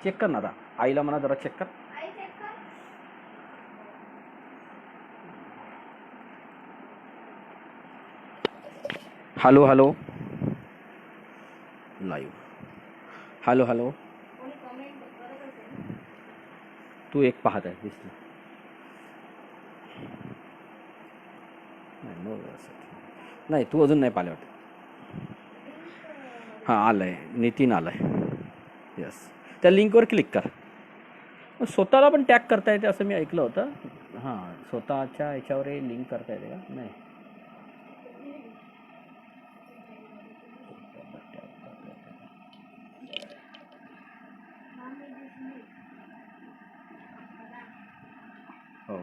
Check कर ना आता. आईला म्हणा जरा चेक कर. Hello hello live. Hello hello. तू एक पाहत आहे दिसलं नाही. तू अजून नाही पाहिलं वाटतं. हां आलंय. नितीन आलाय. यस. त्या लिंकवर क्लिक कर. स्वतःला पण टॅग करता येते असं मी ऐकलं होतं. हां स्वतःच्या याच्यावर लिंक करता येते का? नाही. हो.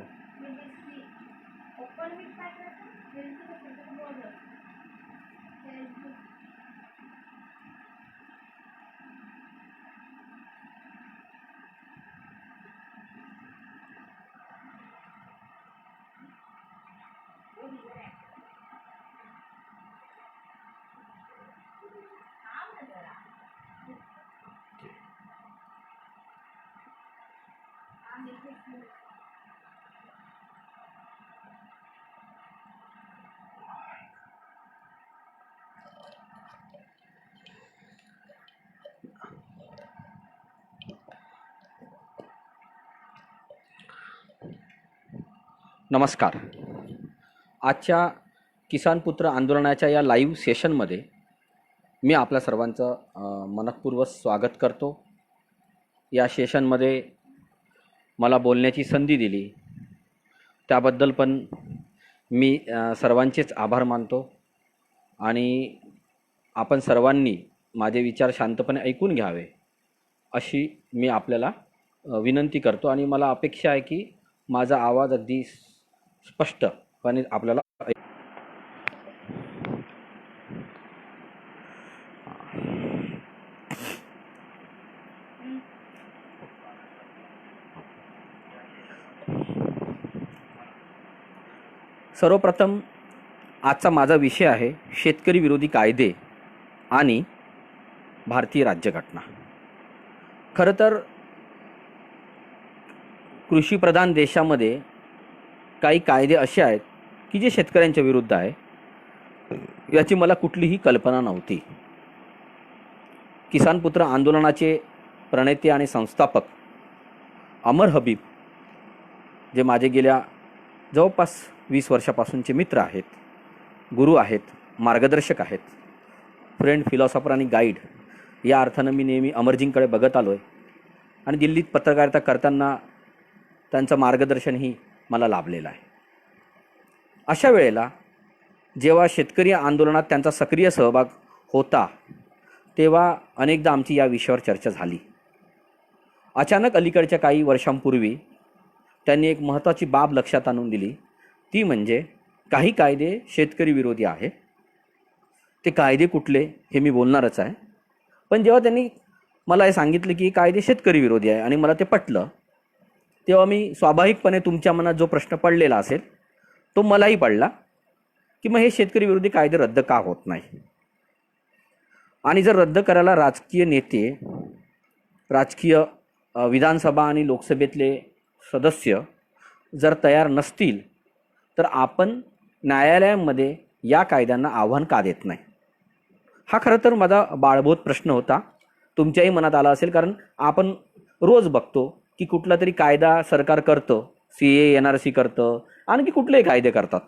नमस्कार. आजच्या किसान पुत्र आंदोलनाच्या या लाईव्ह सेशनमध्ये मी आपल्या सर्वांचं मनःपूर्वक स्वागत करतो. या सेशनमध्ये मला बोलण्याची संधी दिली त्याबद्दल पण मी सर्वांचेच आभार मानतो. आणि आपण सर्वांनी माझे विचार शांतपणे ऐकून घ्यावे अशी मी आपल्याला विनंती करतो. आणि मला अपेक्षा आहे की माझा आवाज अगदी स्पष्टपणे आपल्याला सर्वप्रथम आजचा माझा विषय आहे शेतकरी विरोधी कायदे आणि भारतीय राज्यघटना. खरं तर कृषीप्रधान देशामध्ये काही कायदे असे आहेत की जे शेतकऱ्यांच्या विरुद्ध आहे. याची मला कुठलीही कल्पना नव्हती. किसान पुत्र आंदोलनाचे प्रणेते आणि संस्थापक अमर हबीब, जे माझे गेल्या जवळपास 20 वर्षापासूनचे मित्र आहेत, गुरु आहेत, मार्गदर्शक आहेत, फ्रेंड, फिलॉसॉफर आणि गाईड या अर्थानं मी नेहमी अमरजींकडे बघत आलो आहे. आणि दिल्लीत पत्रकारिता करताना त्यांचं मार्गदर्शनही मला लाभलेलं आहे. अशा वेळेला जेव्हा शेतकरी आंदोलनात त्यांचा सक्रिय सहभाग होता तेव्हा अनेकदा आमची या विषयावर चर्चा झाली. अचानक अलीकडच्या काही वर्षांपूर्वी त्यांनी एक महत्त्वाची बाब लक्षात आणून दिली. ती म्हणजे काही कायदे शेतकरी विरोधी आहेत. ते कायदे कुठले हे मी बोलणारच आहे. पण जेव्हा त्यांनी मला हे सांगितलं की कायदे शेतकरी विरोधी आहे आणि मला ते पटलं, तेव्हा मी स्वाभाविकपणे तुमच्या मनात जो प्रश्न पडलेला असेल तो मलाही पडला की मग हे शेतकरी विरोधी कायदे रद्द का होत नाही. आणि जर रद्द करायला राजकीय नेते, राजकीय विधानसभा आणि लोकसभेतले सदस्य जर तयार नसतील तर आपण न्यायालयामध्ये या कायद्यांना आव्हान का देत नाही. हा खरं तर माझा बाळबोध प्रश्न होता. तुमच्याही मनात आला असेल, कारण आपण रोज बघतो की कुठला तरी कायदा सरकार करतं, CA NRC करतं, आणखी कुठलेही कायदे करतात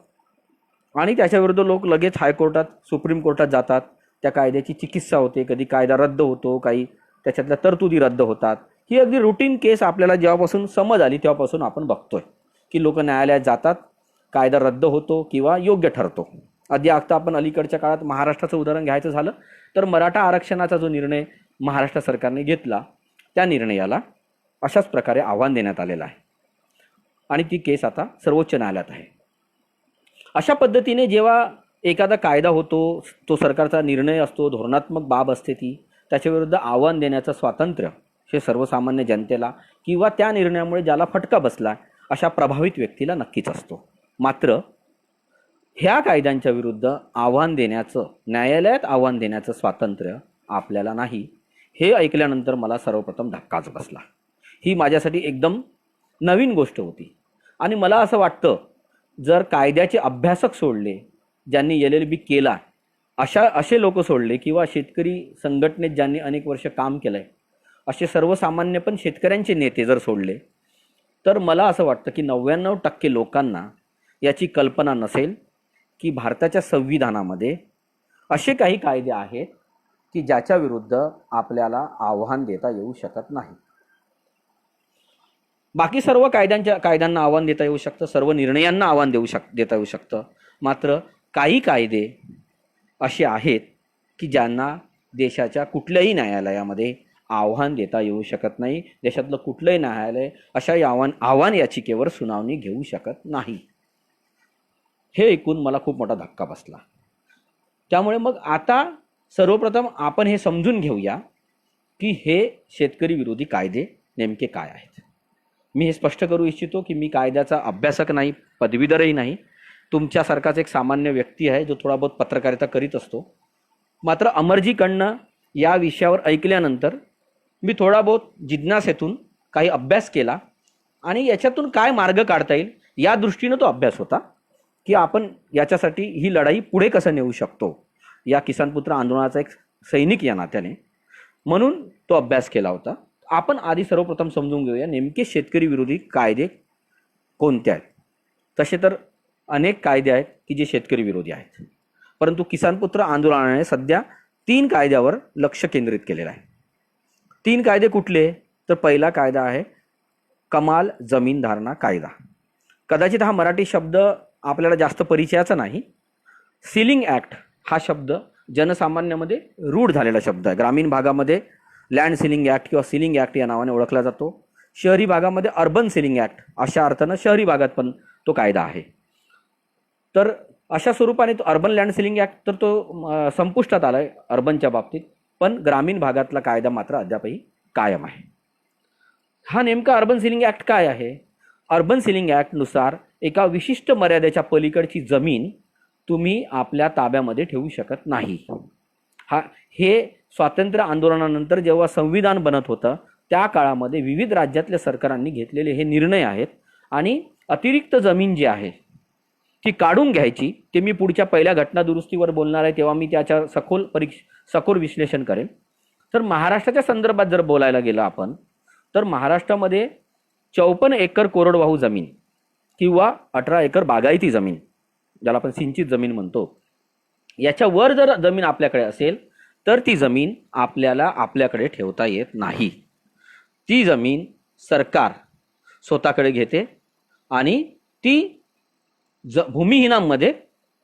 आणि त्याच्याविरुद्ध लोक लगेच हायकोर्टात, सुप्रीम कोर्टात जातात. त्या कायद्याची चिकित्सा होते, कधी कायदा रद्द होतो, काही त्याच्यातल्या तरतुदी रद्द होतात. ही अगदी रुटीन केस आपल्याला जेव्हापासून समज आली तेव्हापासून आपण बघतोय की लोक न्यायालयात जातात, कायदा रद्द होतो किंवा योग्य ठरतो. आधी आता आपण अलीकडच्या काळात महाराष्ट्राचं उदाहरण घ्यायचं झालं तर मराठा आरक्षणाचा जो निर्णय महाराष्ट्र सरकारने घेतला त्या निर्णयाला अशाच प्रकारे आव्हान देण्यात आलेलं आहे आणि ती केस आता सर्वोच्च न्यायालयात आहे. अशा पद्धतीने जेव्हा एखादा कायदा होतो, तो सरकारचा निर्णय असतो, धोरणात्मक बाब असते, ती त्याच्याविरुद्ध आव्हान देण्याचं स्वातंत्र्य हे सर्वसामान्य जनतेला किंवा त्या निर्णयामुळे ज्याला फटका बसला अशा प्रभावित व्यक्तीला नक्कीच असतो. मात्र ह्या कायद्यांच्या विरुद्ध आव्हान देण्याचं, न्यायालयात आव्हान देण्याचं स्वातंत्र्य आपल्याला नाही. हे ऐकल्यानंतर मला सर्वप्रथम धक्काच बसला. ही माझ्यासाठी एकदम नवीन गोष्ट होती. आणि मला असं वाटतं, जर कायद्याचे अभ्यासक सोडले, ज्यांनी LLB केला, असे लोक सोडले, किंवा शेतकरी संघटनेत ज्यांनी अनेक वर्ष काम केलं आहे, असे सर्वसामान्य पण शेतकऱ्यांचे नेते जर सोडले, तर मला असं वाटतं की 99% लोकांना याची कल्पना नसेल की भारताच्या संविधानामध्ये असे काही कायदे आहेत की ज्याच्या विरुद्ध आपल्याला आव्हान देता येऊ शकत नाही. बाकी सर्व कायद्यांना आव्हान देता येऊ शकतं, सर्व निर्णयांना आव्हान देता येऊ शकतं. मात्र काही कायदे असे आहेत की ज्यांना देशाच्या कुठल्याही न्यायालयामध्ये आव्हान देता येऊ शकत नाही. देशातलं कुठलंही न्यायालय अशा आव्हान याचिकेवर सुनावणी घेऊ शकत नाही. हे ऐकून मला खूप मोठा धक्का बसला. त्यामुळे मग आता सर्वप्रथम आपण हे समजून घेऊया की हे शेतकरी विरोधी कायदे नेमके काय आहेत. मी हे स्पष्ट करू इच्छितो की मी कायद्याचा अभ्यासक नाही, पदवीधरही नाही. तुमच्यासारखाच एक सामान्य व्यक्ती आहे जो थोडा बहुत पत्रकारिता करीत असतो. मात्र अमरजीकडनं या विषयावर ऐकल्यानंतर मी थोडा बहुत जिज्ञासेतून काही अभ्यास केला आणि याच्यातून काय मार्ग काढता येईल या दृष्टीनं तो अभ्यास होता की आपण याच्यासाठी ही लढाई पुढे कसं नेऊ शकतो, या किसान पुत्र आंदोलनाचा एक सैनिक या नात्याने, म्हणून तो अभ्यास केला होता. आपण आधी सर्वप्रथम समजून घेऊया नेमके शेतकरी विरोधी कायदे कोणते आहेत. तसे तर अनेक कायदे आहेत की जे शेतकरी विरोधी आहेत, परंतु किसान पुत्र आंदोलनाने सध्या 3 कायद्यावर लक्ष केंद्रित केलेलं आहे. 3 कायदे कुठले? तर पहिला कायदा आहे कमाल जमीन धारणा कायदा. कदाचित हा मराठी शब्द आपल्याला जास्त परिचयाचा नाही. सीलिंग ॲक्ट हा शब्द जनसामान्यामध्ये रूढ झालेला शब्द आहे. ग्रामीण भागामध्ये लँड सीलिंग ॲक्ट किंवा सीलिंग ॲक्ट या नावाने ओळखला जातो. शहरी भागामध्ये अर्बन सीलिंग ॲक्ट अशा अर्थानं शहरी भागात पण तो कायदा आहे. तर अशा स्वरूपाने तो अर्बन लँड सीलिंग ॲक्ट तर तो संपुष्टात आला आहे अर्बनच्या बाबतीत, पण ग्रामीण भागातला कायदा मात्र अद्यापही कायम आहे. हा नेमका अर्बन सीलिंग ॲक्ट काय आहे? अर्बन सीलिंग ॲक्टनुसार एका विशिष्ट मर्यादेच्या पलीकडची जमीन तुम्ही आपल्या ताब्यामध्ये ठेवू शकत नाही. हे स्वातंत्र्य आंदोलनानंतर जेव्हा संविधान बनत होतं त्या काळामध्ये विविध राज्यातल्या सरकारांनी घेतलेले हे निर्णय आहेत. आणि अतिरिक्त जमीन जी आहे ती काढून घ्यायची, ते मी पुढच्या पहिल्या घटना दुरुस्तीवर बोलणार आहे तेव्हा मी त्याच्या सखोल विश्लेषण करेन. तर महाराष्ट्राच्या संदर्भात जर बोलायला गेलं आपण, तर महाराष्ट्रामध्ये 54 एकर कोरडवाहू जमीन किंवा 18 एकर बागायती जमीन, ज्याला आपण सिंचित जमीन म्हणतो, याच्यावर जर जमीन आपल्याकडे असेल तर ती जमीन आपल्याकडे ठेवता येत नाही. ती जमीन सरकार स्वतःकडे घेते आणि ती भूमिहीनांमध्ये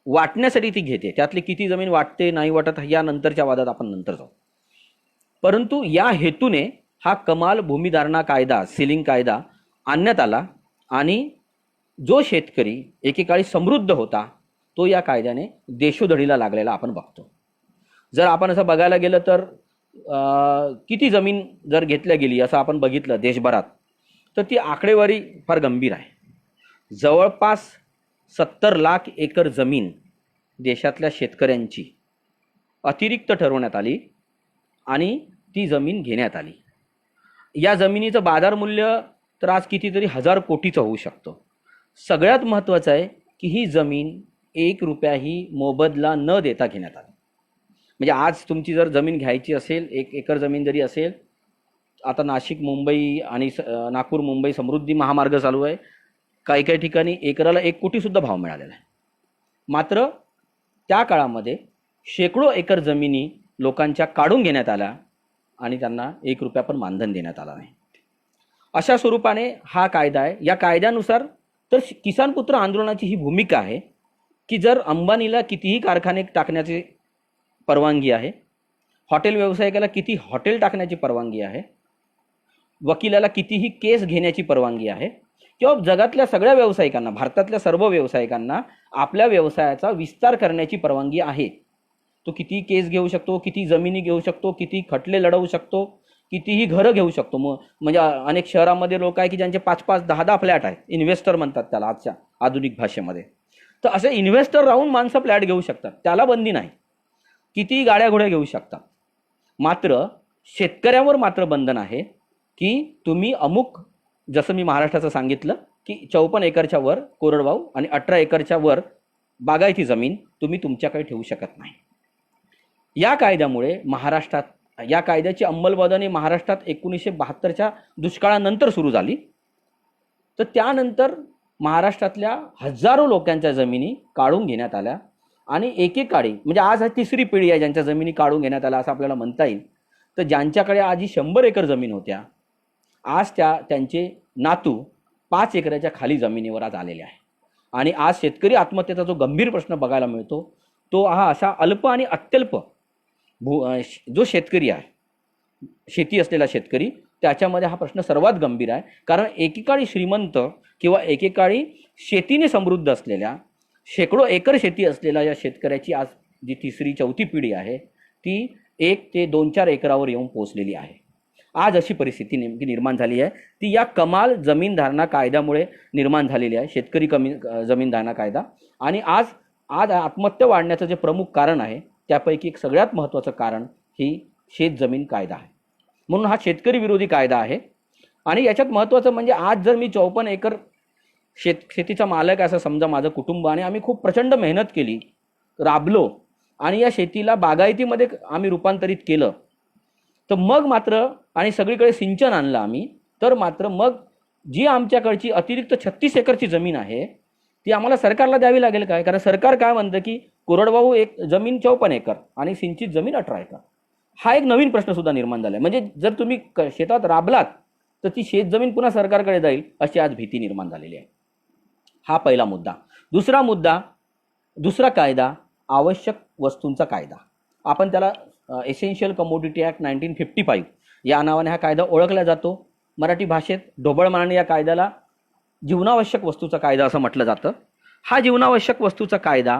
वाटण्यासाठी ती घेते. त्यातली किती जमीन वाटते नाही वाटत या नंतरच्या वादात आपण नंतर जाऊ. परंतु या हेतूने हा कमाल भूमिधारणा कायदा, सीलिंग कायदा आणण्यात आला आणि जो शेतकरी एकेकाळी समृद्ध होता तो या कायद्याने देशोधडीला लागलेला आपण बघतो. जर आपण असं बघायला गेलं तर किती जमीन जर घेतल्या गेली असं आपण बघितलं देशभरात, तर ती आकडेवारी फार गंभीर आहे. जवळपास 70 लाख एकर जमीन देशातल्या शेतकऱ्यांची अतिरिक्त ठरवण्यात आली आणि ती जमीन घेण्यात आली. या जमिनीचं बाजारमूल्य तर आज कितीतरी 1000 कोटीचं होऊ शकतं. सगळ्यात महत्त्वाचं आहे की ही जमीन 1 रुपयाही मोबदला न देता घेण्यात आली. म्हणजे आज तुमची जर जमीन घ्यायची असेल, 1 एकर जमीन जरी असेल, आता नाशिक मुंबई आणि नागपूर मुंबई समृद्धी महामार्ग चालू आहे, काही काही ठिकाणी एकराला 1 कोटीसुद्धा भाव मिळालेला आहे. मात्र त्या काळामध्ये शेकडो एकर जमिनी लोकांच्या काढून घेण्यात आल्या आणि त्यांना 1 रुपया पण मानधन देण्यात आला नाही. अशा स्वरूपाने हा कायदा आहे. या कायद्यानुसार तर किसान पुत्र आंदोलनाची ही भूमिका आहे की जर अंबानीला कितीही कारखाने टाकण्याची परवानगी आहे, हॉटेल व्यावसायिकाला किती हॉटेल टाकण्याची परवानगी आहे, वकिलाला कितीही केस घेण्याची परवानगी आहे, किंवा जगातल्या सगळ्या व्यावसायिकांना, भारतातल्या सर्व व्यावसायिकांना आपल्या व्यवसायाचा विस्तार करण्याची परवानगी आहे. तो कितीही केस घेऊ शकतो, किती जमिनी घेऊ शकतो, किती खटले लढवू शकतो, कितीही घरं घेऊ शकतो. म्हणजे अनेक शहरामध्ये लोक आहे की ज्यांचे 5-5, 10-10 फ्लॅट आहेत. इन्व्हेस्टर म्हणतात त्याला आजच्या आधुनिक भाषेमध्ये. तर असे इन्व्हेस्टर राहून माणसं फ्लॅट घेऊ शकतात, त्याला बंदी नाही. कितीही गाड्या घोड्या घेऊ शकतात. मात्र शेतकऱ्यावर मात्र बंधन आहे की तुम्ही अमुक, जसं मी महाराष्ट्राचं सांगितलं की 54 एकरच्या वर कोरडवाहू आणि 18 एकरच्या वर बागायती जमीन तुम्ही तुमच्याकडे ठेवू शकत नाही. या कायद्यामुळे महाराष्ट्रात, या कायद्याची अंमलबजावणी महाराष्ट्रात 1972च्या दुष्काळानंतर सुरू झाली. तर त्यानंतर महाराष्ट्रातल्या हजारो लोकांच्या जमिनी काढून घेण्यात आल्या आणि एकेकाळी, म्हणजे आज हा तिसरी पिढी आहे ज्यांच्या जमिनी काढून घेण्यात आल्या असं आपल्याला म्हणता येईल. तर ज्यांच्याकडे आधी 100 एकर जमीन होत्या, आज त्यांचे नातू 5 एकराच्या खाली जमिनीवर आज आलेले आहे. आणि आज शेतकरी आत्महत्येचा जो गंभीर प्रश्न बघायला मिळतो तो हा असा अल्प आणि अत्यल्प जो शेतकरी आहे, शेती असलेला शेतकरी, त्याच्यामध्ये हा प्रश्न सर्वात गंभीर आहे. कारण एकेकाळी श्रीमंत किंवा एकेकाळी शेतीने समृद्ध असलेल्या, शेकडो एकर शेती असलेल्या या शेतकऱ्याची आज जी तिसरी चौथी पिढी आहे ती 1 ते 2-4 एकरावर येऊन पोहोचलेली आहे. आज अशी परिस्थिती नेमकी निर्माण झाली आहे ती या कमाल जमीन धारणा कायद्यामुळे निर्माण झालेली आहे, शेतकरी जमीन धारणा कायदा. आणि आज आत्महत्या वाढण्याचं जे प्रमुख कारण आहे त्यापैकी एक सगळ्यात महत्त्वाचं कारण ही शेत जमीन कायदा आहे. म्हणून हा शेतकरी विरोधी कायदा आहे. आणि याच्यात महत्त्वाचं म्हणजे आज जर मी 54 एकर शेतीचा मालक असं समजा माझं कुटुंब, आणि आम्ही खूप प्रचंड मेहनत केली, राबलो आणि या शेतीला बागायतीमध्ये आम्ही रूपांतरित केलं, तर मग मात्र, आणि सगळीकडे सिंचन आणलं आम्ही, तर मात्र मग जी आमच्याकडची अतिरिक्त 36 एकरची जमीन आहे ती आम्हाला सरकारला द्यावी लागेल काय? कारण सरकार काय म्हणतं की कोरडवाहू एक जमीन 54 एकर आणि सिंचित जमीन 18 एकर. हा एक नवीन प्रश्न सुद्धा निर्माण झाला आहे. म्हणजे जर तुम्ही शेतात राबलात तर ती शेत जमीन पुन्हा सरकारकडे जाईल अशी आज भीती निर्माण झालेली आहे. हा पहिला मुद्दा. दुसरा कायदा आवश्यक वस्तूंचा कायदा. आपण त्याला एसेन्शियल कमोडिटी ॲक्ट 1955 या नावाने हा कायदा ओळखला जातो. मराठी भाषेत ढोबळमानाने या कायद्याला जीवनावश्यक वस्तूचा कायदा असं म्हटलं जातं. हा जीवनावश्यक वस्तूचा कायदा,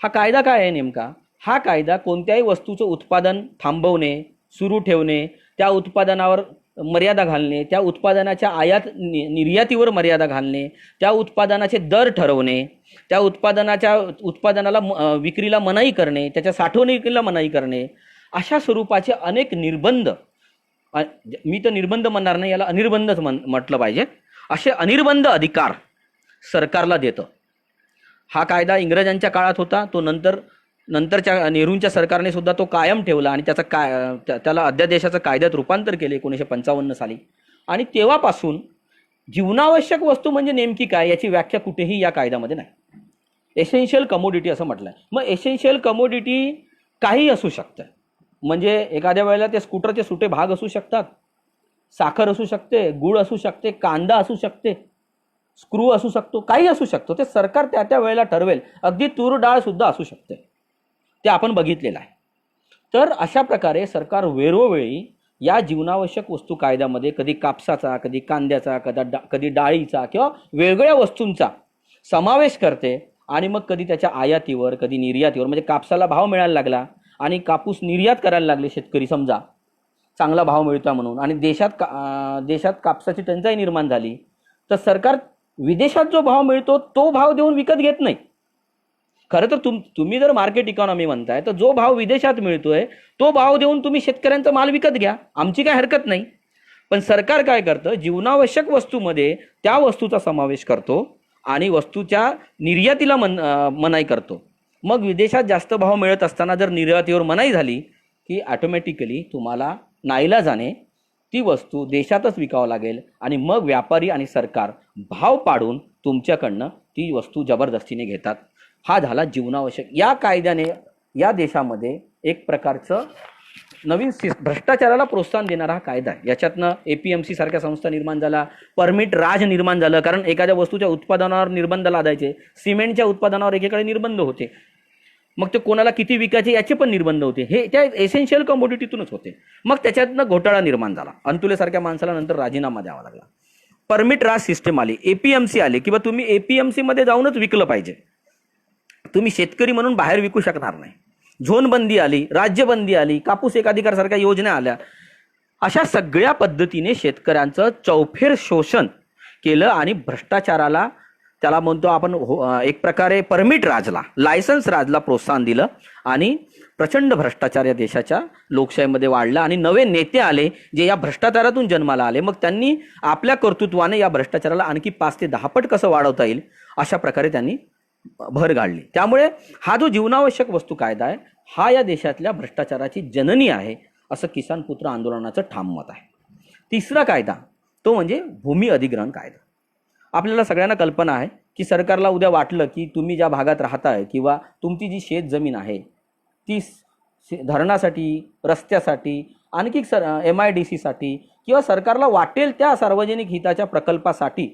हा कायदा काय आहे नेमका? हा कायदा कोणत्याही वस्तूचं उत्पादन थांबवणे, सुरू ठेवणे, त्या उत्पादनावर मर्यादा घालणे, त्या उत्पादनाच्या आयात निर्यातीवर मर्यादा घालणे, त्या उत्पादनाचे दर ठरवणे, त्या उत्पादनाला विक्रीला मनाई करणे, त्याच्या साठवणुकीला मनाई करणे, अशा स्वरूपाचे अनेक निर्बंध, मी तर निर्बंध म्हणणार नाही, याला अनिर्बंधच म्हटलं पाहिजे, असे अनिर्बंध अधिकार सरकारला देतं. हा कायदा इंग्रजांच्या काळात होता, तो नंतरच्या नेहरूंच्या सरकारने सुद्धा तो कायम ठेवला आणि त्याला अध्यादेशाचं कायद्यात रूपांतर केले 1955 साली. आणि तेव्हापासून जीवनावश्यक वस्तू म्हणजे नेमकी काय याची व्याख्या कुठेही या कायद्यामध्ये नाही. एसेन्शियल कमोडिटी असं म्हटलंय. मग एसेन्शियल कमोडिटी काही असू शकतं. म्हणजे एखाद्या वेळेला ते स्कूटरचे सुटे भाग असू शकतात, साखर असू शकते, गूळ असू शकते, कांदा असू शकते, स्क्रू असू शकतो, काही असू शकतो. ते सरकार त्या वेळेला ठरवेल. अगदी तूर डाळ सुद्धा असू शकते, ते आपण बघितलेलं आहे. तर अशा प्रकारे सरकार वेळोवेळी या जीवनावश्यक वस्तू कायद्यामध्ये कधी कापसाचा, कधी कांद्याचा, कधी डाळीचा किंवा वेगवेगळ्या वस्तूंचा समावेश करते. आणि मग कधी त्याच्या आयातीवर, कधी निर्यातीवर, म्हणजे कापसाला भाव मिळायला लागला आणि कापूस निर्यात करायला लागले शेतकरी, समजा चांगला भाव मिळतोय म्हणून, आणि देशात कापसाची टंचाई निर्माण झाली, तर सरकार विदेशात जो भाव मिळतो तो भाव देऊन विकत घेत नाही. खरं तर तुम्ही जर मार्केट इकॉनॉमी म्हणताय तर जो भाव विदेशात मिळतोय तो भाव देऊन तुम्ही शेतकऱ्यांचा माल विकत घ्या, आमची काय हरकत नाही. पण सरकार काय करतं, जीवनावश्यक वस्तूमध्ये त्या वस्तूचा समावेश करतो आणि वस्तूच्या निर्यातीला मनाई करतो. मग विदेशात जास्त भाव मिळत असताना जर निर्यातीवर मनाई झाली की ऑटोमॅटिकली तुम्हाला नाईलाजाने ती वस्तू देशातच विकावं लागेल आणि मग व्यापारी आणि सरकार भाव पाडून तुमच्याकडनं ती वस्तू जबरदस्तीने घेतात. हा झाला जीवनावश्यक. या कायद्याने या देशामध्ये एक प्रकारचं नवीन भ्रष्टाचाराला प्रोत्साहन देणारा हा कायदा आहे. याच्यातनं APMC सारख्या संस्था निर्माण झाला, परमिट राज निर्माण झालं. कारण एखाद्या वस्तूच्या उत्पादनावर निर्बंध लादायचे, सिमेंटच्या उत्पादनावर एकेकाळी निर्बंध होते, मग ते कोणाला किती विकायचे याचे पण निर्बंध होते. हे त्या एसेन्शियल कमोडिटीतूनच होते. मग त्याच्यातनं घोटाळा निर्माण झाला. अंतुलेसारख्या माणसाला नंतर राजीनामा द्यावा लागला. परमिट राज सिस्टम आली, APMC आली, किंवा तुम्ही APMC मध्ये जाऊनच विकलं पाहिजे, तुम्ही शेतकरी म्हणून बाहेर विकू शकणार नाही. झोनबंदी आली, राज्यबंदी आली, कापूस एकाधिकार सारख्या योजना आल्या. अशा सगळ्या पद्धतीने शेतकऱ्यांचं चौफेर शोषण केलं आणि भ्रष्टाचाराला त्याला म्हणतो आपण एक प्रकारे परमिट राजला, लायसन्स राजला प्रोत्साहन दिलं आणि प्रचंड भ्रष्टाचार या देशाच्या लोकशाहीमध्ये वाढला आणि नवे नेते आले जे या भ्रष्टाचारातून जन्माला आले. मग त्यांनी आपल्या कर्तृत्वाने या भ्रष्टाचाराला आणखी 5 ते 10 पट कसं वाढवता येईल अशा प्रकारे त्यांनी भर घालली. त्यामुळे हा जो जीवनावश्यक वस्तू कायदा आहे हा या देशातल्या भ्रष्टाचाराची जननी आहे असं किसान पुत्र आंदोलनाचं ठाम मत आहे. तिसरा कायदा तो म्हणजे भूमी अधिग्रहण कायदा. आपल्याला सगळ्यांना कल्पना आहे की सरकारला उद्या वाटलं की तुम्ही ज्या भागात राहताय किंवा तुमची जी शेत जमीन आहे ती धरणासाठी, रस्त्यासाठी, आणखी MIDC साठी किंवा सरकारला वाटेल त्या सार्वजनिक हिताच्या प्रकल्पासाठी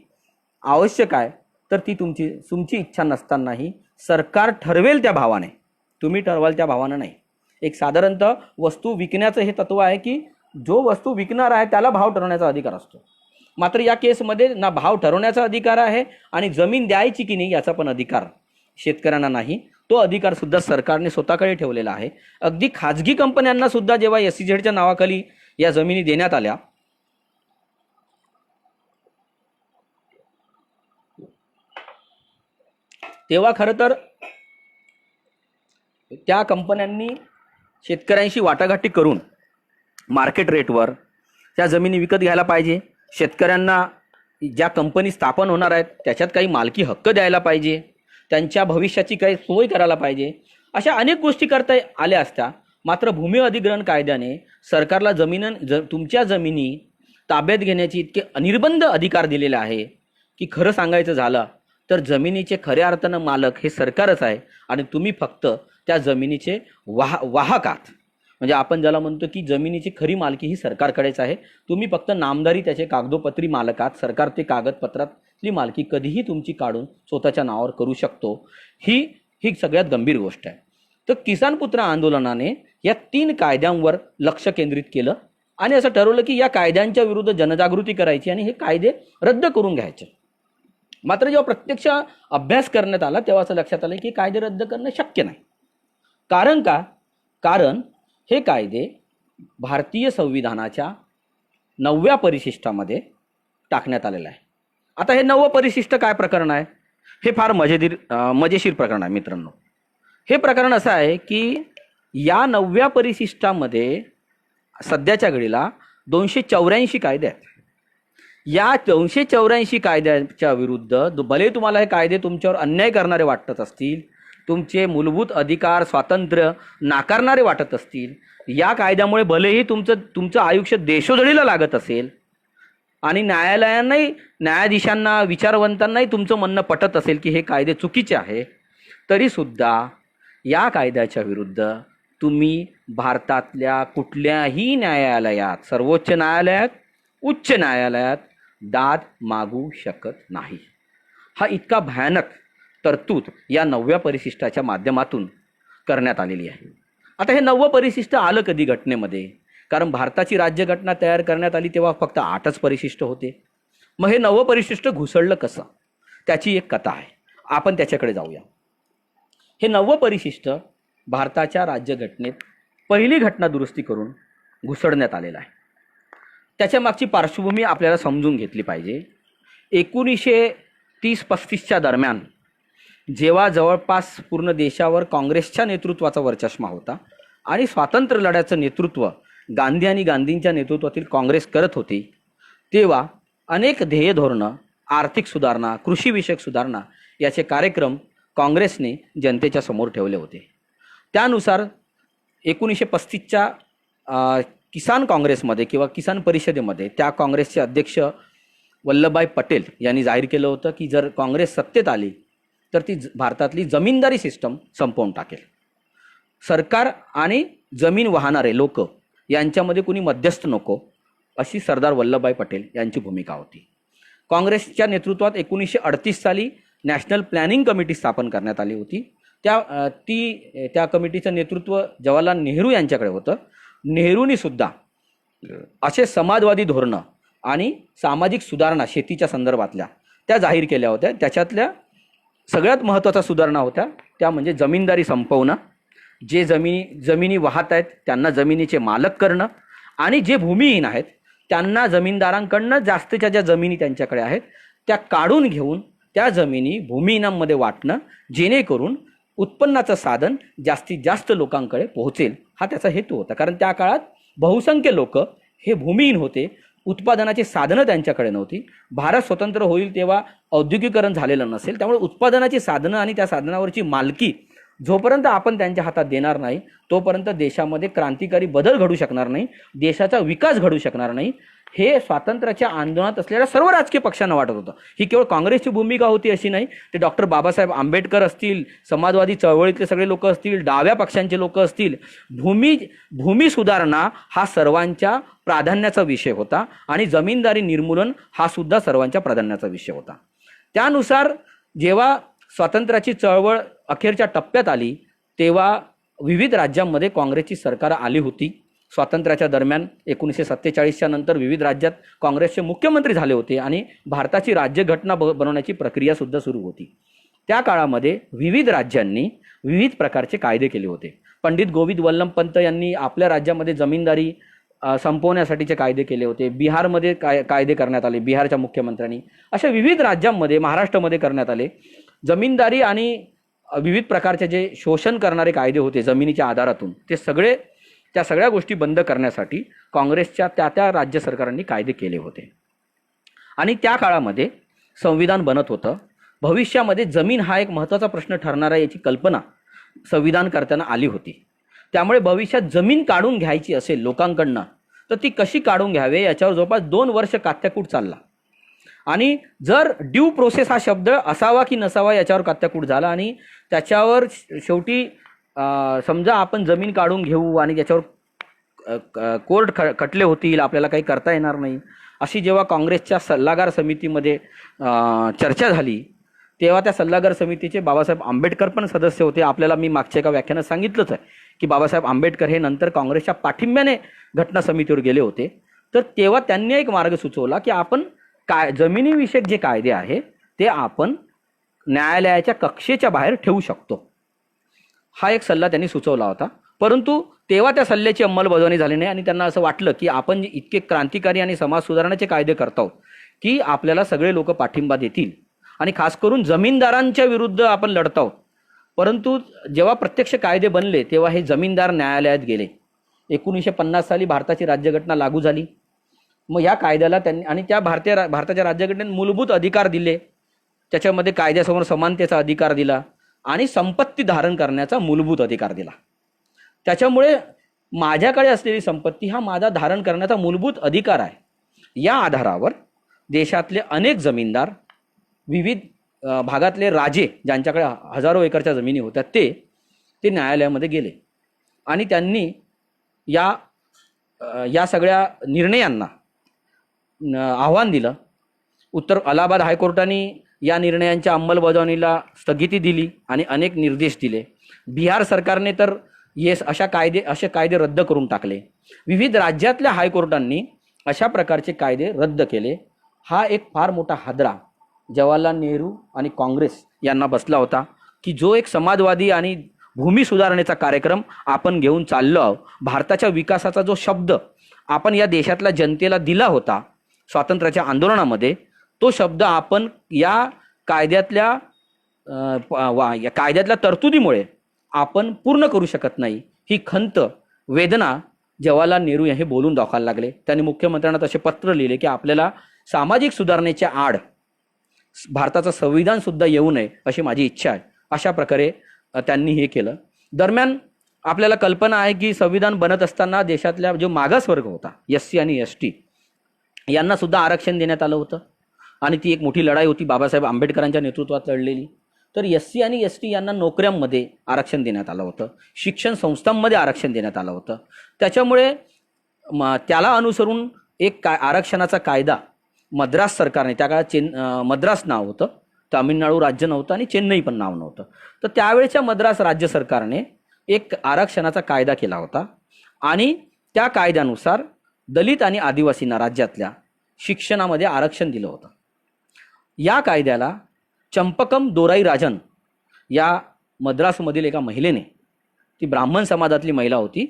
आवश्यक आहे, तर ती तुमची इच्छा नसतानाही सरकार ठरवेल त्या भावाने, तुम्ही ठरवाल त्या भावानं नाही. एक साधारणतः वस्तू विकण्याचं हे तत्व आहे की जो वस्तू विकणार आहे त्याला भाव ठरवण्याचा अधिकार असतो. मात्र या केसमध्ये ना भाव ठरवण्याचा अधिकार आहे आणि जमीन द्यायची की नाही याचा पण अधिकार शेतकऱ्यांना नाही. तो अधिकार सुद्धा सरकारने स्वतःकडे ठेवलेला आहे. अगदी खाजगी कंपन्यांना सुद्धा जेव्हा SEZच्या नावाखाली या जमिनी देण्यात आल्या तेव्हा खरं तर त्या कंपन्यांनी शेतकऱ्यांशी वाटाघाटी करून मार्केट रेटवर त्या जमिनी विकत घ्यायला पाहिजे. शेतकऱ्यांना ज्या कंपनी स्थापन होणार आहेत त्याच्यात काही मालकी हक्क द्यायला पाहिजे, त्यांच्या भविष्याची काही सोय करायला पाहिजे. अशा अनेक गोष्टी करता आल्या असत्या. मात्र भूमी अधिग्रहण कायद्याने सरकारला तुमच्या जमिनी ताब्यात घेण्याची इतके अनिर्बंध अधिकार दिलेले आहे की खरं सांगायचं झालं तर जमिनीचे खऱ्या अर्थानं मालक हे सरकारच आहे आणि तुम्ही फक्त त्या जमिनीचे वाहक आहात. म्हणजे आपण ज्याला म्हणतो की जमिनीची खरी मालकी ही सरकारकडेच आहे, तुम्ही फक्त नामदारी त्याचे कागदोपत्री मालक आहात. सरकार ते कागदपत्रातली मालकी कधीही तुमची काढून स्वतःच्या नावावर करू शकतो. ही सगळ्यात गंभीर गोष्ट आहे. तर किसान पुत्र आंदोलनाने या 3 कायद्यांवर लक्ष केंद्रित केलं आणि असं ठरवलं की या कायद्यांच्या विरुद्ध जनजागृती करायची आणि हे कायदे रद्द करून घ्यायचे. मात्र जेव्हा प्रत्यक्ष अभ्यास करण्यात आला तेव्हा असं लक्षात आलं की कायदे रद्द करणं शक्य नाही. कारण का? कारण हे कायदे भारतीय संविधानाच्या 9व्या परिशिष्टामध्ये टाकण्यात आलेलं आहे. आता हे 9वं परिशिष्ट काय प्रकरण आहे? हे फार मजेशीर प्रकरण आहे मित्रांनो. हे प्रकरण असं आहे की या 9व्या परिशिष्टामध्ये सध्याच्या घडीला 284 कायदे आहेत. या 284 कायद्याच्या विरुद्ध भले तुम्हाला हे कायदे तुमच्यावर अन्याय करणारे वाटत असतील, तुमचे मूलभूत अधिकार स्वातंत्र्य नाकारणारे वाटत असतील, या कायद्यामुळे भलेही तुमचं आयुष्य देशोधडीला लागत असेल आणि न्यायालयांनाही, न्यायाधीशांना, विचारवंतांनाही तुमचं म्हणणं पटत असेल की हे कायदे चुकीचे आहे, तरीसुद्धा या कायद्याच्या विरुद्ध तुम्ही भारतातल्या कुठल्याही न्यायालयात, सर्वोच्च न्यायालयात, उच्च न्यायालयात दाद मागू शकत नाही. हा इतका भयानक तरतूद या 9व्या परिशिष्टाच्या माध्यमातून करण्यात आलेली आहे. आता हे 9वं परिशिष्ट आलं कधी घटनेमध्ये? कारण भारताची राज्यघटना तयार करण्यात आली तेव्हा फक्त 8च परिशिष्ट होते. मग हे 9वं परिशिष्ट घुसळलं कसं? त्याची एक कथा आहे, आपण त्याच्याकडे जाऊया. हे 9वं परिशिष्ट भारताच्या राज्यघटनेत पहिली घटना दुरुस्ती करून घुसळण्यात आलेलं आहे. त्याच्या मागची पार्श्वभूमी आपल्याला समजून घेतली पाहिजे. 1930-35च्या दरम्यान जेव्हा जवळपास पूर्ण देशावर काँग्रेसच्या नेतृत्वाचा वरचष्मा होता आणि स्वातंत्र्य लढ्याचं नेतृत्व गांधी आणि गांधींच्या नेतृत्वातील काँग्रेस करत होती, तेव्हा अनेक ध्येय धोरणं, आर्थिक सुधारणा, कृषीविषयक सुधारणा याचे कार्यक्रम काँग्रेसने जनतेच्या समोर ठेवले होते. त्यानुसार 1935च्या किसान काँग्रेसमध्ये किंवा किसान परिषदेमध्ये त्या काँग्रेसचे अध्यक्ष वल्लभभाई पटेल यांनी जाहीर केलं होतं की जर काँग्रेस सत्तेत आली तर ती भारतातली जमीनदारी सिस्टम संपवून टाकेल. सरकार आणि जमीन वाहणारे लोक यांच्यामध्ये कुणी मध्यस्थ नको, अशी सरदार वल्लभभाई पटेल यांची भूमिका होती. काँग्रेसच्या नेतृत्वात 1938 साली नॅशनल प्लॅनिंग कमिटी स्थापन करण्यात आली होती. त्या कमिटीचं नेतृत्व जवाहरलाल नेहरू यांच्याकडे होतं. नेहरूंनी सुद्धा असे समाजवादी धोरणं आणि सामाजिक सुधारणा शेतीच्या संदर्भातल्या त्या जाहीर केल्या होत्या. त्याच्यातल्या सगळ्यात महत्त्वाच्या सुधारणा होत्या त्या म्हणजे जमीनदारी संपवणं, जे जमिनी वाहत आहेत त्यांना जमिनीचे मालक करणं आणि जे भूमिहीन आहेत त्यांना जमीनदारांकडनं जास्तीच्या ज्या जमिनी त्यांच्याकडे आहेत त्या काढून घेऊन त्या जमिनी भूमिहीनांमध्ये वाटणं, जेणेकरून उत्पन्नाचं साधन जास्तीत जास्त लोकांकडे पोहोचेल, हा त्याचा हेतू होता. कारण त्या काळात बहुसंख्य लोक हे भूमिहीन होते, उत्पादनाची साधनं त्यांच्याकडे नव्हती. भारत स्वतंत्र होईल तेव्हा औद्योगिकरण झालेलं नसेल, त्यामुळे उत्पादनाची साधनं आणि त्या साधनावरची मालकी जोपर्यंत आपण त्यांच्या हातात देणार नाही तोपर्यंत देशामध्ये क्रांतिकारी बदल घडू शकणार नाही, देशाचा विकास घडू शकणार नाही. हे स्वातंत्र्याच्या आंदोलनात असलेल्या सर्व राजकीय पक्षांना वाटत होतं. ही केवळ काँग्रेसची भूमिका होती अशी नाही, ते डॉक्टर बाबासाहेब आंबेडकर असतील, समाजवादी चळवळीतले सगळे लोक असतील, डाव्या पक्षांचे लोक असतील, भूमी सुधारणा हा सर्वांच्या प्राधान्याचा विषय होता आणि जमीनदारी निर्मूलन हा सुद्धा सर्वांच्या प्राधान्याचा विषय होता. त्यानुसार जेव्हा स्वातंत्र्याची चळवळ अखेरच्या टप्प्यात आली तेव्हा विविध राज्यांमध्ये काँग्रेसची सरकार आली होती. स्वातंत्र्याच्या दरम्यान 1947च्या नंतर विविध राज्यात काँग्रेसचे मुख्यमंत्री झाले होते आणि भारताची राज्यघटना बनवण्याची प्रक्रिया सुद्धा सुरू होती. त्या काळामध्ये विविध राज्यांनी विविध प्रकारचे कायदे केले होते. पंडित गोविंद वल्लभ पंत यांनी आपल्या राज्यामध्ये जमीनदारी संपवण्यासाठीचे कायदे केले होते. बिहारमध्ये कायदे करण्यात आले बिहारच्या मुख्यमंत्र्यांनी. अशा विविध राज्यांमध्ये, महाराष्ट्रामध्ये करण्यात आले. जमीनदारी आणि विविध प्रकारचे जे शोषण करणारे कायदे होते जमिनीच्या आधारातून, त्या सगळ्या गोष्टी बंद करण्यासाठी काँग्रेसच्या त्या राज्य सरकारांनी कायदे केले होते. आणि त्या काळामध्ये संविधान बनत होतं. भविष्यामध्ये जमीन हा एक महत्त्वाचा प्रश्न ठरणारा याची कल्पना संविधान करताना आली होती. त्यामुळे भविष्यात जमीन काढून घ्यायची असेल लोकांकडनं तर ती कशी काढून घ्यावे याच्यावर जवळपास 2 वर्ष कात्याकूट चालला. आणि जर ड्यू प्रोसेस हा शब्द असावा की नसावा याच्यावर कात्याकूट झाला आणि त्याच्यावर शेवटी समजा आपण जमीन काढून घेऊ आणि त्याच्यावर कोर्ट खटले होतील, आपल्याला काही करता येणार नाही, अशी जेव्हा काँग्रेसच्या सल्लागार समितीमध्ये चर्चा झाली तेव्हा त्या सल्लागार समितीचे बाबासाहेब आंबेडकर पण सदस्य होते. आपल्याला मी मागच्या एका व्याख्यानात सांगितलंच आहे की बाबासाहेब आंबेडकर हे नंतर काँग्रेसच्या पाठिंब्याने घटना समितीवर गेले होते. तर तेव्हा त्यांनी एक मार्ग सुचवला की आपण जमिनीविषयक जे कायदे आहे ते आपण न्यायालयाच्या कक्षेच्या बाहेर ठेवू शकतो, हा एक सल्ला त्यांनी सुचवला होता. परंतु तेव्हा त्या सल्ल्याची अंमलबजावणी झाली नाही आणि त्यांना असं वाटलं की आपण इतके क्रांतिकारी आणि समाज सुधारणाचे कायदे करतो की आपल्याला सगळे लोक पाठिंबा देतील आणि खास करून जमीनदारांच्या विरुद्ध आपण लढतो. परंतु जेव्हा प्रत्यक्ष कायदे बनले तेव्हा हे जमीनदार न्यायालयात गेले. 1950 साली भारताची राज्यघटना लागू झाली. मग या कायद्याला त्यांनी आणि त्या भारताच्या राज्यघटनेने मूलभूत अधिकार दिले, त्याच्यामध्ये कायद्यासमोर समानतेचा अधिकार दिला आणि संपत्ती धारण करण्याचा मूलभूत अधिकार दिला. त्याच्यामुळे माझ्याकडे असलेली संपत्ती हा माझा धारण करण्याचा मूलभूत अधिकार आहे. या आधारावर देशातले अनेक जमीनदार, विविध भागातले राजे ज्यांच्याकडे हजारो एकरच्या जमिनी होत्या ते न्यायालयामध्ये गेले आणि त्यांनी या सगळ्या निर्णयांना आव्हान दिलं. अलाहाबाद हायकोर्टाने या निर्णयांच्या अंमलबजावणीला स्थगिती दिली आणि अनेक निर्देश दिले. बिहार सरकारने तर असे कायदे रद्द करून टाकले. विविध राज्यातल्या हायकोर्टांनी अशा प्रकारचे कायदे रद्द केले. हा एक फार मोठा हादरा जवाहरलाल नेहरू आणि काँग्रेस यांना बसला होता की जो एक समाजवादी आणि भूमी सुधारणेचा कार्यक्रम आपण घेऊन चाललो आहोत, भारताच्या विकासाचा जो शब्द आपण या देशातल्या जनतेला दिला होता स्वातंत्र्याच्या आंदोलनामध्ये, तो शब्द आपण या कायद्यातल्या तरतुदीमुळे आपण पूर्ण करू शकत नाही. ही खंत, वेदना जवाहरलाल नेहरू हे बोलून दाखवायला लागले. त्यांनी मुख्यमंत्र्यांना तसे पत्र लिहिले की आपल्याला सामाजिक सुधारणेच्या आड भारताचं संविधान सुद्धा येऊ नये अशी माझी इच्छा आहे. अशा प्रकारे त्यांनी हे केलं. दरम्यान आपल्याला कल्पना आहे की संविधान बनत असताना देशातल्या जो मागासवर्ग होता SC आणि ST यांना सुद्धा आरक्षण देण्यात आलं होतं आणि ती एक मोठी लढाई होती बाबासाहेब आंबेडकरांच्या नेतृत्वात लढलेली. तर SC आणि ST यांना नोकऱ्यांमध्ये आरक्षण देण्यात आलं होतं, शिक्षण संस्थांमध्ये आरक्षण देण्यात आलं होतं. त्याच्यामुळे त्याला अनुसरून एक आरक्षणाचा कायदा मद्रास सरकारने, त्या काळात मद्रास नाव होतं, तामिळनाडू राज्य नव्हतं आणि चेन्नई पण नाव नव्हतं, तर त्यावेळेच्या मद्रास राज्य सरकारने एक आरक्षणाचा कायदा केला होता आणि त्या कायद्यानुसार दलित आणि आदिवासींना राज्यातल्या शिक्षणामध्ये आरक्षण दिलं होतं. या कायद्याला चंपकम दोराई राजन या मद्रासमधील एका महिलेने, ती ब्राह्मण समाजातली महिला होती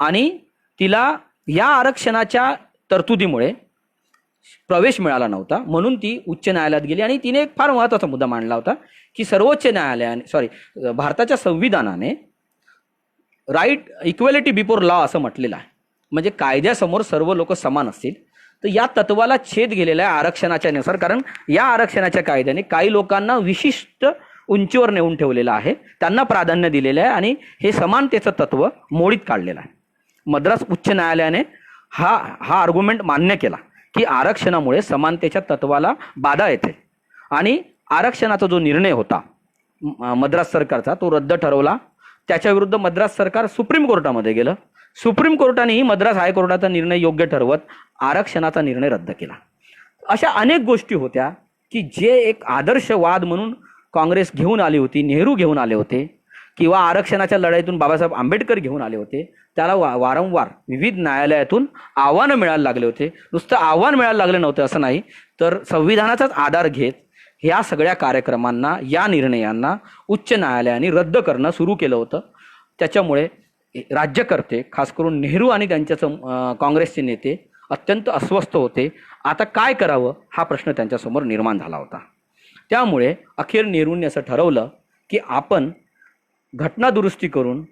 आणि तिला या आरक्षणाच्या तरतुदीमुळे प्रवेश मिळाला नव्हता, म्हणून ती उच्च न्यायालयात गेली आणि तिने एक फार महत्त्वाचा मुद्दा मांडला होता की सर्वोच्च न्यायालयाने भारताच्या संविधानाने राईट इक्वेलिटी बिफोर लॉ असं म्हटलेलं आहे, म्हणजे कायद्यासमोर सर्व लोक समान असतील. तर या तत्वाला छेद गेलेला आहे आरक्षणाच्या नुसार, कारण या आरक्षणाच्या कायद्याने काही लोकांना विशिष्ट उंचीवर नेऊन ठेवलेलं आहे, त्यांना प्राधान्य दिलेलं आहे आणि हे समानतेचं तत्व मोडीत काढलेलं आहे. मद्रास उच्च न्यायालयाने हा आर्ग्युमेंट मान्य केला की आरक्षणामुळे समानतेच्या तत्वाला बाधा येते आणि आरक्षणाचा जो निर्णय होता मद्रास सरकारचा तो रद्द ठरवला. त्याच्या विरुद्ध मद्रास सरकार सुप्रीम कोर्टामध्ये गेलं. सुप्रीम कोर्टानेही मद्रास हायकोर्टाचा निर्णय योग्य ठरवत आरक्षणाचा निर्णय रद्द केला. अशा अनेक गोष्टी होत्या की जे एक आदर्शवाद म्हणून काँग्रेस घेऊन आली होती, नेहरू घेऊन आले होते किंवा आरक्षणाच्या लढाईतून बाबासाहेब आंबेडकर घेऊन आले होते, त्याला वारंवार विविध न्यायालयातून आव्हानं मिळायला लागले होते. नुसतं आव्हान मिळायला लागलं नव्हतं असं नाही, तर संविधानाचाच आधार घेत ह्या सगळ्या कार्यक्रमांना, या निर्णयांना उच्च न्यायालयाने रद्द करणं सुरू केलं होतं. त्याच्यामुळे राज्यकर्ते, खास करून नेहरू आणि त्यांच्या काँग्रेसचे नेते अत्यंत अस्वस्थ होते. आता काय करावं हा प्रश्न त्यांच्यासमोर निर्माण झाला होता. त्यामुळे अखेर नेहरूंनी असं ठरवलं की आपण घटनादुरुस्ती करून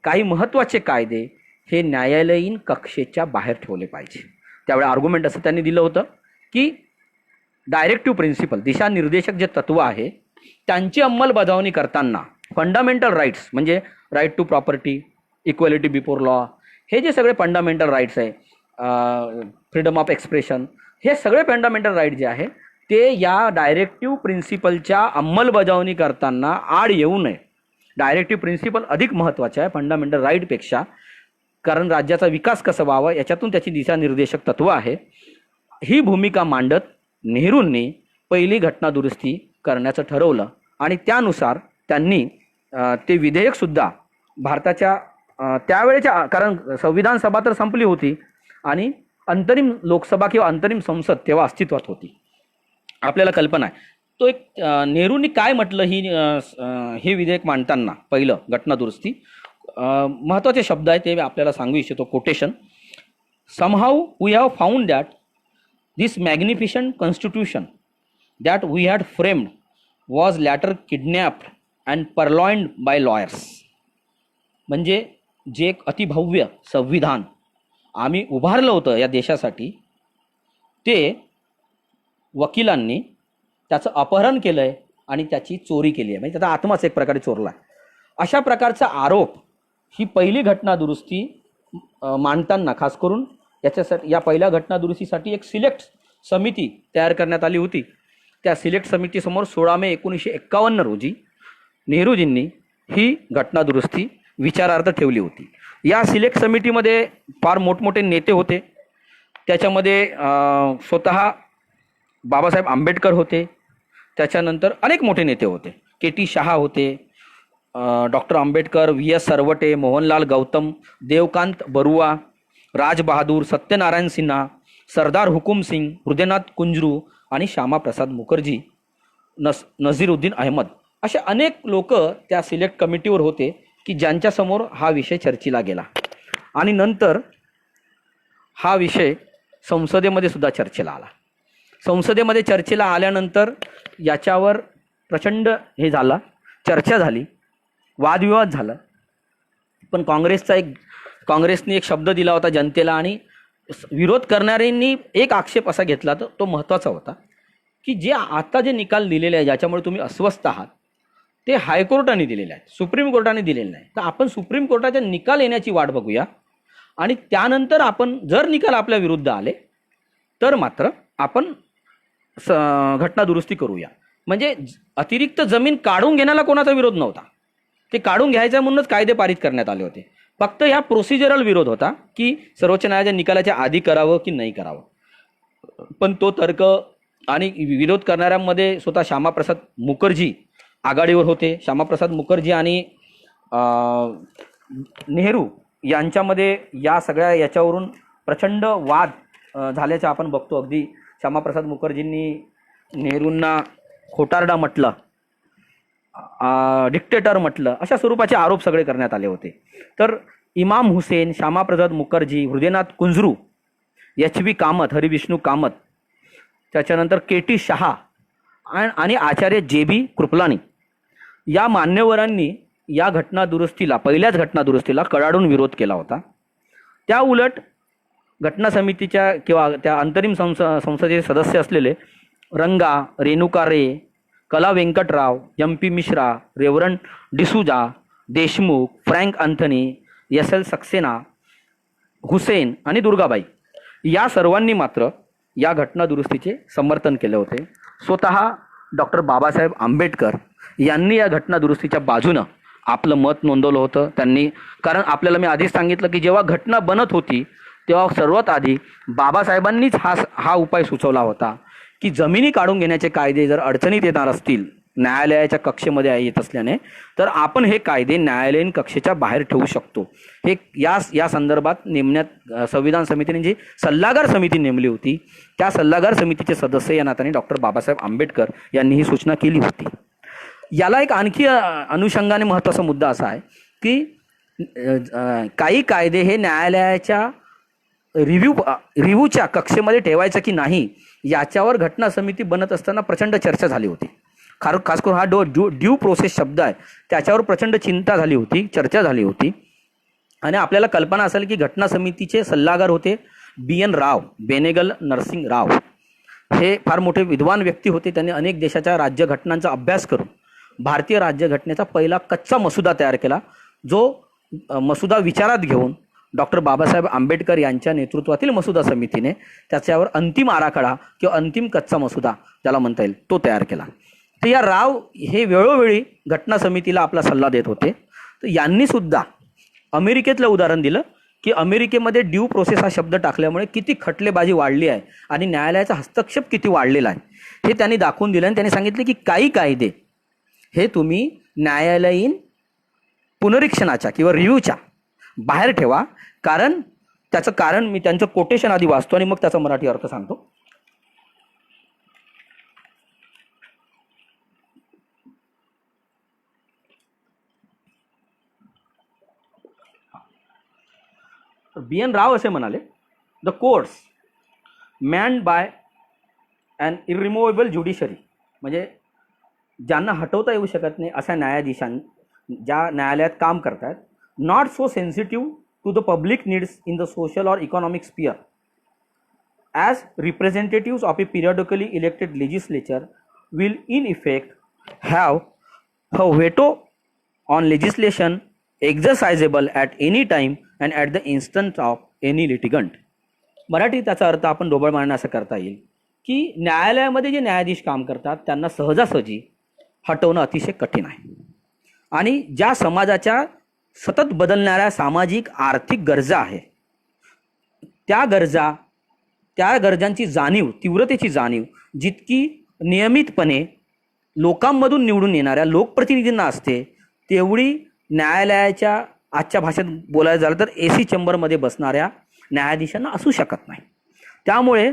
काही महत्त्वाचे कायदे हे न्यायालयीन कक्षेच्या बाहेर ठेवले पाहिजे. त्यावेळी आर्ग्युमेंट असं त्यांनी दिलं होतं की डायरेक्टिव्ह प्रिन्सिपल, दिशानिर्देशक जे तत्व आहे त्यांची अंमलबजावणी करताना फंडामेंटल राईट्स म्हणजे right to property, equality before law, हे जे सगळे फंडामेंटल राईट्स आहे, फ्रीडम ऑफ एक्सप्रेशन, हे सगळे फंडामेंटल राईट जे आहे ते या डायरेक्टिव्ह प्रिन्सिपलच्या अंमलबजावणी करताना आड येऊ नये. डायरेक्टिव्ह प्रिन्सिपल अधिक महत्त्वाचे आहे फंडामेंटल राईटपेक्षा, कारण राज्याचा विकास कसा व्हावा याच्यातून त्याची दिशानिर्देशक तत्व आहे. ही भूमिका मांडत नेहरूंनी पहिली घटनादुरुस्ती करण्याचं ठरवलं आणि त्यानुसार त्यांनी ते विधेयकसुद्धा भारताच्या त्यावेळेच्या, कारण संविधान सभा तर संपली होती आणि अंतरिम लोकसभा किंवा अंतरिम संसद तेव्हा अस्तित्वात होती, आपल्याला कल्पना आहे. तो एक नेहरूंनी काय म्हटलं हे विधेयक मांडताना पहिलं घटनादुरुस्ती, महत्त्वाचे शब्द आहे ते आपल्याला सांगू इच्छितो. Quotation: somehow we have found that this magnificent constitution that we had framed was later kidnapped and purloined by lawyers. म्हणजे जे एक अतिभव्य संविधान आम्ही उभारलं होतं या देशासाठी, ते वकिलांनी त्याचं अपहरण केलं आहे आणि त्याची चोरी केली आहे, म्हणजे त्याचा आत्माच एक प्रकारे चोरला आहे. अशा प्रकारचा आरोप ही पहिली घटनादुरुस्ती मांडताना, खास करून याच्यासाठी, या पहिल्या घटनादुरुस्तीसाठी एक सिलेक्ट समिती तयार करण्यात आली होती. त्या सिलेक्ट समितीसमोर 16 मे 1951 रोजी नेहरूजींनी ही घटनादुरुस्ती विचारार्थ ठेवली होती. या सिलेक्ट समितीमध्ये फार मोठमोठे नेते होते. त्याच्यामध्ये स्वतः बाबासाहेब आंबेडकर होते, त्याच्यानंतर अनेक मोठे नेते होते. के.टी. शहा होते, डॉक्टर आंबेडकर, व्ही.एस. सरवटे, मोहनलाल गौतम, देवकांत बरुआ, राजबहादूर, सत्यनारायण सिन्हा, सरदार हुकुम सिंग, हृदयनाथ कुंजरू आणि श्यामाप्रसाद मुखर्जी, नझीरुद्दीन अहमद, असे अनेक लोक त्या सिलेक्ट कमिटीवर होते की ज्यांच्यासमोर हा विषय चर्चेला गेला. आणि नंतर हा विषय संसदेमध्ये सुद्धा चर्चेला आला. संसदेमध्ये चर्चेला आल्यानंतर याच्यावर प्रचंड हे झाला, चर्चा झाली, वादविवाद झाला. पण काँग्रेसने एक शब्द दिला होता जनतेला आणि विरोध करणाऱ्यांनी एक आक्षेप असा घेतला, तर तो महत्त्वाचा होता की आता जे निकाल दिलेले आहे, ज्याच्यामुळे तुम्ही अस्वस्थ आहात, ते हायकोर्टाने दिलेले आहेत, सुप्रीम कोर्टाने दिलेले नाही. तर आपण सुप्रीम कोर्टाच्या निकाल येण्याची वाट बघूया आणि त्यानंतर आपण जर निकाल आपल्या विरुद्ध आले तर मात्र आपण घटनादुरुस्ती करूया. म्हणजे अतिरिक्त जमीन काढून घेण्याला कोणाचा विरोध नव्हता, ते काढून घ्यायचं म्हणूनच कायदे पारित करण्यात आले होते. फक्त ह्या प्रोसिजरल विरोध होता की सर्वोच्च न्यायालयाच्या निकालाच्या आधी करावं की नाही करावं. पण तो तर्क आणि विरोध करणाऱ्यांमध्ये स्वतः श्यामाप्रसाद मुखर्जी आघाडीवर होते. श्यामाप्रसाद मुखर्जी आणि नेहरू यांच्यामध्ये या सगळ्या याच्यावरून प्रचंड वाद झाल्याचं आपण बघतो. अगदी श्यामाप्रसाद मुखर्जींनी नेहरूंना खोटारडा म्हटलं, डिक्टेटर म्हटलं, अशा स्वरूपाचे आरोप सगळे करण्यात आले होते. तर इमाम हुसेन, श्यामाप्रसाद मुखर्जी, हृदयनाथ कुंजरू एच.व्ही. कामत, हरिविष्णू कामत, त्याच्यानंतर के.टी. शहा आणि आचार्य जे.बी. कृपलानी या मान्यवरांनी या घटना दुरुस्तीला, पहिल्याच घटना दुरुस्तीला कडाडून विरोध केला होता. त्या उलट घटना समितीच्या किंवा त्या अंतरिम संसदेचे सदस्य असलेले रंगा, Renuka Ray, Kala Venkatrao, M P. Mishra, reverend D'Souza, Deshmukh, Frank Anthony, S L. Saxena, Hussain आणि दुर्गाबाई या सर्वांनी मात्र या घटना दुरुस्तीचे समर्थन केले होते. स्वतः डॉक्टर बाबासाहेब आंबेडकर यांनी या घटना दुरुस्तीच्या बाजूनं आपलं मत नोंदवलं होतं. त्यांनी, कारण आपल्याला मी आधीच सांगितलं की जेव्हा घटना बनत होती तेव्हा सर्वात आधी बाबासाहेबांनीच हा उपाय सुचवला होता की जमिनी काढून घेण्याचे कायदे जर अडचणीत येणार असतील, न्यायालयाच्या कक्षेमध्ये येत असल्याने, तर आपण हे कायदे न्यायालयीन कक्षेच्या बाहेर ठेवू शकतो. हे या संदर्भात नेमण्यात संविधान समितीने जी सल्लागार समिती नेमली होती, त्या सल्लागार समितीचे सदस्य या नात्याने डॉक्टर बाबासाहेब आंबेडकर यांनी ही सूचना केली होती. याला एक आणखी अनुषंगाने महत्त्वाचा मुद्दा असा आहे की काही कायदे हे न्यायालयाच्या रिव्ह्यूच्या कक्षेमध्ये ठेवायचं की नाही याच्यावर घटना समिती बनत असताना प्रचंड चर्चा झाली होती. खास करून हा ड्यू प्रोसेस शब्द आहे त्याच्यावर प्रचंड चिंता झाली होती, चर्चा झाली होती. आणि आपल्याला कल्पना असेल की घटना समितीचे सल्लागार होते B.N. राव, बेनेगल नरसिंग राव. हे फार मोठे विद्वान व्यक्ती होते. त्यांनी अनेक देशाच्या राज्यघटनांचा अभ्यास करून भारतीय राज्यघटनेचा पहिला कच्चा मसुदा तयार केला, जो मसुदा विचारात घेऊन डॉक्टर बाबासाहेब आंबेडकर यांच्या नेतृत्वातील मसुदा समितीने त्याच्यावर अंतिम आराखडा किंवा अंतिम कच्चा मसुदा ज्याला म्हणता येईल तो तयार केला. तर या राव हे वेळोवेळी घटना समितीला आपला सल्ला देत होते. तर यांनी सुद्धा अमेरिकेतलं उदाहरण दिलं की अमेरिकेमध्ये ड्यू प्रोसेस हा शब्द टाकल्यामुळे किती खटलेबाजी वाढली आहे आणि न्यायालयाचा हस्तक्षेप किती वाढलेला आहे हे त्यांनी दाखवून दिलं. आणि त्यांनी सांगितले की काही कायदे हे तुम्ही न्यायालयीन पुनरीक्षणाच्या किंवा रिव्ह्यूच्या बाहेर ठेवा. त्याचं कारण मी त्यांचं कोटेशन आधी वाचतो आणि मग त्याचा मराठी अर्थ सांगतो. B.N. राव असे म्हणाले, the courts manned by an irremovable judiciary, म्हणजे ज्यांना हटवता येऊ शकत नाही अशा ज्या न्यायालयात काम करतात, not so sensitive to the public needs in the social और economic sphere as representatives of a periodically elected legislature will in effect have a veto on legislation exercisable at any time and at the instance of any litigant. Marathi त्याचा अर्थ आपण ढोबळ मारणं असं करता येईल की न्यायालयामध्ये जे न्यायाधीश काम करतात त्यांना सहजासहजी हटवणं अतिशय कठीण आहे. आणि ज्या समाजाच्या सतत बदलणाऱ्या सामाजिक आर्थिक गरजा आहे, त्या गरजांची जाणीव, तीव्रतेची जाणीव जितकी नियमितपणे लोकांमधून निवडून येणाऱ्या लोकप्रतिनिधींना असते, तेवढी न्यायालयाच्या आजच्या भाषेत बोलायचं झालं तर AC चेंबरमध्ये बसणाऱ्या न्यायाधीशांना असू शकत नाही. त्यामुळे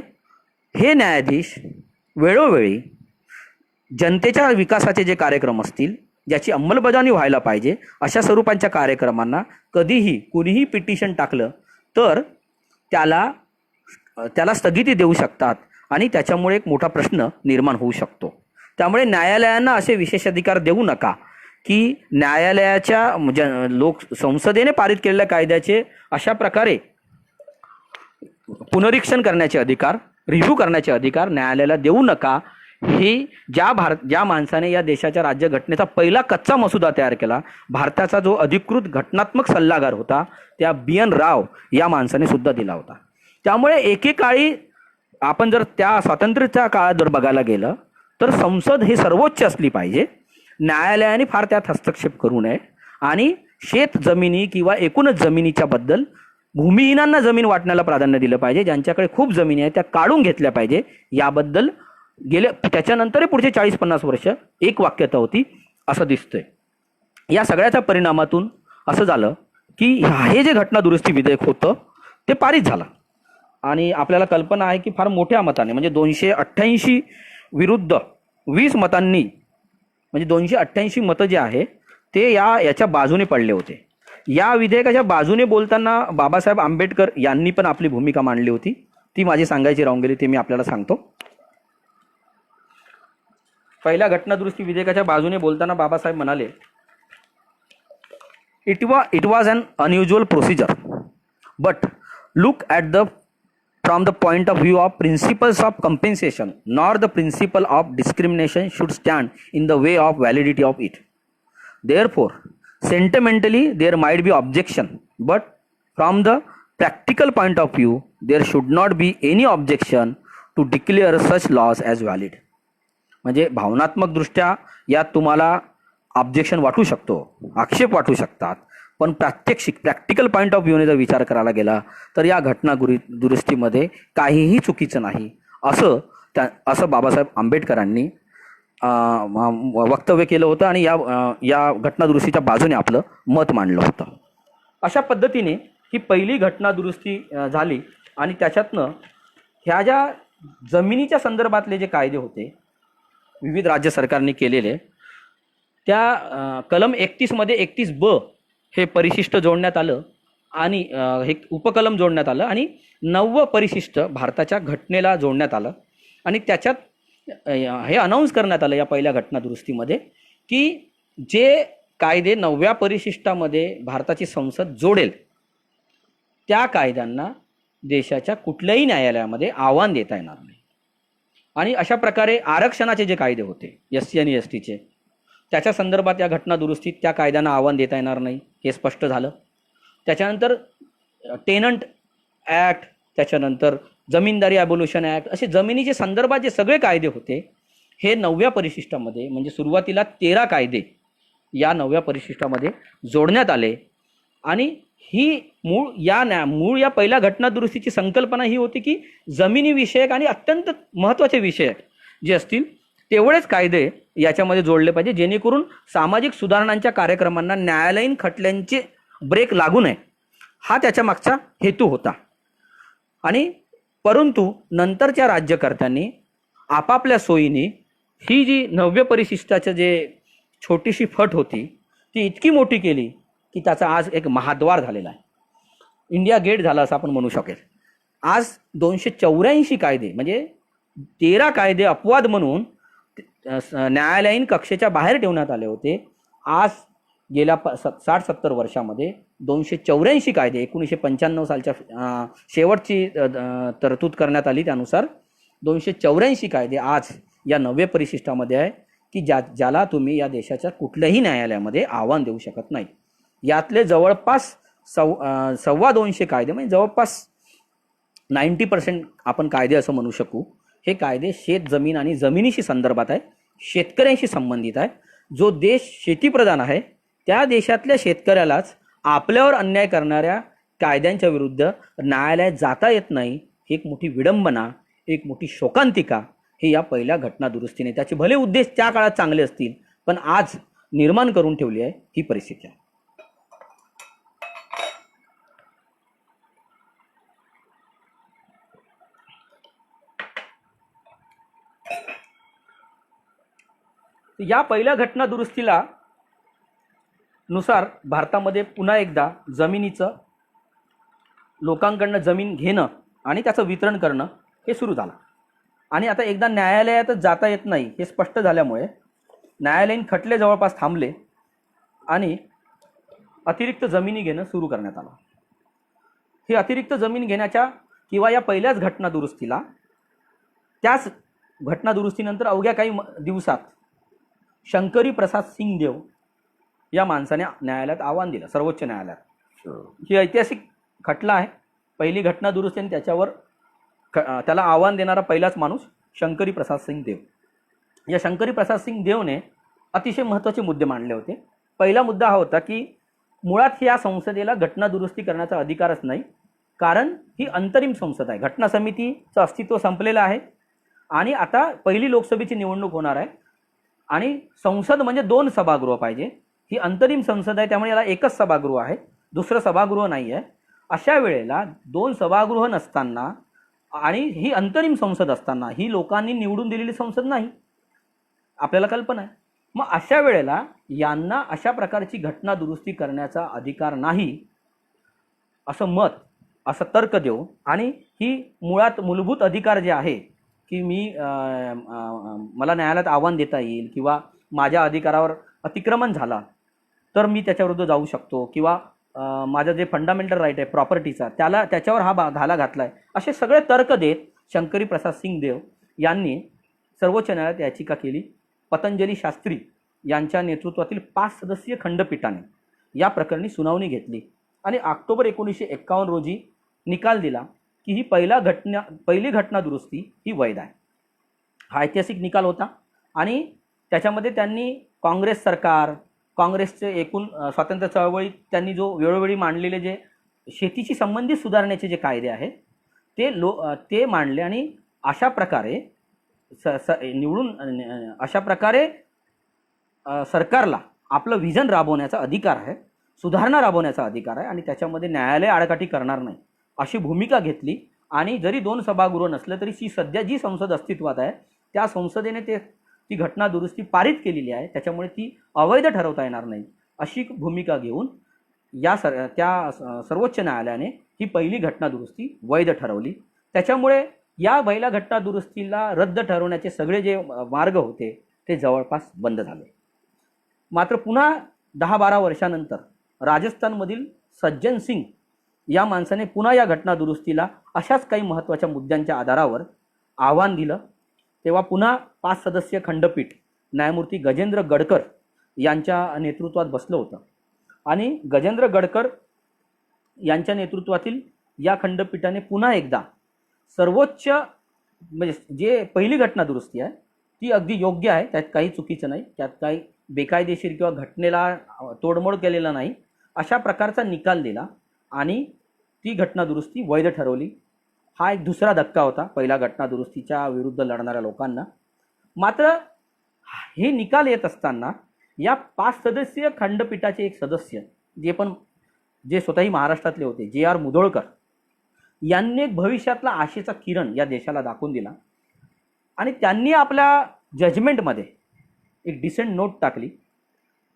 हे न्यायाधीश वेळोवेळी जनतेच्या विकासाचे जे कार्यक्रम असतील, ज्याची अंमलबजावणी व्हायला पाहिजे, अशा स्वरूपांच्या कार्यक्रमांना कधीही कुणीही पिटिशन टाकलं तर त्याला स्थगिती देऊ शकतात आणि त्याच्यामुळे एक मोठा प्रश्न निर्माण होऊ शकतो. त्यामुळे न्यायालयांना असे विशेषाधिकार देऊ नका की न्यायालयाच्या संसदेने पारित केलेल्या कायद्याचे अशा प्रकारे पुनरीक्षण करण्याचे अधिकार, रिव्ह्यू करण्याचे अधिकार न्यायालयाला देऊ नका. ही ज्या माणसाने या देशाच्या राज्यघटनेचा पहिला कच्चा मसुदा तयार केला, भारताचा जो अधिकृत घटनात्मक सल्लागार होता, त्या B.N. राव या माणसाने सुद्धा दिला होता. त्यामुळे एकेकाळी आपण जर त्या स्वातंत्र्याच्या काळात जर बघायला गेलं तर संसद ही सर्वोच्च असली पाहिजे. न्यायालयाने फार त्यात हस्तक्षेप करू नये आणि शेत जमिनी किंवा एकूणच जमिनीच्या बद्दल भूमिहीनांना जमीन वाटण्याला प्राधान्य दिलं पाहिजे. ज्यांच्याकडे खूप जमिनी आहेत त्या काढून घेतल्या पाहिजे. याबद्दल त्याच्यानंतर पुढचे 40-50 वर्ष एक वाक्यता होती असं दिसतंय. या सगळ्याच्या परिणामातून असं झालं की हे जे घटना दुरुस्ती विधेयक होतं ते पारित झालं आणि आपल्याला कल्पना आहे की फार मोठ्या मताने, म्हणजे 288 विरुद्ध 20 मतांनी, म्हणजे 288 मतं जे आहे ते याच्या बाजूने पडले होते. या विधेयकाच्या बाजूने बोलताना बाबासाहेब आंबेडकर यांनी पण आपली भूमिका मांडली होती. ती माझी सांगायची राहून गेली, ते मी आपल्याला सांगतो. पहिल्या घटनादुरुस्ती विधेयकाच्या बाजूने बोलताना बाबासाहेब म्हणाले, it was an unusual procedure, but look at the from the point of view of principles of compensation, nor the principle of discrimination should stand in the way of validity of it. Therefore, sentimentally there might be objection, but from the practical point of view there should not be any objection to declare such laws as valid. म्हणजे भावनात्मक दृष्ट्या यात तुम्हाला objection वाटू शकतो, आक्षेप वाटू शकतात, पण प्रॅक्टिकल पॉईंट ऑफ व्ह्यूने जर विचार करायला गेला तर या घटना दुरुस्तीमध्ये काहीही चुकीचं नाही, असं बाबासाहेब आंबेडकरांनी वक्तव्य केलं होतं आणि या घटनादुरुस्तीच्या बाजूने आपलं मत मांडलं होतं. अशा पद्धतीने ही पहिली घटनादुरुस्ती झाली आणि त्याच्यातनं ह्या ज्या जमिनीच्या संदर्भातले जे कायदे होते विविध राज्य सरकारने केलेले, त्या कलम 31 मध्ये 31(ब) हे परिशिष्ट जोडण्यात आलं आणि हे उपकलम जोडण्यात आलं आणि 9व परिशिष्ट भारताच्या घटनेला जोडण्यात आलं आणि त्याच्यात हे अनाऊन्स करण्यात आलं या पहिल्या घटनादुरुस्तीमध्ये की जे कायदे 9व्या परिशिष्टामध्ये भारताची संसद जोडेल त्या कायद्यांना देशाच्या कुठल्याही न्यायालयामध्ये आव्हान देता येणार नाही. आणि अशा प्रकारे आरक्षणाचे जे कायदे होते SC आणि STचे, त्याच्या संदर्भात या घटनादुरुस्तीत त्या कायद्यांना आव्हान देता येणार नाही हे स्पष्ट झालं. त्याच्यानंतर टेनंट ॲक्ट, त्याच्यानंतर जमीनदारी ॲबोल्युशन ॲक्ट, असे जमिनीच्या संदर्भात जे सगळे कायदे होते हे 9व्या परिशिष्टामध्ये, म्हणजे सुरुवातीला 13 कायदे या 9व्या परिशिष्टामध्ये जोडण्यात आले. आणि ही मूळ या पहिल्या घटनादुरुस्तीची संकल्पना ही होती की जमिनीविषयक आणि अत्यंत महत्त्वाचे विषय जे असतील तेवढेच कायदे याच्यामध्ये जोडले पाहिजे, जेणेकरून सामाजिक सुधारणांच्या कार्यक्रमांना न्यायालयीन खटल्यांचे ब्रेक लागू नये, हा त्याच्या मागचा हेतू होता. आणि परंतु नंतरच्या राज्यकर्त्यांनी आपापल्या सोयीने ही जी 9व्या परिशिष्टाचं जे छोटीशी फट होती ती इतकी मोठी केली की त्याचा आज एक महाद्वार झालेला आहे, इंडिया गेट झाला असं आपण म्हणू शकेल. आज 284 कायदे म्हणजे 13 कायदे अपवाद म्हणून न्यायालयीन कक्षेच्या बाहेर ठेवण्यात आले होते. आज गेल्या 60-70 वर्षामध्ये 284 कायदे, 1995 सालच्या शेवटची तरतूद करण्यात आली त्यानुसार 284 कायदे आज या 9व्या परिशिष्टामध्ये आहे की ज्याला तुम्ही या देशाच्या कुठल्याही न्यायालयामध्ये आव्हान देऊ शकत नाही. यातले जवळपास 225 कायदे म्हणजे जवळपास 90% आपण कायदे असं म्हणू शकू, हे कायदे शेत जमीन आणि जमिनीशी संदर्भात आहे, शेतकऱ्यांशी संबंधित आहे. जो देश शेतीप्रधान आहे त्या देशातल्या शेतकऱ्यालाच आपल्यावर अन्याय करणाऱ्या कायद्यांच्या विरुद्ध न्यायालयात जाता येत नाही, ही एक मोठी विडंबना, एक मोठी शोकांतिका हे या पहिल्या घटनादुरुस्तीने, त्याचे भले उद्देश त्या काळात चांगले असतील पण आज निर्माण करून ठेवली आहे ही परिस्थिती आहे. या पहिल्या घटना दुरुस्तीला नुसार भारतामध्ये पुन्हा एकदा जमिनीचं, लोकांकडनं जमीन घेणं आणि त्याचं वितरण करणं हे सुरू झालं. आणि आता एकदा न्यायालयातच जाता येत नाही हे स्पष्ट झाल्यामुळे न्यायालयीन खटले जवळपास थांबले आणि अतिरिक्त जमिनी घेणं सुरू करण्यात आलं. ही अतिरिक्त जमीन घेण्याच्या किंवा या पहिल्याच घटना दुरुस्तीला, त्याच घटना दुरुस्तीनंतर अवघ्या काही दिवसात शंकरी प्रसाद सिंग देव या माणसाने न्यायालयात आव्हान दिलं, सर्वोच्च न्यायालयात. ही ऐतिहासिक खटला आहे, पहिली घटना दुरुस्ती आणि त्याच्यावर त्याला आव्हान देणारा पहिलाच माणूस शंकरी प्रसाद सिंग देव. या शंकरी प्रसाद सिंग देवने अतिशय महत्त्वाचे मुद्दे मांडले होते. पहिला मुद्दा हा होता की मुळात या संसदेला घटना दुरुस्ती करण्याचा अधिकारच नाही, कारण ही अंतरिम संसद आहे. घटना समितीचं अस्तित्व संपलेलं आहे आणि आता पहिली लोकसभेची निवडणूक होणार आहे आणि संसद म्हणजे 2 सभागृह पाहिजे. ही अंतरिम संसद आहे, त्यामुळे याला एकच सभागृह आहे, दुसरं सभागृह नाही आहे. अशा वेळेला 2 सभागृह नसताना आणि ही अंतरिम संसद असताना ही लोकांनी निवडून दिलेली संसद नाही, आपल्याला कल्पना आहे. मग अशा वेळेला यांना अशा प्रकारची घटना दुरुस्ती करण्याचा अधिकार नाही असं मत, असं तर्क देऊ आणि ही मुळात मूलभूत अधिकार जे आहे की मला न्यायालयात आव्हान देता येईल किंवा माझ्या अधिकारावर अतिक्रमण झाला तर मी त्याच्याविरुद्ध जाऊ शकतो किंवा माझं जे फंडामेंटल राईट आहे प्रॉपर्टीचा त्याच्यावर हा घाला घातला आहे, असे सगळे तर्क देत शंकरी प्रसाद सिंगदेव यांनी सर्वोच्च न्यायालयात याचिका केली. पतंजली शास्त्री यांच्या नेतृत्वातील 5 सदस्यीय खंडपीठाने या प्रकरणी सुनावणी घेतली आणि ऑक्टोबर 1951 रोजी निकाल दिला की ही पहिली घटना दुरुस्ती ही वैध आहे. हा ऐतिहासिक निकाल होता आणि त्याच्यामध्ये त्यांनी काँग्रेस सरकार, काँग्रेसचे एकूण स्वातंत्र्य चळवळीत त्यांनी जो वेळोवेळी मांडलेले जे शेतीशी संबंधित सुधारण्याचे जे कायदे आहेत ते मांडले आणि अशा प्रकारे अशा प्रकारे सरकारला आपलं व्हिजन राबवण्याचा अधिकार आहे, सुधारणा राबवण्याचा अधिकार आहे आणि त्याच्यामध्ये न्यायालय आडकाठी करणार नाही अशी भूमिका घेतली. आणि जरी 2 सभागृह नसलं तरी सध्या जी संसद अस्तित्वात आहे त्या संसदेने ती घटना दुरुस्ती पारित केलेली आहे, त्याच्यामुळे ती अवैध ठरवता येणार नाही अशी भूमिका घेऊन त्या सर्वोच्च न्यायालयाने ही पहिली घटना दुरुस्ती वैध ठरवली. त्याच्यामुळे या पहिल्या घटना दुरुस्तीला रद्द ठरवण्याचे सगळे जे मार्ग होते ते जवळपास बंद झाले. मात्र पुन्हा 10-12 वर्षानंतर राजस्थानमधील सज्जन सिंग या माणसाने पुन्हा या घटना दुरुस्तीला अशाच काही महत्त्वाच्या मुद्द्यांच्या आधारावर आव्हान दिलं. तेव्हा पुन्हा 5 सदस्यीय खंडपीठ न्यायमूर्ती गजेंद्र गडकर यांच्या नेतृत्वात बसलं होतं आणि गजेंद्र गडकर यांच्या नेतृत्वातील या खंडपीठाने पुन्हा एकदा सर्वोच्च म्हणजे जे पहिली घटना दुरुस्ती आहे ती अगदी योग्य आहे, त्यात काही चुकीचं नाही, त्यात काही बेकायदेशीर किंवा घटनेला तोडमोड केलेला नाही अशा प्रकारचा निकाल दिला आणि ती घटना दुरुस्ती वैध ठरवली. हा एक दुसरा धक्का होता पहिल्या घटना दुरुस्तीच्या विरुद्ध लढणाऱ्या लोकांना. मात्र हे निकाल येत असताना या 5 सदस्यीय खंडपीठाचे एक सदस्य जे स्वतःही महाराष्ट्रातले होते, JR मुधोळकर यांनी एक भविष्यातला आशेचा किरण या देशाला दाखवून दिला आणि त्यांनी आपल्या जजमेंटमध्ये एक डिसेंट नोट टाकली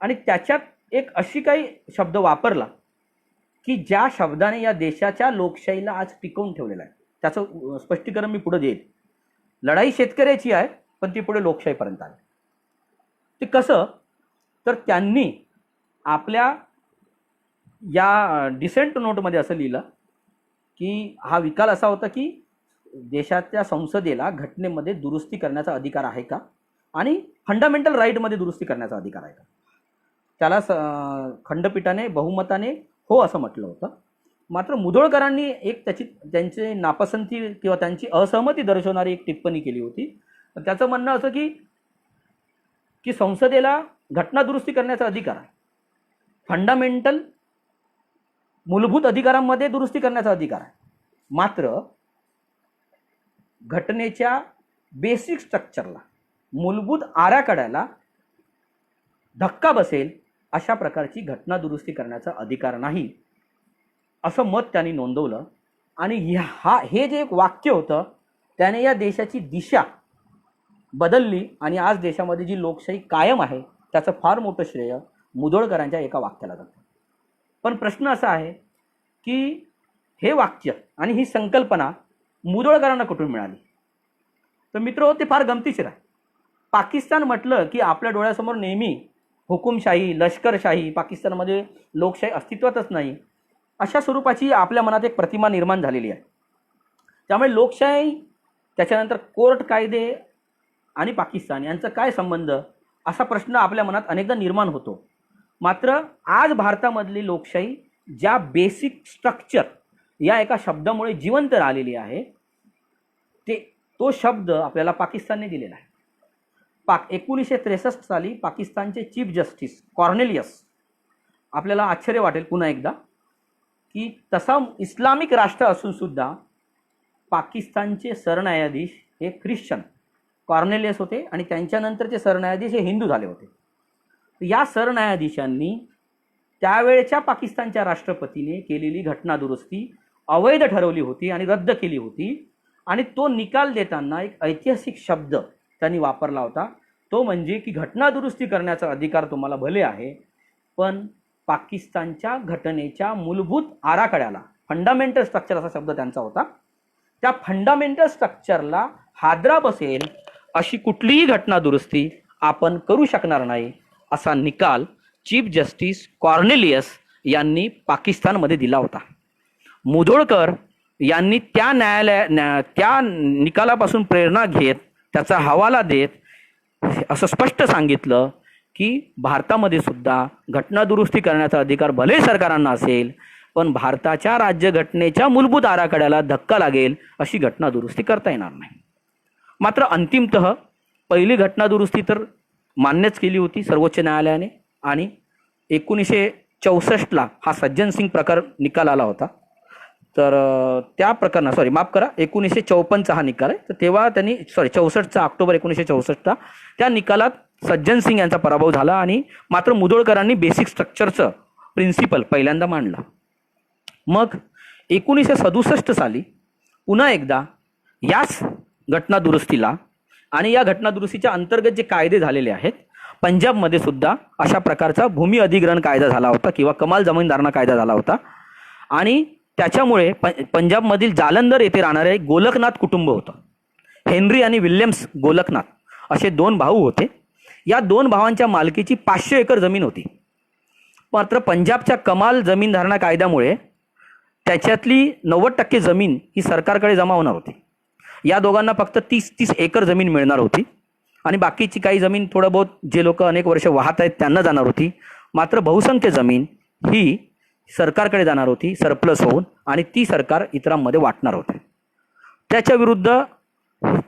आणि त्याच्यात एक अशी काही शब्द वापरला की ज्या शब्दाने या देशाच्या लोकशाहीला आज टिकवून ठेवलेला आहे. त्याचं स्पष्टीकरण मी पुढे देईल. लढाई शेतकऱ्याची आहे पण ती पुढे लोकशाहीपर्यंत आली. ते कसं तर त्यांनी आपल्या या डिसेंट नोटमध्ये असं लिहिलं की हा निकाल असा होता की देशाच्या संसदेला घटनेमध्ये दुरुस्ती करण्याचा अधिकार आहे का आणि फंडामेंटल राईटमध्ये दुरुस्ती करण्याचा अधिकार आहे का. त्याला खंडपीठाने बहुमताने हो असं म्हटलं होतं. मात्र मुधोळकरांनी एक त्यांची नापसंती किंवा त्यांची असहमती दर्शवणारी एक टिप्पणी केली होती. त्याचं म्हणणं असं की संसदेला घटना दुरुस्ती करण्याचा अधिकार आहे, फंडामेंटल मूलभूत अधिकारांमध्ये दुरुस्ती करण्याचा अधिकार आहे, मात्र घटनेच्या बेसिक स्ट्रक्चरला मूलभूत आराखड्याला धक्का बसेल अशा प्रकारची घटना दुरुस्ती करण्याचा अधिकार नाही असं मत त्यांनी नोंदवलं. आणि हे जे एक वाक्य होतं त्याने या देशाची दिशा बदलली आणि आज देशामध्ये जी लोकशाही कायम आहे त्याचं फार मोठं श्रेय मुधोळकरांच्या एका वाक्याला जातं. पण प्रश्न असा आहे की हे वाक्य आणि ही संकल्पना मुधोळकरांना कुठून मिळाली. तर मित्र ते फार गमतीशीर आहे. पाकिस्तान म्हटलं की आपल्या डोळ्यासमोर नेहमी हुकुमशाही, लष्करशाही, पाकिस्तानमध्ये लोकशाही अस्तित्वातच नाही अशा स्वरूपाची आपल्या मनात एक प्रतिमा निर्माण झालेली आहे. त्यामुळे लोकशाही, त्याच्यानंतर कोर्ट कायदे आणि पाकिस्तान यांचा काय संबंध असा प्रश्न आपल्या मनात अनेकदा निर्माण होतो. मात्र आज भारतामधली लोकशाही ज्या बेसिक स्ट्रक्चर या एका शब्दामुळे जिवंत राहिलेली आहे तो शब्द आपल्याला पाकिस्तानने दिलेला आहे. 1963 साली पाकिस्तानचे चीफ जस्टिस कॉर्नेलियस, आपल्याला आश्चर्य वाटेल पुन्हा एकदा की तसा इस्लामिक राष्ट्र असून सुद्धा पाकिस्तानचे सरन्यायाधीश हे ख्रिश्चन कॉर्नेलियस होते आणि त्यांच्यानंतरचे सरन्यायाधीश हे हिंदू झाले होते. या सरन्यायाधीशांनी त्यावेळेच्या पाकिस्तानच्या राष्ट्रपतीने केलेली घटना दुरुस्ती अवैध ठरवली होती आणि रद्द केली होती. आणि तो निकाल देताना एक ऐतिहासिक शब्द त्यांनी वापरला होता, तो म्हणजे की घटना दुरुस्ती करण्याचा अधिकार तुम्हाला भले आहे, पण पाकिस्तानच्या घटनेच्या मूलभूत आराखड्याला, फंडामेंटल स्ट्रक्चर असा शब्द त्यांचा होता, त्या फंडामेंटल स्ट्रक्चरला हादरा बसेल अशी कुठलीही घटना दुरुस्ती आपण करू शकणार नाही, असा निकाल चीफ जस्टिस कॉर्नेलियस यांनी पाकिस्तानमध्ये दिला होता. मुधोळकर यांनी त्या निकालापासून प्रेरणा घेत त्याचा हवाला देत असं स्पष्ट सांगितलं की भारतामध्ये सुद्धा घटना दुरुस्ती करण्याचा अधिकार भले सरकारांना असेल, पण भारताच्या राज्यघटनेच्या मूलभूत आराखड्याला धक्का लागेल अशी घटना दुरुस्ती करता येणार नाही. मात्र अंतिमतः पहिली घटना दुरुस्ती तर मान्यच केली होती सर्वोच्च न्यायालयाने आणि 1964ला हा सज्जन सिंग प्रकार निकाल आला होता. तर त्या प्रकरणात 1954चा हा निकाल आहे. तर तेव्हा त्यांनी 64चा ऑक्टोबर 1964चा त्या निकालात सज्जन सिंग यांचा पराभव झाला आणि मात्र मुधोळकरांनी बेसिक स्ट्रक्चरचं प्रिन्सिपल पहिल्यांदा मांडला. मग 1967 साली पुन्हा एकदा याच घटना दुरुस्तीला आणि या घटना दुरुस्तीच्या अंतर्गत जे कायदे झालेले आहेत, पंजाबमध्ये सुद्धा अशा प्रकारचा भूमी अधिग्रहण कायदा झाला होता किंवा कमाल जमीनदारांना कायदा झाला होता आणि त्याच्यामुळे पंजाबमधील जालंधर येथे राहणारे गोलकनाथ कुटुंब होतं. हेनरी आणि विल्यम्स गोलकनाथ असे 2 भाऊ होते. या 2 भावांच्या मालकीची 500 एकर जमीन होती. मात्र पंजाबच्या कमाल जमीनधारणा कायद्यामुळे त्याच्यातली 90% जमीन ही सरकारकडे जमा होणार होती. या दोघांना फक्त 30 एकर जमीन मिळणार होती आणि बाकीची काही जमीन थोडं बहुत जे लोक अनेक वर्ष वाहत आहेत त्यांना जाणार होती. मात्र बहुसंख्य जमीन ही सरकारकडे जाणार होती सरप्लस होऊन आणि ती सरकार इतरांमध्ये वाटणार होते. त्याच्या विरुद्ध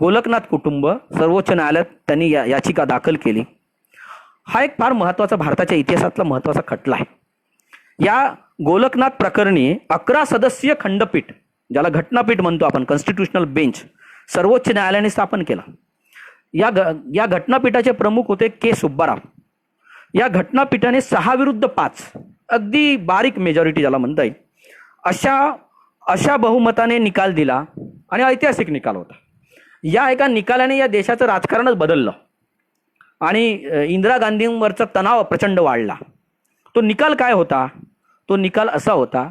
गोलकनाथ कुटुंब सर्वोच्च न्यायालयात त्यांनी याचिका दाखल केली. हा एक फार महत्त्वाचा भारताच्या इतिहासातला महत्त्वाचा खटला आहे. या गोलकनाथ प्रकरणी 11 सदस्यीय खंडपीठ, ज्याला घटनापीठ म्हणतो आपण, कॉन्स्टिट्यूशनल बेंच, सर्वोच्च न्यायालयाने स्थापन केला. या घटनापीठाचे प्रमुख होते के सुब्बाराव. या घटनापीठाने 6-5 अगदी बारीक मेजॉरिटी ज्याला म्हणता येईल अशा बहुमताने निकाल दिला आणि ऐतिहासिक निकाल होता. या एका निकालाने या देशाचं राजकारणच बदललं आणि इंदिरा गांधींवरचा तणाव प्रचंड वाढला. तो निकाल काय होता? तो निकाल असा होता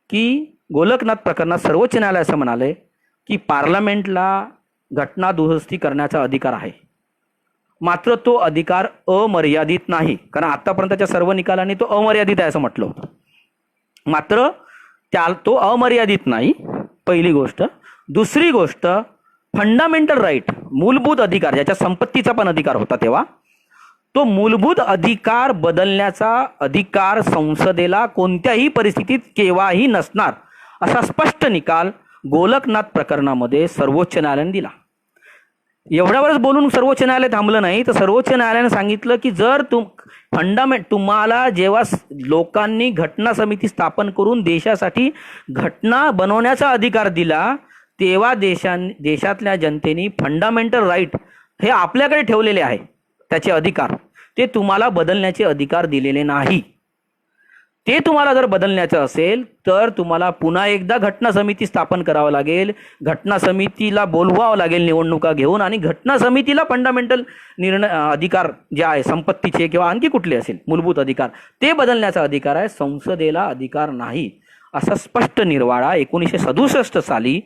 की गोलकनाथ प्रकरणात सर्वोच्च न्यायालय असं म्हणाले की पार्लमेंटला घटना दुरुस्ती करण्याचा अधिकार आहे, मात्र तो अधिकार अमर्यादित नाही. कारण आतापर्यंतच्या सर्व निकालांनी तो अमर्यादित आहे असं म्हटलं होतं. मात्र तो अमर्यादित नाही, पहिली गोष्ट. दुसरी गोष्ट, फंडामेंटल राईट, मूलभूत अधिकार, ज्याच्या संपत्तीचा पण अधिकार होता तेव्हा, तो मूलभूत अधिकार बदलण्याचा अधिकार संसदेला कोणत्याही परिस्थितीत केव्हाही नसणार असा स्पष्ट निकाल गोलकनाथ प्रकरणामध्ये सर्वोच्च न्यायालयाने दिला. एवढ्यावरच बोलून सर्वोच्च न्यायालय थांबलं नाही, तर सर्वोच्च न्यायालयाने सांगितलं की जर तुम्हाला जेव्हा लोकांनी घटना समिती स्थापन करून देशासाठी घटना बनवण्याचा अधिकार दिला, तेव्हा देशातल्या जनतेने फंडामेंटल राईट हे आपल्याकडे ठेवलेले आहे, त्याचे अधिकार, ते तुम्हाला बदलण्याचे अधिकार दिलेले नाही. ते तुम्हाला जर बदलण्याचं असेल तर तुम्हाला पुन्हा एकदा घटना समिती स्थापन करावं लागेल, घटना समितीला बोलवावं लागेल निवडणुका घेऊन, आणि घटना समितीला फंडामेंटल अधिकार जे आहे संपत्तीचे किंवा आणखी कुठले असेल मूलभूत अधिकार, ते बदलण्याचा अधिकार आहे, संसदेला अधिकार नाही, असा स्पष्ट निर्वाळा 1967 साली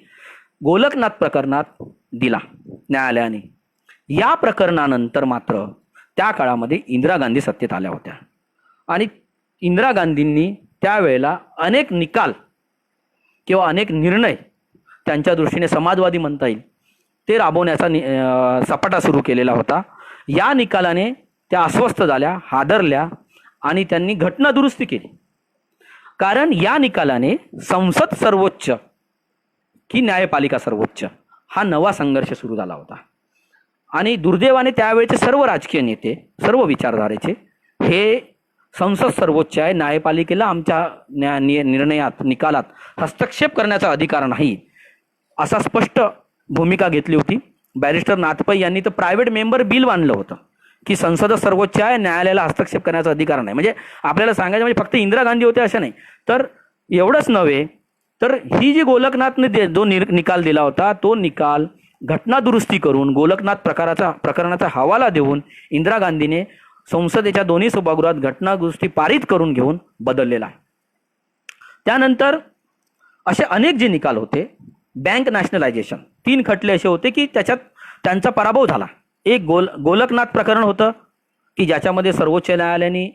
गोलकनाथ प्रकरणात दिला न्यायालयाने. या प्रकरणानंतर मात्र त्या काळामध्ये इंदिरा गांधी सत्तेत आल्या होत्या आणि इंदिरा गांधींनी त्यावेळेला अनेक निकाल किंवा अनेक निर्णय त्यांच्या दृष्टीने समाजवादी म्हणता येईल ते राबवण्याचा सपाटा सुरू केलेला होता. या निकालाने त्या अस्वस्थ झाल्या, हादरल्या आणि त्यांनी घटना दुरुस्ती केली. कारण या निकालाने संसद सर्वोच्च की न्यायपालिका सर्वोच्च हा नवा संघर्ष सुरू झाला होता आणि दुर्दैवाने त्यावेळेचे सर्व राजकीय नेते, सर्व विचारधारेचे, हे संसद सर्वोच्च आहे, न्यायपालिकेला आमच्या निर्णयात निकालात हस्तक्षेप करण्याचा अधिकार नाही, असा स्पष्ट भूमिका घेतली होती. बॅरिस्टर नाथपै यांनी तर प्रायव्हेट मेंबर बिल बांधलं होतं की संसद सर्वोच्च आहे, न्यायालयाला हस्तक्षेप करण्याचा अधिकार नाही. म्हणजे आपल्याला सांगायचं म्हणजे फक्त इंदिरा गांधी होते असं नाही, तर एवढंच नव्हे, तर ही जी गोलकनाथने जो निकाल दिला होता, तो निकाल घटना दुरुस्ती करून गोलकनाथ प्रकरणाचा हवाला देऊन इंदिरा गांधीने संसदेच्या दोन्ही सभागृहात घटना दुरुस्ती पारित करून घेऊन बदललेला आहे. त्यानंतर असे अनेक जे निकाल होते बँक नॅशनलायझेशन, 3 खटले असे होते की त्याच्यात त्यांचा पराभव झाला. एक गोलकनाथ प्रकरण होतं की ज्याच्यामध्ये सर्वोच्च न्यायालयाने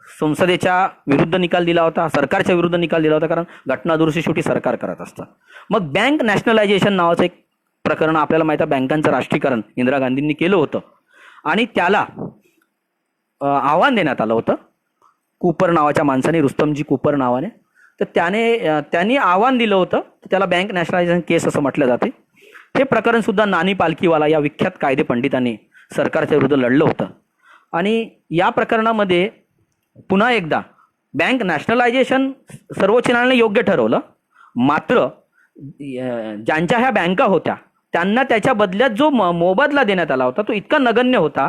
संसदेच्या विरुद्ध निकाल दिला होता, सरकारच्या विरुद्ध निकाल दिला होता, कारण घटना दुरुस्ती शेवटी सरकार करत असतं. मग बँक नॅशनलायझेशन नावाचं एक प्रकरण, आपल्याला माहिती आहे बँकांचं राष्ट्रीयकरण इंदिरा गांधींनी केलं होतं आणि त्याला आव्हान देण्यात आलं होतं कूपर नावाच्या माणसाने, रुस्तमजी कूपर नावाने. तर त्यांनी आव्हान दिलं होतं, त्याला बँक नॅशनलायझेशन केस असं म्हटलं जाते. हे प्रकरण सुद्धा नानी पालखीवाला या विख्यात कायदे पंडितांनी सरकारच्या विरुद्ध लढलं होतं. आणि या प्रकरणामध्ये पुन्हा एकदा बँक नॅशनलायझेशन सर्वोच्च न्यायालयाने योग्य ठरवलं, मात्र ज्यांच्या ह्या बँका होत्या त्यांना त्याच्या बदल्यात जो मोबदला देण्यात आला होता तो इतका नगण्य होता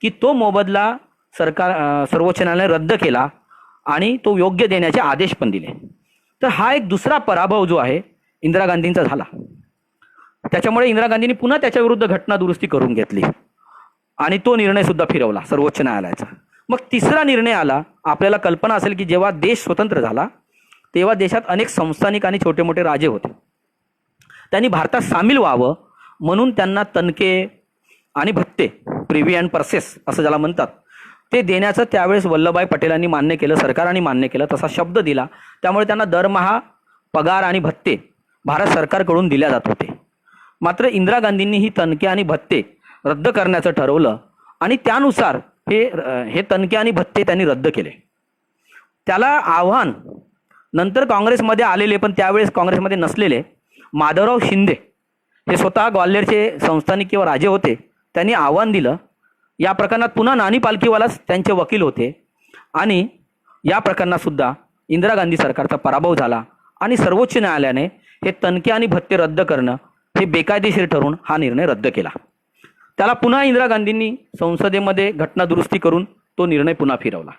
की तो मोबदला सर्वोच्च न्यायालयाने रद्द केला आणि तो योग्य देण्याचे आदेश पण दिले. तर हा एक दुसरा पराभव जो आहे इंदिरा गांधींचा झाला. त्याच्यामुळे इंदिरा गांधींनी पुन्हा त्याच्या विरुद्ध घटना दुरुस्ती करून घेतली आणि तो निर्णय सुद्धा फिरवला सर्वोच्च न्यायालयाचा. मग तिसरा निर्णय आला, आपल्याला कल्पना असेल की जेव्हा देश स्वतंत्र झाला तेव्हा देशात अनेक संस्थानिक आणि छोटे मोठे राजे होते. त्यांनी भारतात सामील व्हावं म्हणून त्यांना तनके आणि भत्ते, प्रिव्ही अँड पर्सेस असं ज्याला म्हणतात, ते देण्याचं त्यावेळेस वल्लभभाई पटेलांनी मान्य केलं, सरकारांनी मान्य केलं, तसा शब्द दिला. त्यामुळे त्यांना दरमहा पगार आणि भत्ते भारत सरकारकडून दिल्या जात होते. मात्र इंदिरा गांधींनी ही तनके आणि भत्ते रद्द करण्याचं ठरवलं आणि त्यानुसार हे तनके आणि भत्ते त्यांनी रद्द केले. त्याला आव्हान नंतर काँग्रेसमध्ये आलेले पण त्यावेळेस काँग्रेसमध्ये नसलेले माधवराव शिंदे, हे स्वतः ग्वाल्हेरचे संस्थानिक किंवा राजे होते, त्यांनी आव्हान दिलं. या प्रकरणात पुन्हा नानी पालखीवालाच त्यांचे वकील होते आणि या प्रकरणात सुद्धा इंदिरा गांधी सरकारचा पराभव झाला आणि सर्वोच्च न्यायालयाने हे तनके आणि भत्ते रद्द करणं हे बेकायदेशीर ठरवून हा निर्णय रद्द केला. त्याला पुन्हा इंदिरा गांधींनी संसदेमध्ये घटना दुरुस्ती करून तो निर्णय पुन्हा फिरवला.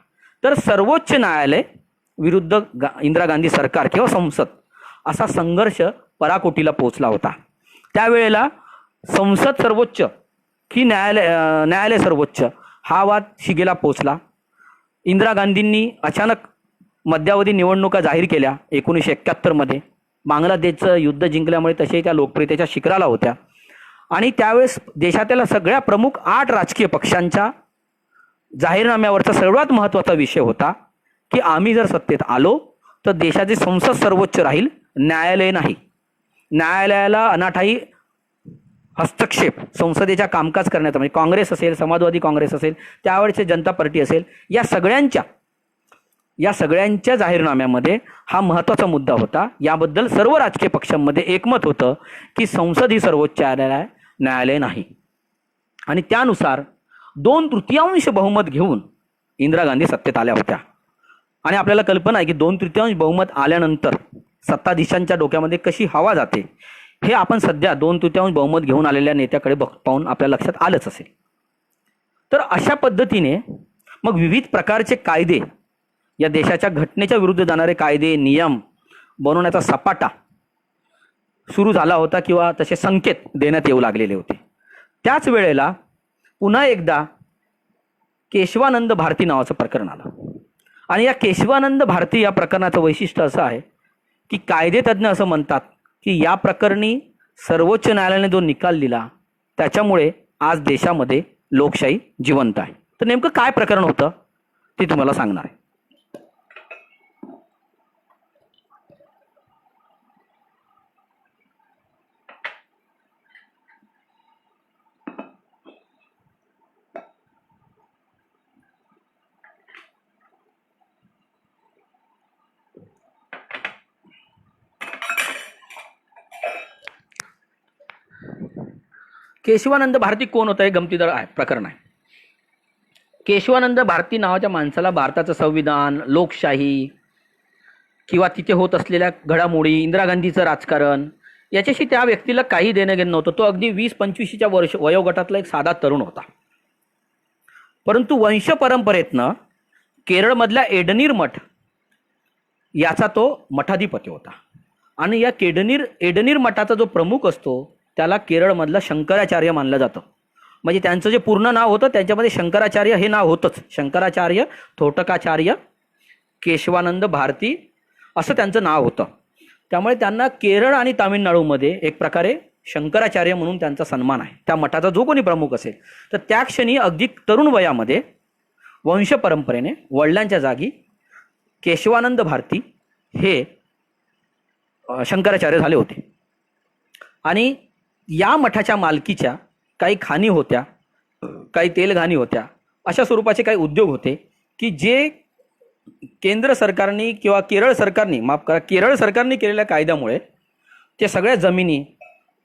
तर सर्वोच्च न्यायालय विरुद्ध इंदिरा गांधी सरकार किंवा संसद असा संघर्ष पराकोटीला पोहोचला होता. त्यावेळेला संसद सर्वोच्च की न्यायालय सर्वोच्च हा वाद शिगेला पोहोचला. इंदिरा गांधींनी अचानक मध्यावधी निवडणुका जाहीर केल्या 1971 बांगलादेशचं युद्ध जिंकल्यामुळे तसे त्या लोकप्रियतेच्या शिखराला होत्या आणि त्यावेळेस देशातील सगळ्या प्रमुख 8 राजकीय पक्षांच्या जाहीरनाम्यावरचा सर्वात महत्त्वाचा विषय होता की आम्ही जर सत्तेत आलो तर देशाची संसद सर्वोच्च राहील, न्यायालय नाही. न्यायालयाला अनाठायी हस्तक्षेप संसदेच्या कामकाज करण्याचा, म्हणजे काँग्रेस असेल, समाजवादी काँग्रेस असेल, त्यावेळेचे जनता पार्टी असेल, या सगळ्यांच्या जाहीरनाम्यामध्ये हा महत्त्वाचा मुद्दा होता. याबद्दल सर्व राजकीय पक्षांमध्ये एकमत होतं की संसद ही सर्वोच्च न्यायालय नाही. आणि त्यानुसार 2/3 बहुमत घेऊन इंदिरा गांधी सत्तेत आल्या होत्या. आणि आपल्याला कल्पना आहे की 2/3 बहुमत आल्यानंतर सत्ताधीशांच्या डोक्यामध्ये कशी हवा जाते हे आपण सध्या 2/3 बहुमत घेऊन आलेल्या नेत्याकडे पाहून आपल्या लक्षात आलंच असेल. तर अशा पद्धतीने मग विविध प्रकारचे कायदे, या देशाच्या घटनेच्या विरुद्ध जाणारे कायदे नियम बनवण्याचा सपाटा सुरू झाला होता किंवा तसे संकेत देण्यात येऊ लागलेले होते. त्याच वेळेला पुन्हा एकदा केशवानंद भारती नावाचं प्रकरण आलं आणि या केशवानंद भारती या प्रकरणाचं वैशिष्ट्य असं आहे की कायदेतज्ञ असं म्हणतात की या प्रकरणी सर्वोच्च न्यायालयाने जो निकाल दिला त्याच्यामुळे आज देशामध्ये लोकशाही जिवंत आहे. तर नेमकं काय प्रकरण होतं ते तुम्हाला सांगणार आहे. केशवानंद भारती कोण होता हे गमतीदार प्रकरण आहे. केशवानंद भारती नावाच्या माणसाला भारताचं संविधान, लोकशाही किंवा तिथे होत असलेल्या घडामोडी, इंदिरा गांधीचं राजकारण याच्याशी त्या व्यक्तीला काही देणं घेणं नव्हतं. तो अगदी 20-25 वयोगटातला एक साधा तरुण होता. परंतु वंश परंपरेतनं केरळमधल्या एडनीर मठ याचा तो मठाधिपती होता आणि या एडनीर मठाचा जो प्रमुख असतो त्याला केरळमधला शंकराचार्य मानलं जातं. म्हणजे त्यांचं जे पूर्ण नाव होतं त्याच्यामध्ये शंकराचार्य हे नाव होतंच. शंकराचार्य थोटकाचार्य केशवानंद भारती असं त्यांचं नाव होतं. त्यामुळे त्यांना केरळ आणि तामिळनाडूमध्ये एक प्रकारे शंकराचार्य म्हणून त्यांचा सन्मान आहे. त्या मठाचा जो कोणी प्रमुख असेल तर त्या क्षणी अगदी तरुण वयामध्ये वंश परंपरेने वडिलांच्या जागी केशवानंद भारती हे शंकराचार्य झाले होते. आणि या मठाच्या मालकीच्या काही खाणी होत्या, काही तेलघाणी होत्या, अशा स्वरूपाचे काही उद्योग होते की जे केंद्र सरकारने किंवा केरळ सरकारने केलेल्या कायद्यामुळे ते सगळ्या जमिनी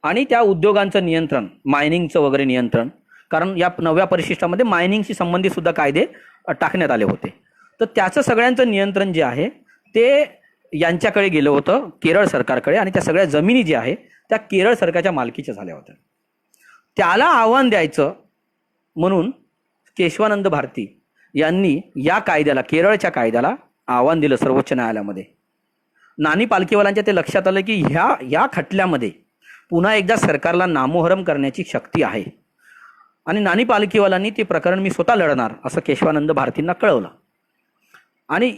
आणि त्या उद्योगांचं नियंत्रण, मायनिंगचं वगैरे नियंत्रण, कारण या नव्या परिशिष्टामध्ये मायनिंगशी संबंधित सुद्धा कायदे टाकण्यात आले होते, तर त्याचं सगळ्यांचं नियंत्रण जे आहे ते यांच्याकडे गेलं होतं, केरळ सरकारकडे. आणि त्या सगळ्या जमिनी ज्या आहे त्या केरळ सरकारच्या मालकीच्या झाल्या होत्या. त्याला आव्हान द्यायचं म्हणून केशवानंद भारती यांनी या कायद्याला, केरळच्या कायद्याला आव्हान दिलं सर्वोच्च न्यायालयामध्ये. नानी पालखीवालांच्या ते लक्षात आलं की या खटल्यामध्ये पुन्हा एकदा सरकारला नामोहरम करण्याची शक्ती आहे आणि नानी पालखीवालांनी ते प्रकरण मी स्वतः लढणार असं केशवानंद भारतींना कळवलं. आणि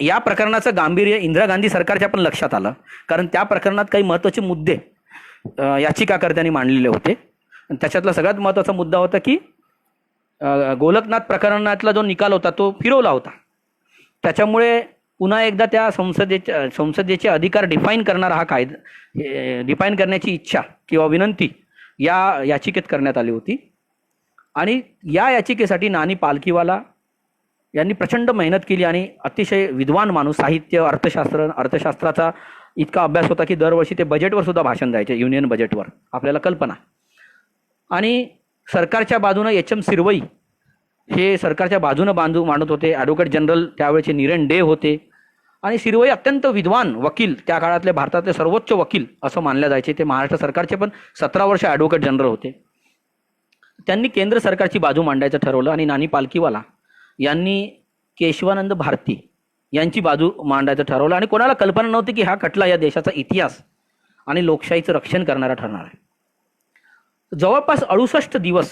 या प्रकरणाचं गांभीर्य इंदिरा गांधी सरकारच्या पण लक्षात आलं, कारण त्या प्रकरणात काही महत्त्वाचे मुद्दे याचिकाकर्त्यांनी मांडलेले होते. त्याच्यातला सगळ्यात महत्त्वाचा मुद्दा होता की गोलकनाथ प्रकरणातला जो निकाल होता तो फिरवला होता. त्याच्यामुळे पुन्हा एकदा त्या संसदेचे अधिकार डिफाईन करणारा हा कायदा, डिफाईन करण्याची इच्छा किंवा विनंती या याचिकेत करण्यात आली होती. आणि या याचिकेसाठी नानी पालखीवाला यांनी प्रचंड मेहनत केली आणि अतिशय विद्वान माणूस, साहित्य, अर्थशास्त्राचा इतका अभ्यास होता की दरवर्षी ते बजेटवर सुद्धा भाषण द्यायचे, युनियन बजेटवर, आपल्याला कल्पना. आणि सरकारच्या बाजूनं एच.एम. सिरवई हे सरकारच्या बाजूनं मांडत होते. ॲडव्होकेट जनरल त्यावेळेचे नीरन डे होते. आणि सिरवई अत्यंत विद्वान वकील, त्या काळातले भारतातले सर्वोच्च वकील असं मानले जायचे. ते महाराष्ट्र सरकारचे पण 17 वर्ष ॲडव्होकेट जनरल होते. त्यांनी केंद्र सरकारची बाजू मांडायचं ठरवलं आणि नानी पालखीवाला यांनी केशवानंद भारती यांची बाजू मांडायचं ठरवलं. आणि कोणाला कल्पना नव्हती की हा खटला या देशाचा इतिहास आणि लोकशाहीचं रक्षण करणारा ठरणार आहे. जवळपास 68 दिवस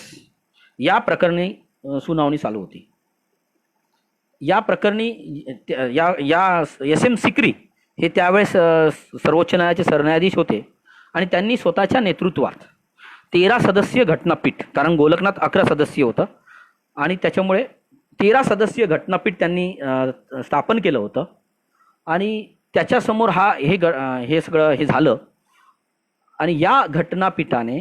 या प्रकरणी सुनावणी चालू होती. या प्रकरणी एस.एम. सिक्री हे त्यावेळेस सर्वोच्च न्यायालयाचे सरन्यायाधीश होते आणि त्यांनी स्वतःच्या नेतृत्वात 13 सदस्यीय घटनापीठ, कारण गोलकनाथ 11 सदस्यीय होतं आणि त्याच्यामुळे 13 सदस्यीय घटनापीठ त्यांनी स्थापन केलं होतं. आणि त्याच्यासमोर हे सगळं झालं. आणि या घटनापीठाने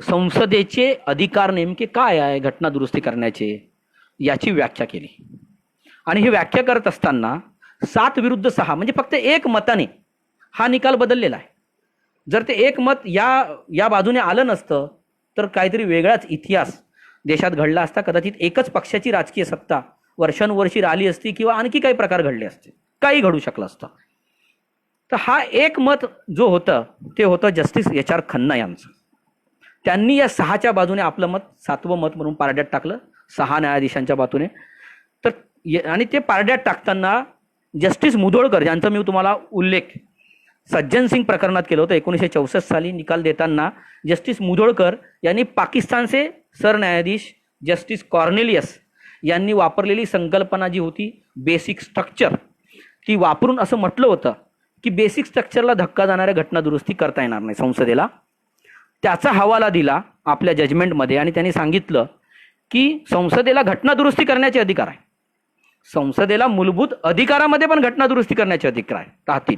संसदेचे अधिकार नेमके काय आहे घटना दुरुस्ती करण्याचे याची व्याख्या केली. आणि ही व्याख्या करत असताना 7-6 म्हणजे फक्त एक मताने हा निकाल बदललेला आहे. जर ते एक मत या बाजूने आलं नसतं तर काहीतरी वेगळाच इतिहास देशात घडला असता. कदाचित एकच पक्षाची राजकीय सत्ता वर्षानुवर्षी राहिली असती किंवा आणखी काही प्रकार घडले असते, काही घडू शकलं असतं. तर हा एक मत जो होतं ते होतं जस्टिस एच.आर. खन्ना यांचं. त्यांनी या 6च्या बाजूने आपलं मत 7वं मत म्हणून पारड्यात टाकलं, 6 न्यायाधीशांच्या बाजूने. तर आणि ते पारड्यात टाकताना जस्टिस मुधोळकर यांचा मी तुम्हाला उल्लेख सज्जन सिंग प्रकरणात केलं होतं. 1964 साली निकाल देताना जस्टिस मुधोळकर यांनी पाकिस्तानचे सरन्यायाधीश जस्टिस कॉर्नेलियस यांनी वापरलेली संकल्पना जी होती बेसिक स्ट्रक्चर, ती वापरून असं म्हटलं होतं की बेसिक स्ट्रक्चरला धक्का जाणाऱ्या घटना दुरुस्ती करता येणार नाही संसदेला. त्याचा हवाला दिला आपल्या जजमेंटमध्ये आणि त्यांनी सांगितलं की संसदेला घटना दुरुस्ती करण्याचे अधिकार आहे. संसदेला मूलभूत अधिकारामध्ये पण घटना दुरुस्ती करण्याचे अधिकार राहतील.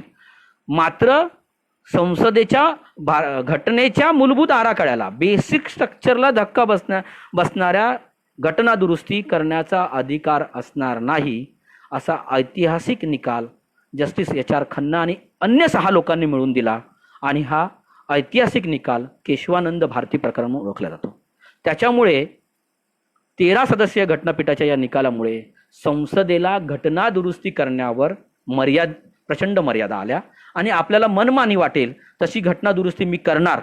मात्र संसदेच्या घटनेच्या मूलभूत आराखड्याला, बेसिक स्ट्रक्चरला धक्का बसणाऱ्या घटना दुरुस्ती करण्याचा अधिकार असणार नाही, असा ऐतिहासिक निकाल जस्टिस एच.आर. खन्ना आणि अन्य 6 लोकांनी मिळून दिला. आणि हा ऐतिहासिक निकाल केशवानंद भारती प्रकरण म्हणून ओळखला जातो. त्याच्यामुळे 13 सदस्यीय घटनापीठाच्या या निकालामुळे संसदेला घटना दुरुस्ती करण्यावर प्रचंड मर्यादा आल्या आणि आपल्याला मनमानी वाटेल तशी घटना दुरुस्ती मी करणार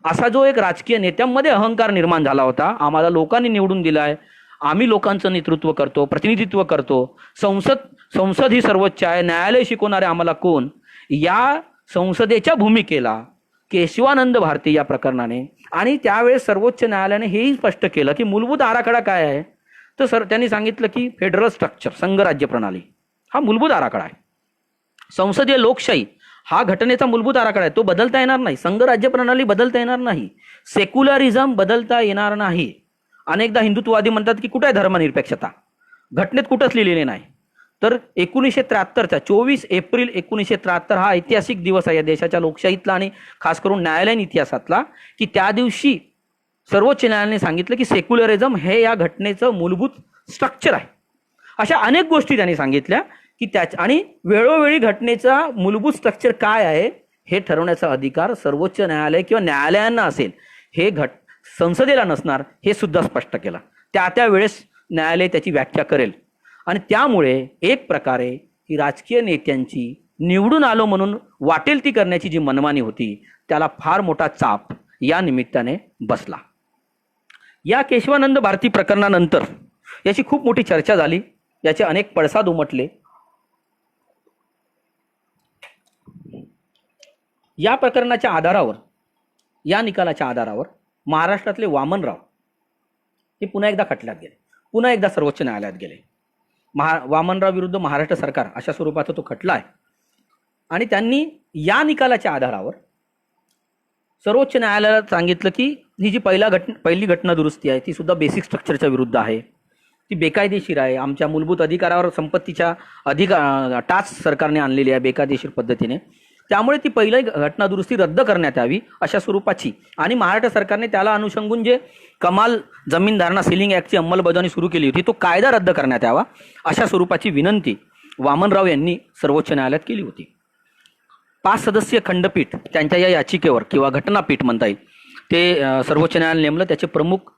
असा जो एक राजकीय नेत्यांमध्ये अहंकार निर्माण झाला होता. आम्हाला लोकांनी निवडून दिला आहे, आम्ही लोकांचं नेतृत्व करतो, प्रतिनिधित्व करतो, संसद ही सर्वोच्च आहे, न्यायालय शिकवणारे आम्हाला कोण, या संसदेच्या भूमिकेला केशवानंद भारती या प्रकरणाने आणि त्यावेळेस सर्वोच्च न्यायालयाने हेही स्पष्ट केलं की मूलभूत आराखडा काय आहे. तर त्यांनी सांगितलं की फेडरल स्ट्रक्चर, संघराज्य प्रणाली हा मूलभूत आराखडा आहे. संसदीय लोकशाही हा घटनेचा मूलभूत आराखडा आहे, तो बदलता येणार नाही. संघ राज्य प्रणाली बदलता येणार नाही, सेक्युलरिझम बदलता येणार नाही. अनेकदा हिंदुत्ववादी म्हणतात की कुठे आहे धर्मनिरपेक्षता, घटनेत कुठंच लिहिलेले नाही. तर 1973चा 24 एप्रिल 1973 हा ऐतिहासिक दिवस आहे या देशाच्या लोकशाहीतला आणि खास करून न्यायालयीन इतिहासातला, की त्या दिवशी सर्वोच्च न्यायालयाने सांगितलं की सेक्युलरिझम हे या घटनेचं मूलभूत स्ट्रक्चर आहे. अशा अनेक गोष्टी त्यांनी सांगितल्या की आणि वेळोवेळी घटनेचा मूलभूत स्ट्रक्चर काय आहे हे ठरवण्याचा अधिकार सर्वोच्च न्यायालय किंवा न्यायालयांना असेल, हे संसदेला नसणार, हे सुद्धा स्पष्ट केलं. त्या वेळेस न्यायालय त्याची व्याख्या करेल. आणि त्यामुळे एक प्रकारे ही राजकीय नेत्यांची निवडून आलो म्हणून वाटेल ती करण्याची जी मनमानी होती त्याला फार मोठा चाप या निमित्ताने बसला. या केशवानंद भारती प्रकरणानंतर याची खूप मोठी चर्चा झाली, याचे अनेक पडसाद उमटले. या प्रकरणाच्या आधारावर, या निकालाच्या आधारावर महाराष्ट्रातले वामनराव हे पुन्हा एकदा खटल्यात गेले, पुन्हा एकदा सर्वोच्च न्यायालयात गेले. वामनराव विरुद्ध महाराष्ट्र सरकार अशा स्वरूपाचा तो खटला आहे. आणि त्यांनी या निकालाच्या आधारावर सर्वोच्च न्यायालयाला सांगितलं की ही जी पहिली घटना दुरुस्ती आहे ती सुद्धा बेसिक स्ट्रक्चरच्या विरुद्ध आहे, ती बेकायदेशीर आहे, आमच्या मूलभूत अधिकारावर संपत्तीच्या टाच सरकारने आणलेली आहे बेकायदेशीर पद्धतीने, त्यामुळे ती पहिली घटना दुरुस्ती रद्द करण्यात यावी अशा स्वरूपाची. आणि महाराष्ट्र सरकारने त्याला अनुषंगून जे कमाल जमीन धारणा सिलिंग ॲक्टची अंमलबजावणी सुरू केली होती तो कायदा रद्द करण्यात यावा अशा स्वरूपाची विनंती वामनराव यांनी सर्वोच्च न्यायालयात केली होती. 5 सदस्यीय खंडपीठ त्यांच्या या याचिकेवर किंवा घटनापीठ म्हणता येईल ते सर्वोच्च न्यायालयाने नेमलं. त्याचे प्रमुख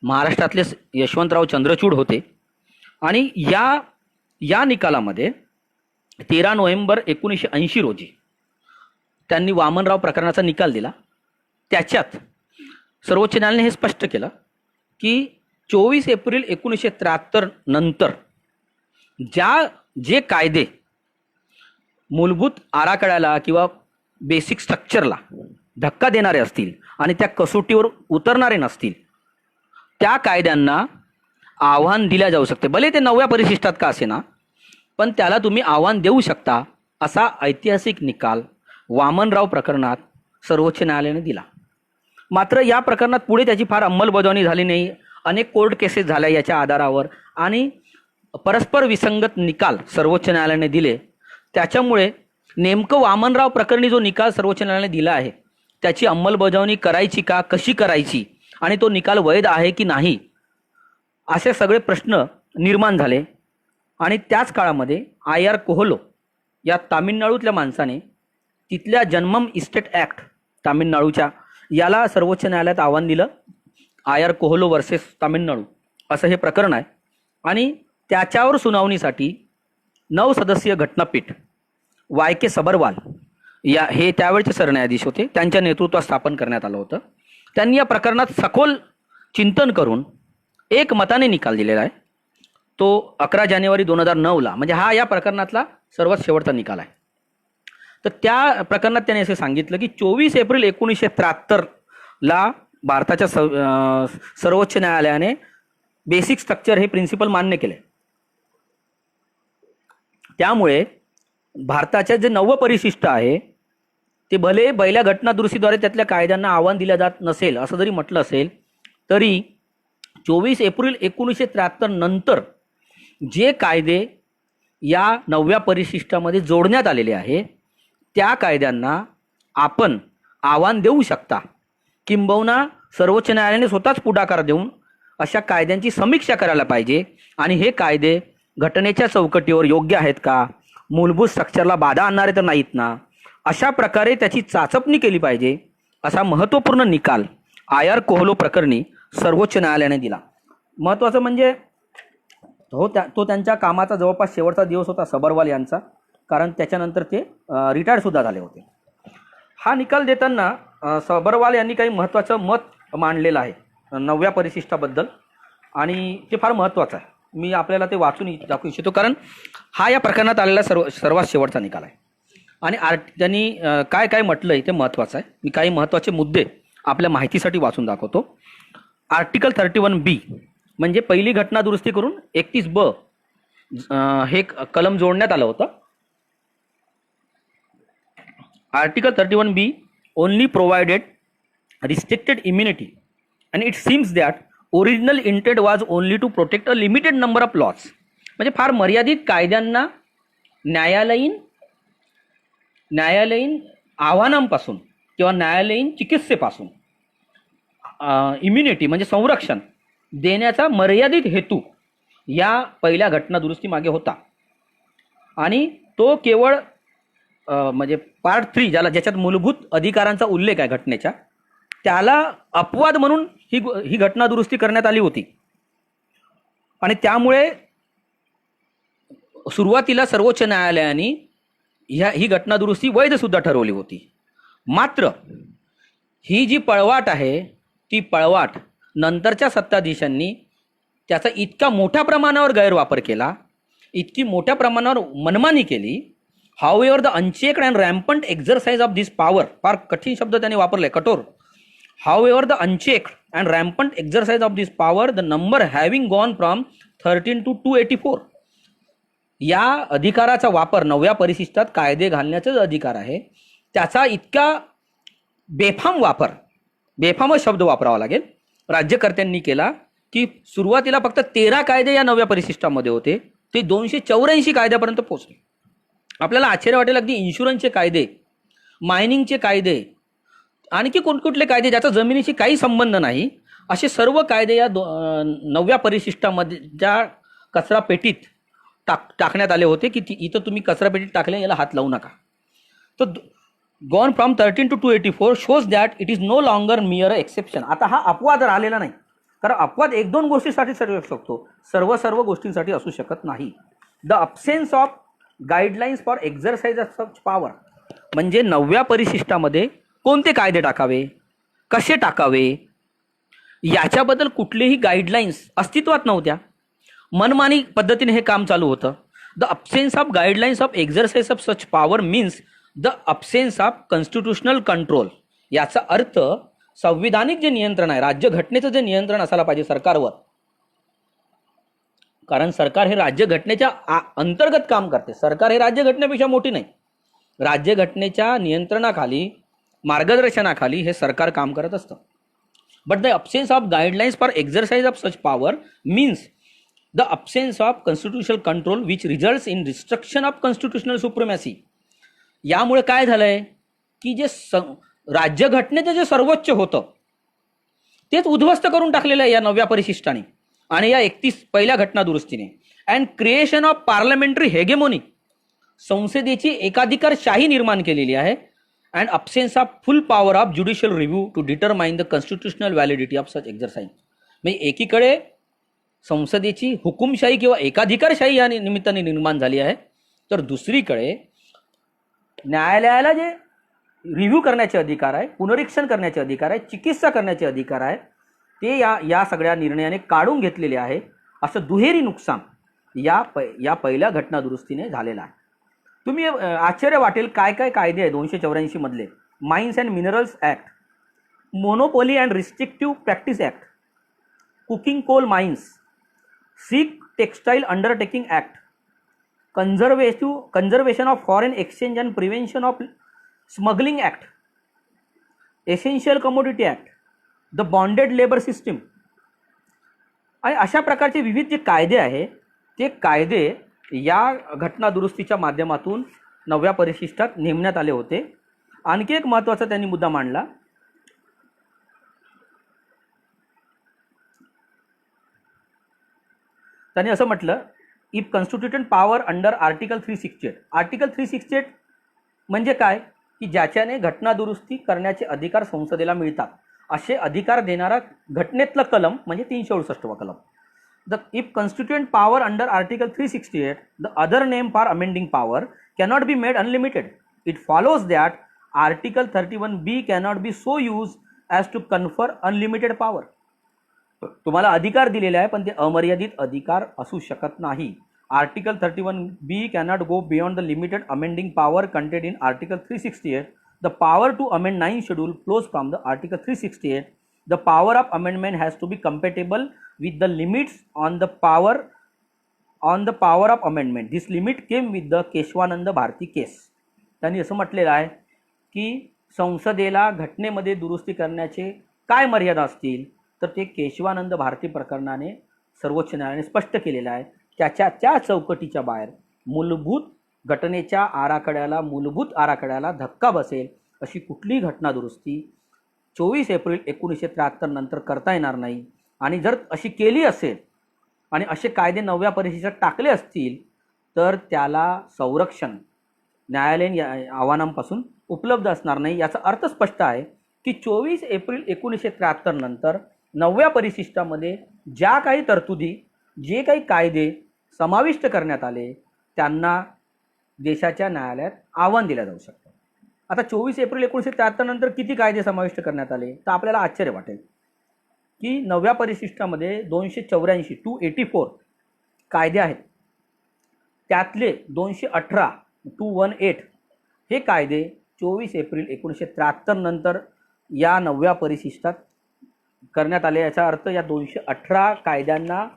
महाराष्ट्रातले यशवंतराव चंद्रचूड होते. आणि या निकालामध्ये 13 नोव्हेंबर 1980 रोजी त्यांनी वामनराव प्रकरणाचा निकाल दिला. त्याच्यात सर्वोच्च न्यायालयाने हे स्पष्ट केलं की 24 एप्रिल 1973 नंतर जे कायदे मूलभूत आराखड्याला किंवा बेसिक स्ट्रक्चरला धक्का देणारे असतील आणि त्या कसोटीवर उतरणारे नसतील त्या कायद्यांना आव्हान दिल्या जाऊ शकते, भले ते 9व्या परिशिष्टात का असेना, पण त्याला तुम्ही आव्हान देऊ शकता असा ऐतिहासिक निकाल वामनराव प्रकरणात सर्वोच्च न्यायालयाने दिला. मात्र या प्रकरणात पुढे त्याची फार अंमलबजावणी झाली नाही. अनेक कोर्ट केसेस झाल्या याच्या आधारावर आणि परस्पर विसंगत निकाल सर्वोच्च न्यायालयाने दिले. त्याच्यामुळे नेमकं वामनराव प्रकरणी जो निकाल सर्वोच्च न्यायालयाने दिला आहे त्याची अंमलबजावणी करायची का, कशी करायची आणि तो निकाल वैध आहे की नाही असे सगळे प्रश्न निर्माण झाले. आणि त्याच काळामध्ये IR कोहलो या तामिळनाडूतल्या माणसाने तिथल्या जन्मम इस्टेट ॲक्ट तामिळनाडूच्या याला सर्वोच्च न्यायालयात आव्हान दिलं. IR कोहलो वर्सेस तामिळनाडू असं हे प्रकरण आहे. आणि त्याच्यावर सुनावणीसाठी 9 सदस्यीय घटनापीठ YK सबरवाल हे त्यावेळचे सरन्यायाधीश होते, त्यांच्या नेतृत्वात स्थापन करण्यात आलं होतं. त्यांनी या प्रकरणात सखोल चिंतन करून एक मताने निकाल दिलेला आहे. तो 11 जानेवारी 2009ला, म्हणजे हा या प्रकरणातला सर्वात शेवटचा निकाल आहे. तर त्या प्रकरणात त्याने असं सांगितलं की 24 एप्रिल 1973ला भारताच्या सर्वोच्च न्यायालयाने बेसिक स्ट्रक्चर हे प्रिन्सिपल मान्य केले. त्यामुळे भारताच्या जे 9वं परिशिष्ट आहे ते भले पहिल्या घटना दुरुस्तीद्वारे त्यातल्या कायद्यांना आव्हान दिलं जात नसेल असं जरी म्हटलं असेल तरी 24 एप्रिल 1973 नंतर जे कायदे या 9व्या परिशिष्टामध्ये जोडण्यात आलेले आहे त्या कायद्यांना आपण आव्हान देऊ शकता, किंबहुना सर्वोच्च न्यायालयाने स्वतःच पुढाकार देऊन अशा कायद्यांची समीक्षा करायला पाहिजे आणि हे कायदे घटनेच्या चौकटीवर योग्य आहेत का, मूलभूत स्ट्रक्चरला बाधा आणणारे तर नाहीत ना, अशा प्रकारे त्याची चाचपणी केली पाहिजे असा महत्त्वपूर्ण निकाल IR कोहलो प्रकरणी सर्वोच्च न्यायालयाने दिला. महत्त्वाचं म्हणजे तो त्यांच्या कामाचा जवळपास शेवटचा दिवस होता सबरवाल यांचा, कारण त्याच्यानंतर ते रिटायर्डसुद्धा झाले होते. हा निकाल देताना सबरवाल यांनी काही महत्त्वाचं मत मांडलेलं आहे 9व्या परिशिष्टाबद्दल आणि ते फार महत्त्वाचं आहे. मी आपल्याला ते वाचून दाखवू इच्छितो कारण हा या प्रकरणात आलेला सर्वात शेवटचा निकाल आहे. आणि त्यांनी काय काय म्हटलं आहे ते महत्त्वाचं आहे. मी काही महत्त्वाचे मुद्दे आपल्या माहितीसाठी वाचून दाखवतो. आर्टिकल 31B म्हणजे पहिली घटना दुरुस्ती करून 31B हे कलम जोडण्यात आलं होतं. Article 31B only provided restricted immunity, and it seems that original intent was only to protect a limited number of laws. म्हणजे फार मर्यादित कायद्यांना न्यायालयीन आव्हानांपासून किंवा न्यायालयीन चिकित्सेपासून इम्युनिटी म्हणजे संरक्षण देण्याचा मर्यादित हेतू या पहिल्या घटना दुरुस्ती मागे होता. आणि तो केवळ म्हणजे पार्ट 3 ज्याच्यात मूलभूत अधिकारांचा उल्लेख आहे घटनेच्या, त्याला अपवाद म्हणून ही घटना दुरुस्ती करण्यात आली होती. आणि त्यामुळे सुरुवातीला सर्वोच्च न्यायालयाने ही घटना दुरुस्ती वैध सुद्धा ठरवली होती. मात्र ही जी पळवाट आहे ती पळवाट नंतरच्या सत्ताधीशांनी त्याचा इतका मोठ्या प्रमाणावर गैरवापर केला, इतकी मोठ्या प्रमाणावर मनमानी केली. However the unchecked and rampant exercise of this power, फार कठीण शब्द त्यांनी वापरलाय, कठोर. However the unchecked and rampant exercise of this power, the number having gone from 13 to 284. या अधिकाराचा वापर, नवव्या परिशिष्टात कायदे घालण्याचाच अधिकार आहे, त्याचा इतका बेफाम वापर, बेफामच शब्द वापरावा लागेल, राज्यकर्त्यांनी केला की सुरुवातीला फक्त 13 कायदे या नवव्या परिशिष्टामध्ये होते, ते 284 कायद्यापर्यंत पोहोचले. आपल्याला आश्चर्य वाटेल, अगदी इन्शुरन्सचे कायदे, मायनिंगचे कायदे, आणखी कोणकुठले कायदे ज्याचा जमिनीशी काही संबंध नाही, असे सर्व कायदे या नवव्या परिशिष्टामध्ये ज्या कचरा पेटीत टाकण्यात आले होते की इथं तुम्ही कचरा पेटीत टाकले, याला हात लावू नका. तर gone from 13 to 284 shows that it is no longer mere exception. आता हा अपवाद राहिलेला नाही, कारण अपवाद 1-2 गोष्टीसाठी असू शकतो, सर्व गोष्टींसाठी असू शकत नाही. The absence of guidelines for exercise of such power, म्हणजे नवव्या परिशिष्टामध्ये कोणते कायदे टाकावे, कसे टाकावे, याच्याबद्दल कुठलेही गाईडलाईन्स अस्तित्वात नव्हत्या. मनमानी पद्धतीने हे काम चालू होतं. The absence of guidelines of exercise of such power means the absence of constitutional control. याचा अर्थ संविधानिक जे नियंत्रण आहे, राज्यघटनेचं जे नियंत्रण असायला पाहिजे सरकारवर, कारण सरकार हे राज्यघटनेच्या अंतर्गत काम करते. सरकार हे राज्यघटनेपेक्षा मोठी नाही, राज्यघटनेच्या नियंत्रणाखाली, मार्गदर्शनाखाली हे सरकार काम करत असतं. But the absence of guidelines for exercise of such power means the absence of constitutional control which results in restriction of constitutional supremacy. यामुळे काय झालंय की जे राज्यघटनेचं जे सर्वोच्च होतं तेच उद्ध्वस्त करून टाकलेलं आहे या नवव्या परिशिष्टाने आणि या 31 पहिल्या घटना दुरुस्तीने. And creation of parliamentary hegemony, संसदेची एकाधिकारशाही निर्माण केलेली आहे. And absence of full power of judicial review to determine the constitutional validity of such exercise. म्हणजे एकीकडे संसदेची हुकुमशाही किंवा एकाधिकारशाही या निमित्ताने निर्माण झाली आहे, तर दुसरीकडे न्यायालयाला जे रिव्ह्यू करण्याचे अधिकार आहे, पुनरीक्षण करण्याचे अधिकार आहे, चिकित्सा करण्याचे अधिकार आहे, ते या सगळ्या निर्णयाने काढून घेतलेले आहे. असं दुहेरी नुकसान या पहिल्या घटना दुरुस्तीने झालेलं आहे. तुम्ही आश्चर्य वाटेल काय काय कायदे आहे 284 मधले. Mines and minerals act, monopoly and restrictive practice act, cooking coal mines, sick textile undertaking act, conservation of foreign exchange and prevention of smuggling act, essential commodity act, the bonded labour system. आणि अशा प्रकारचे विविध जे कायदे आहे ते कायदे या घटना दुरुस्तीच्या माध्यमातून नवव्या परिशिष्टात नेमण्यात आले होते. आणखी एक महत्त्वाचा त्यांनी मुद्दा मांडला. त्यांनी असं म्हटलं, if constituted power under article 368. Article 368 म्हणजे काय की ज्याच्याने घटना दुरुस्ती करण्याचे अधिकार संसदेला मिळतात, असे अधिकार देणारा घटनेतलं कलम म्हणजे 368 कलम. The if constituent power under Article 368, the other name for amending power cannot be made unlimited. It follows that Article 31B cannot be so used as to confer unlimited power. तुम्हाला अधिकार दिलेला आहे पण ते अमर्यादित अधिकार असू शकत नाही. Article 31B cannot go beyond the limited amending power contained in Article 368. The power to amend 9th schedule flows from the Article 368. The power of amendment has to be compatible with the limits on the power of amendment. This limit came with the Keshavananda Bharti केस. त्यांनी असं म्हटलेलं आहे की संसदेला घटनेमध्ये दुरुस्ती करण्याचे काय मर्यादा असतील, तर ते केशवानंद भारती प्रकरणाने सर्वोच्च न्यायालयाने स्पष्ट केलेलं आहे. त्या चौकटीच्या बाहेर मूलभूत आराखड्याला धक्का बसेल अशी कुठलीही घटना दुरुस्ती 24 एप्रिल 1973 नंतर करता येणार नाही. आणि जर अशी केली असेल आणि असे कायदे नवव्या परिशिष्टात टाकले असतील तर त्याला संरक्षण न्यायालयीन आव्हानांपासून उपलब्ध असणार नाही. याचा अर्थ स्पष्ट आहे की 24 एप्रिल 1973 नंतर नवव्या परिशिष्टामध्ये ज्या काही तरतुदी, जे काही कायदे समाविष्ट करण्यात आले त्यांना देशाच्या न्यायालयात आव्हान दिलं जाऊ शकतं. आता 24 एप्रिल 1973 नंतर किती कायदे समाविष्ट करण्यात आले तर आपल्याला आश्चर्य वाटेल की नवव्या परिशिष्टामध्ये 284 कायदे आहेत. त्यातले 218 हे कायदे 24 एप्रिल 1973 नंतर या नवव्या परिशिष्टात करण्यात आले. याचा अर्थ या 218 कायद्यांना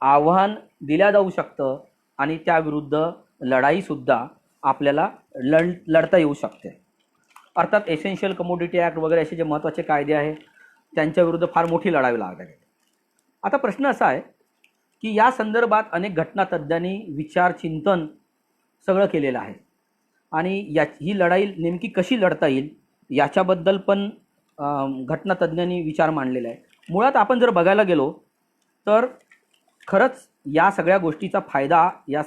आव्हान दिल्या जाऊ शकतं आणि त्याविरुद्ध लढाईसुद्धा आपल्याला लढता येऊ शकते. अर्थात एसेन्शियल कमोडिटी ॲक्ट वगैरे असे जे महत्त्वाचे कायदे आहेत त्यांच्याविरुद्ध फार मोठी लढाई लागली. आता प्रश्न असा आहे की या संदर्भात अनेक घटनातज्ञांनी विचार चिंतन सगळं केलेलं आहे आणि ही लढाई नेमकी कशी लढता येईल याच्याबद्दल पण घटनातज्ञांनी विचार मांडलेला आहे. मुळात आपण जर बघायला गेलो तर खरंच या सगळ्या गोष्टीचा फायदा या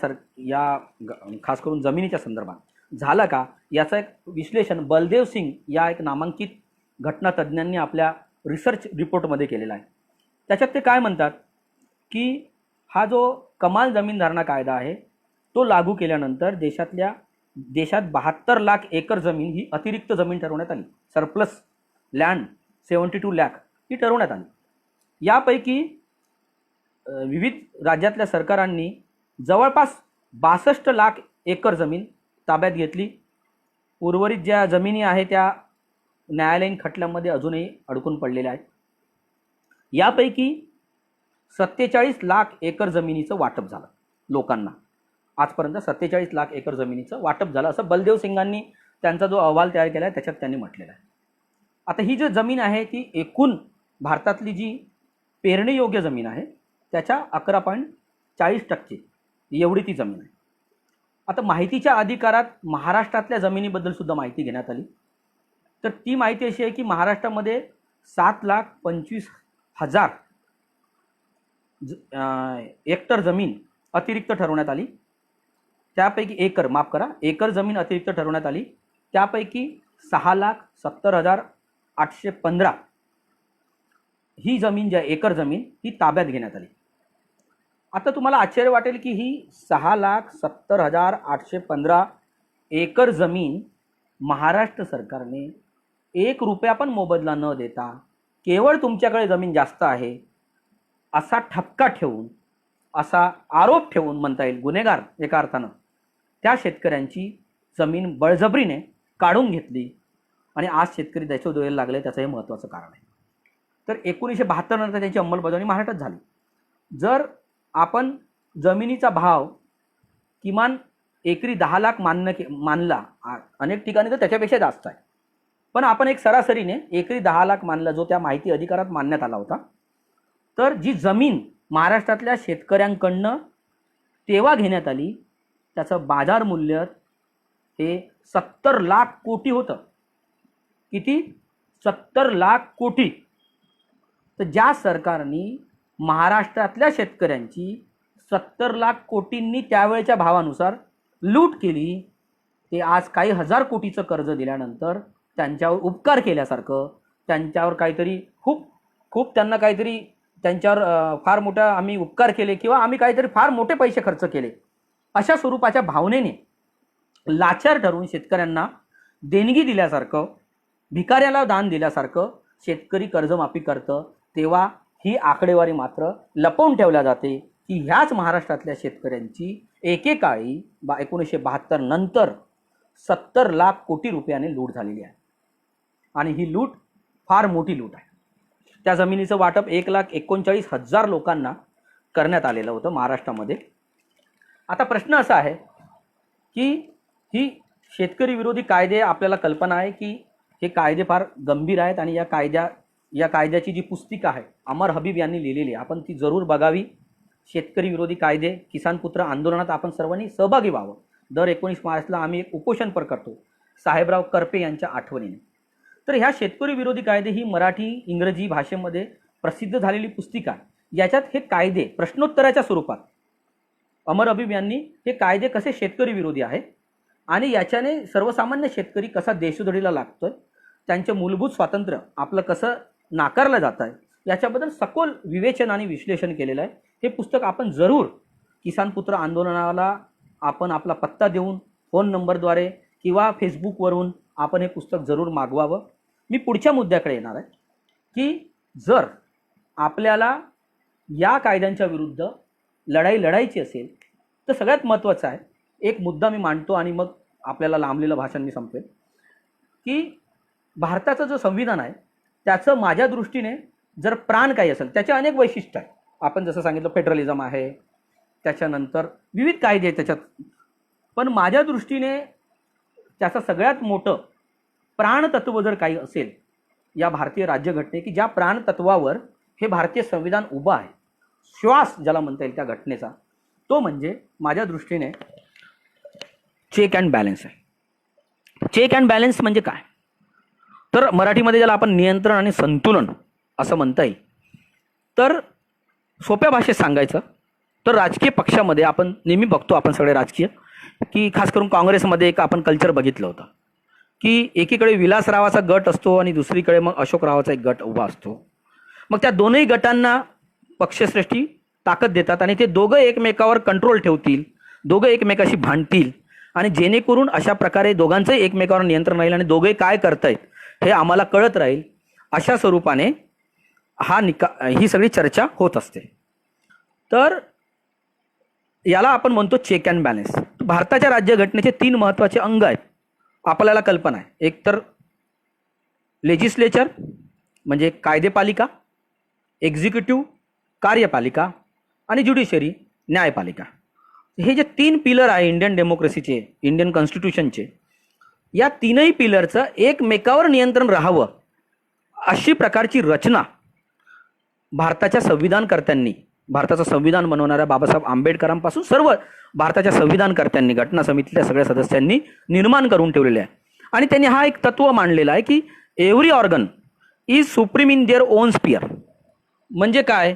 खास करून जमिनीच्या संदर्भात झाला का याचं एक विश्लेषण बलदेव सिंग या एक नामांकित घटनातज्ञांनी आपल्या रिसर्च रिपोर्टमध्ये केलेला आहे. त्याच्यात ते काय म्हणतात की हा जो कमाल जमीन धारणा कायदा आहे तो लागू केल्यानंतर देशात 72 लाख एकर जमीन ही अतिरिक्त जमीन ठरवण्यात आली. सरप्लस लँड 72 लाख ही ठरवण्यात आली. यापैकी विविध राज्यातल्या सरकारांनी जवळपास 62 लाख एकर जमीन ताब्यात घेतली. उर्वरित ज्या जमिनी आहेत त्या न्यायालयीन खटल्यामध्ये अजूनही अडकून पडलेल्या आहेत. यापैकी 47 लाख एकर जमिनीचं वाटप झालं लोकांना. आजपर्यंत 47 लाख एकर जमिनीचं वाटप झालं असं बलदेव सिंगांनी त्यांचा जो अहवाल तयार केला आहे त्याच्यात त्यांनी म्हटलेलं आहे. आता ही जी जमीन आहे ती एकूण भारतातली जी पेरणीयोग्य जमीन आहे त्याच्या 11.40% एवढी ती जमीन आहे. आता माहितीच्या अधिकारात महाराष्ट्रातल्या जमिनीबद्दल सुद्धा माहिती घेण्यात आली. तर ती माहिती अशी आहे की महाराष्ट्रामध्ये 7,25,000 हेक्टर जमीन अतिरिक्त ठरवण्यात आली. त्यापैकी एकर जमीन अतिरिक्त ठरवण्यात आली. त्यापैकी 6,70,815 ही जमीन एकर जमीन ही ताब्यात घेण्यात आली. आता तुम्हाला आश्चर्य वाटेल की ही 6,70,815 एकर जमीन महाराष्ट्र सरकारने 1 रुपया पण मोबदला न देता केवळ तुमच्याकडे जमीन जास्त आहे असा ठपका ठेवून, असा आरोप ठेवून म्हणता येईल, गुन्हेगार एका अर्थानं, त्या शेतकऱ्यांची जमीन बळजबरीने काढून घेतली आणि आज शेतकरी द्यायचं द्यायला लागले. त्याचं हे महत्त्वाचं कारण आहे. तर 1972 नंतर त्याची अंमलबजावणी महाराष्ट्रात झाली. जर आपण जमिनीचा भाव किमान एकरी 10 लाख मानला, अनेक ठिकाणी तर त्याच्यापेक्षा जास्त आहे, पण आपण एक सरासरीने एकरी 10 लाख मानला जो त्या माहिती अधिकारात मानण्यात आला होता, तर जी जमीन महाराष्ट्रातल्या शेतकऱ्यांकडनं तेव्हा घेण्यात आली त्याचं बाजार मूल्य हे 70 लाख कोटी होतं. किती? 70 लाख कोटी. तर ज्या सरकारने महाराष्ट्रातल्या शेतकऱ्यांची 70 लाख कोटींनी त्यावेळच्या भावानुसार लूट केली, ते आज काही हजार कोटीचं कर्ज दिल्यानंतर त्यांच्यावर उपकार केल्यासारखं, त्यांच्यावर काहीतरी खूप त्यांना काहीतरी त्यांच्यावर फार मोठा आम्ही उपकार केले किंवा आम्ही काहीतरी फार मोठे पैसे खर्च केले अशा स्वरूपाच्या भावनेने लाचार ठरवून शेतकऱ्यांना देणगी दिल्यासारखं, भिकाऱ्याला दान दिल्यासारखं शेतकरी कर्जमाफी करतं. तेव्हा ही आकडेवारी मात्र लपवून ठेवल्या जाते की ह्याच महाराष्ट्रातल्या शेतकऱ्यांची एकेकाळी 1972 नंतर 70 लाख कोटी रुपयाने लूट झालेली आहे आणि ही लूट फार मोठी लूट आहे. त्या जमिनीचं वाटप 1,39,000 लोकांना करण्यात आलेलं होतं महाराष्ट्रामध्ये. आता प्रश्न असा आहे की ही शेतकरी विरोधी कायदे आपल्याला कल्पना आहे की हे कायदे फार गंभीर आहेत आणि या कायद्याची जी पुस्तिका आहे अमर हबीब यांनी लिहिलेली आहे, आपण ती जरूर बघावी. शेतकरी विरोधी कायदे किसान पुत्र आंदोलनात आपण सर्वांनी सहभागी व्हावं. दर 19 मार्चला आम्ही एक उपोषण पण करतो साहेबराव करपे यांच्या आठवणीने. तर ह्या शेतकरी विरोधी कायदे ही मराठी इंग्रजी भाषेमध्ये प्रसिद्ध झालेली पुस्तिका. याच्यात हे कायदे प्रश्नोत्तराच्या स्वरूपात अमर हबीब यांनी हे कायदे कसे शेतकरी विरोधी आहेत आणि याच्याने सर्वसामान्य शेतकरी कसा देशोधडीला लागतोय, त्यांचे मूलभूत स्वातंत्र्य आपलं कसं नाकारलं जात आहे, याच्याबद्दल सखोल विवेचन आणि विश्लेषण केलेलं आहे. हे पुस्तक आपण जरूर किसान पुत्र आंदोलनाला आपण आपला पत्ता देऊन फोन नंबरद्वारे किंवा फेसबुकवरून आपण हे पुस्तक जरूर मागवावं. मी पुढच्या मुद्द्याकडे येणार आहे की जर आपल्याला या कायद्यांच्या विरुद्ध लढाई लढायची असेल तर सगळ्यात महत्त्वाचं आहे एक मुद्दा मी मांडतो आणि मग आपल्याला लांबलेलं भाषण मी संपेल की भारताचं जो संविधान आहे त्याचं माझ्या दृष्टीने जर प्राण काही असेल, त्याचे अनेक वैशिष्ट्य आहेत. आपण जसं सांगितलं फेडरलिझम आहे, त्याच्यानंतर विविध कायदे आहेत त्याच्यात, पण माझ्या दृष्टीने त्याचं सगळ्यात मोठं प्राणतत्व जर काही असेल या भारतीय राज्यघटने की ज्या प्राणतत्वावर हे भारतीय संविधान उभं आहे, श्वास ज्याला म्हणता येईल त्या घटनेचा, तो म्हणजे माझ्या दृष्टीने चेक अँड बॅलन्स आहे. चेक अँड बॅलन्स म्हणजे काय, तर मराठीमध्ये ज्याला आपण नियंत्रण आणि संतुलन असं म्हणता येईल. तर सोप्या भाषेत सांगायचं तर राजकीय पक्षामध्ये आपण नेहमी बघतो, आपण सगळे राजकीय की खास करून काँग्रेसमध्ये एक आपण कल्चर बघितलं होतं की एकीकडे विलासरावाचा गट असतो आणि दुसरीकडे मग अशोकरावाचा एक गट उभा असतो. मग त्या दोनही गटांना पक्षश्रेष्ठी ताकद देतात आणि ते दोघं एकमेकावर कंट्रोल ठेवतील, दोघं एकमेकाशी भांडतील आणि जेणेकरून अशा प्रकारे दोघांचंही एकमेकावर नियंत्रण राहील आणि दोघे काय करतायत हे आम्हाला कळत राहील, अशा स्वरूपाने ही सगळी चर्चा होत असते. तर याला आपण म्हणतो चेक अँड बॅलन्स. भारताच्या राज्यघटनेचे 3 महत्त्वाचे अंग आहेत, आपल्याला कल्पना आहे. एक तर लेजिस्लेचर म्हणजे कायदेपालिका, एक्झिक्युटिव्ह कार्यपालिका आणि ज्युडिशरी न्यायपालिका. हे जे 3 पिलर आहे इंडियन डेमोक्रेसीचे, इंडियन कॉन्स्टिट्यूशनचे, या 3ही पिलरचं एकमेकावर नियंत्रण राहावं अशी प्रकारची रचना भारताच्या संविधानकर्त्यांनी, भारताचं संविधान बनवणाऱ्या बाबासाहेब आंबेडकरांपासून सर्व भारताच्या संविधानकर्त्यांनी, घटना समितीच्या सगळ्या सदस्यांनी निर्माण करून ठेवलेले आहे. आणि त्यांनी हा एक तत्व मांडलेला आहे की every organ is supreme in their own sphere. म्हणजे काय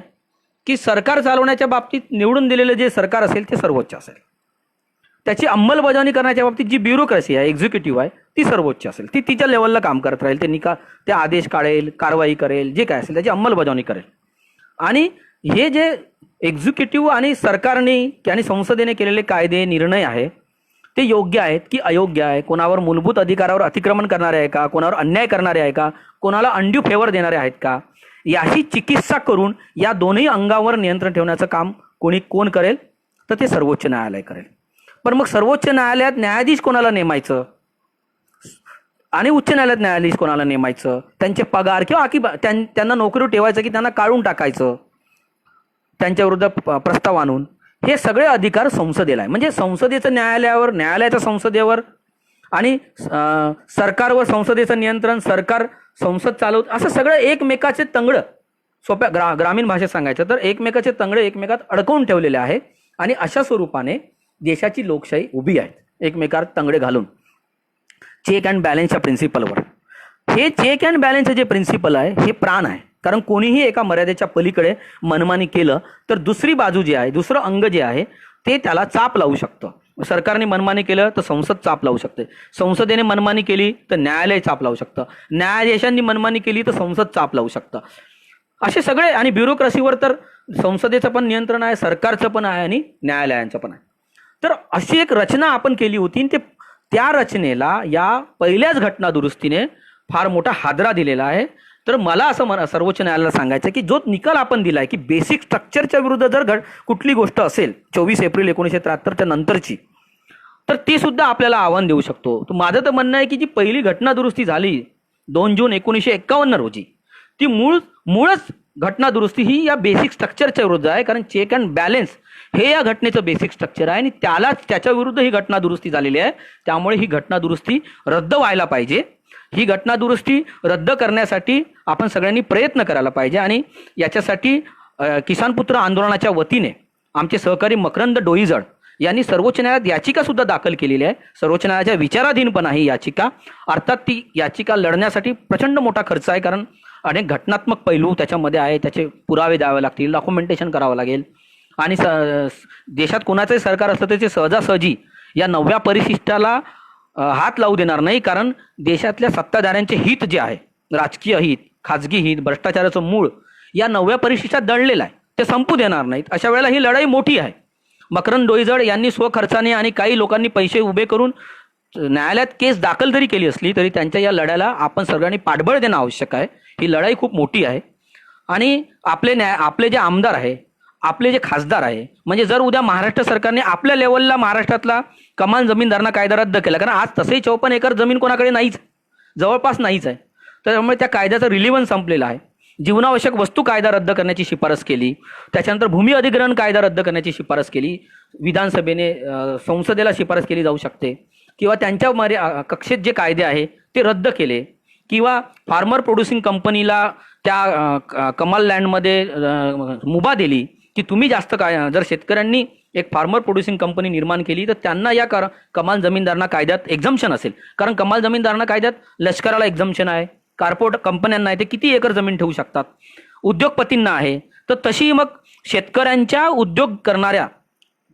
की सरकार चालवण्याच्या बाबतीत निवडून दिलेलं जे सरकार असेल ते सर्वोच्च असेल, त्याची अंमलबजावणी करण्याच्या बाबतीत जी ब्युरोक्रेसी आहे, एक्झिक्युटिव्ह आहे, ती सर्वोच्च असेल. ती तिच्या लेवलला काम करत राहील, ते आदेश काढेल, कारवाई करेल, जे काय असेल त्याची अंमलबजावणी करेल. आणि हे जे एक्झिक्युटिव्ह आणि सरकारने आणि संसदेने केलेले कायदे निर्णय आहे ते योग्य आहेत की अयोग्य आहे, कोणावर मूलभूत अधिकारावर अतिक्रमण करणारे आहे का, कोणावर अन्याय करणारे आहे का, कोणाला अनड्यू फेवर देणारे आहेत का, याची चिकित्सा करून या दोन्ही अंगावर नियंत्रण ठेवण्याचं काम कोण करेल तर ते सर्वोच्च न्यायालय करेल. पण मग सर्वोच्च न्यायालयात न्यायाधीश कोणाला नेमायचं आणि उच्च न्यायालयात न्यायाधीश कोणाला नेमायचं, त्यांचे पगार किंवा त्यांना नोकरीवर ठेवायचं की त्यांना काढून टाकायचं, त्यांच्याविरुद्ध प्रस्ताव आणून, हे सगळे अधिकार संसदेला आहे. म्हणजे संसदेचं न्यायालयावर, न्यायालयाचं संसदेवर आणि सरकारवर संसदेचं नियंत्रण, सरकार संसद चालवत, असं सगळं एकमेकाचे तंगडं, सोप्या ग्रामीण भाषेत सांगायचं तर एकमेकाचे तंगडे एकमेकात अडकवून ठेवलेले आहे. आणि अशा स्वरूपाने देशाची लोकशाही उभी आहे, एकमेकात तंगडे घालून चेक अँड बॅलन्सच्या प्रिन्सिपलवर. हे चेक अँड बॅलन्सचं जे प्रिन्सिपल आहे हे प्राण आहे. कारण कोणीही एका मर्यादेच्या पलीकडे मनमानी केलं तर दुसरी बाजू जी आहे, दुसरं अंग जे आहे ते त्याला चाप लावू शकतं. सरकारने मनमानी केलं तर संसद चाप लावू शकते, संसदेने मनमानी केली तर न्यायालय चाप लावू शकतं, न्यायाधीशांनी मनमानी केली तर संसद चाप लावू शकतं. असे सगळे, आणि ब्युरोक्रेसीवर तर संसदेचं पण नियंत्रण आहे, सरकारचं पण आहे आणि न्यायालयांचं पण आहे. तर अशी एक रचना आपण केली होती आणि त्या रचनेला या पहिल्याच घटना दुरुस्तीने फार मोठा हादरा दिलेला आहे. तर मला असं सर्वोच्च न्यायालयाला सांगायचं की जो निकाल आपण दिलाय की बेसिक स्ट्रक्चरच्या विरुद्ध जर कुठली गोष्ट असेल 24 एप्रिल 1973 नंतरची, तर ती सुद्धा आपल्याला आव्हान देऊ शकतो. तर माझं तर म्हणणं आहे की जी पहिली घटना दुरुस्ती झाली 2 जून 1951 रोजी, ती मूळच घटना दुरुस्ती ही या बेसिक स्ट्रक्चरच्या विरुद्ध आहे, कारण चेक अँड बॅलन्स हे या घटनेचं बेसिक स्ट्रक्चर आहे आणि त्याच्या विरुद्ध ही घटना दुरुस्ती झालेली आहे. त्यामुळे ही घटना दुरुस्ती रद्द व्हायला पाहिजे. ही घटना दुरुस्ती रद्द करण्यासाठी आपण सगळ्यांनी प्रयत्न करायला पाहिजे आणि याच्यासाठी किसान पुत्र आंदोलनाच्या वतीने आमचे सहकारी मकरंद डोईजड यांनी सर्वोच्च न्यायालयात याचिका सुद्धा दाखल केलेली आहे. सर्वोच्च न्यायालयाच्या विचाराधीन पण आहे याचिका. अर्थात ती याचिका लढण्यासाठी प्रचंड मोठा खर्च आहे, कारण अनेक घटनात्मक पैलू त्याच्यामध्ये आहे. त्याचे पुरावे द्यावे लागतील, डॉक्युमेंटेशन करावं लागेल आणि देशात कोणाचंही सरकार असलं त्याचे सहजासहजी या 9व्या परिशिष्टाला हात लावू देणार नाही, कारण देशातल्या सत्ताधाऱ्यांचे हित जे आहे, राजकीय हित, खाजगी हित, भ्रष्टाचाराचं मूळ या 9व्या परिशिष्टात दडलेलं आहे, ते संपू देणार नाहीत. अशा वेळेला ही लढाई मोठी आहे. मकरंद डोईजड यांनी स्वखर्चाने आणि काही लोकांनी पैसे उभे करून न्यायालयात केस दाखल जरी केली असली तरी त्यांच्या या लढ्याला आपण सगळ्यांनी पाठबळ देणं आवश्यक आहे. ही लढाई खूप मोठी आहे आणि आपले जे आमदार आहे, आपले जे खासदार आहे, म्हणजे जर उद्या महाराष्ट्र सरकारने आपल्या लेवलला महाराष्ट्रातला कमाल जमीनदारांना कायदा रद्द केला, कारण आज तसंही 54 एकर जमीन कोणाकडे नाहीच, जवळपास नाहीच आहे, त्यामुळे त्या कायद्याचं रिलिव्हन्स संपलेलं आहे. जीवनावश्यक वस्तू कायदा रद्द करण्याची शिफारस केली, त्याच्यानंतर भूमी अधिग्रहण कायदा रद्द करण्याची शिफारस केली, विधानसभेने संसदेला शिफारस केली जाऊ शकते, किंवा त्यांच्या कक्षेत जे कायदे आहे ते रद्द केले, किंवा फार्मर प्रोड्युसिंग कंपनीला त्या कमाल लँडमध्ये मुभा दिली की तुम्ही जास्त जर शेतकऱ्यांनी एक फार्मर प्रोड्युसिंग कंपनी निर्माण केली तर त्यांना या कमाल जमीनदारांना कायद्यात एक्झम्पशन असेल, कारण कमाल जमीनदारांना कायद्यात लष्कराला एक्झम्पशन आहे, कार्पोरेट कंपन्यांना आहे ते किती एकर जमीन ठेवू शकतात, उद्योगपतींना आहे. तर तशी मग शेतकऱ्यांच्या उद्योग करणाऱ्या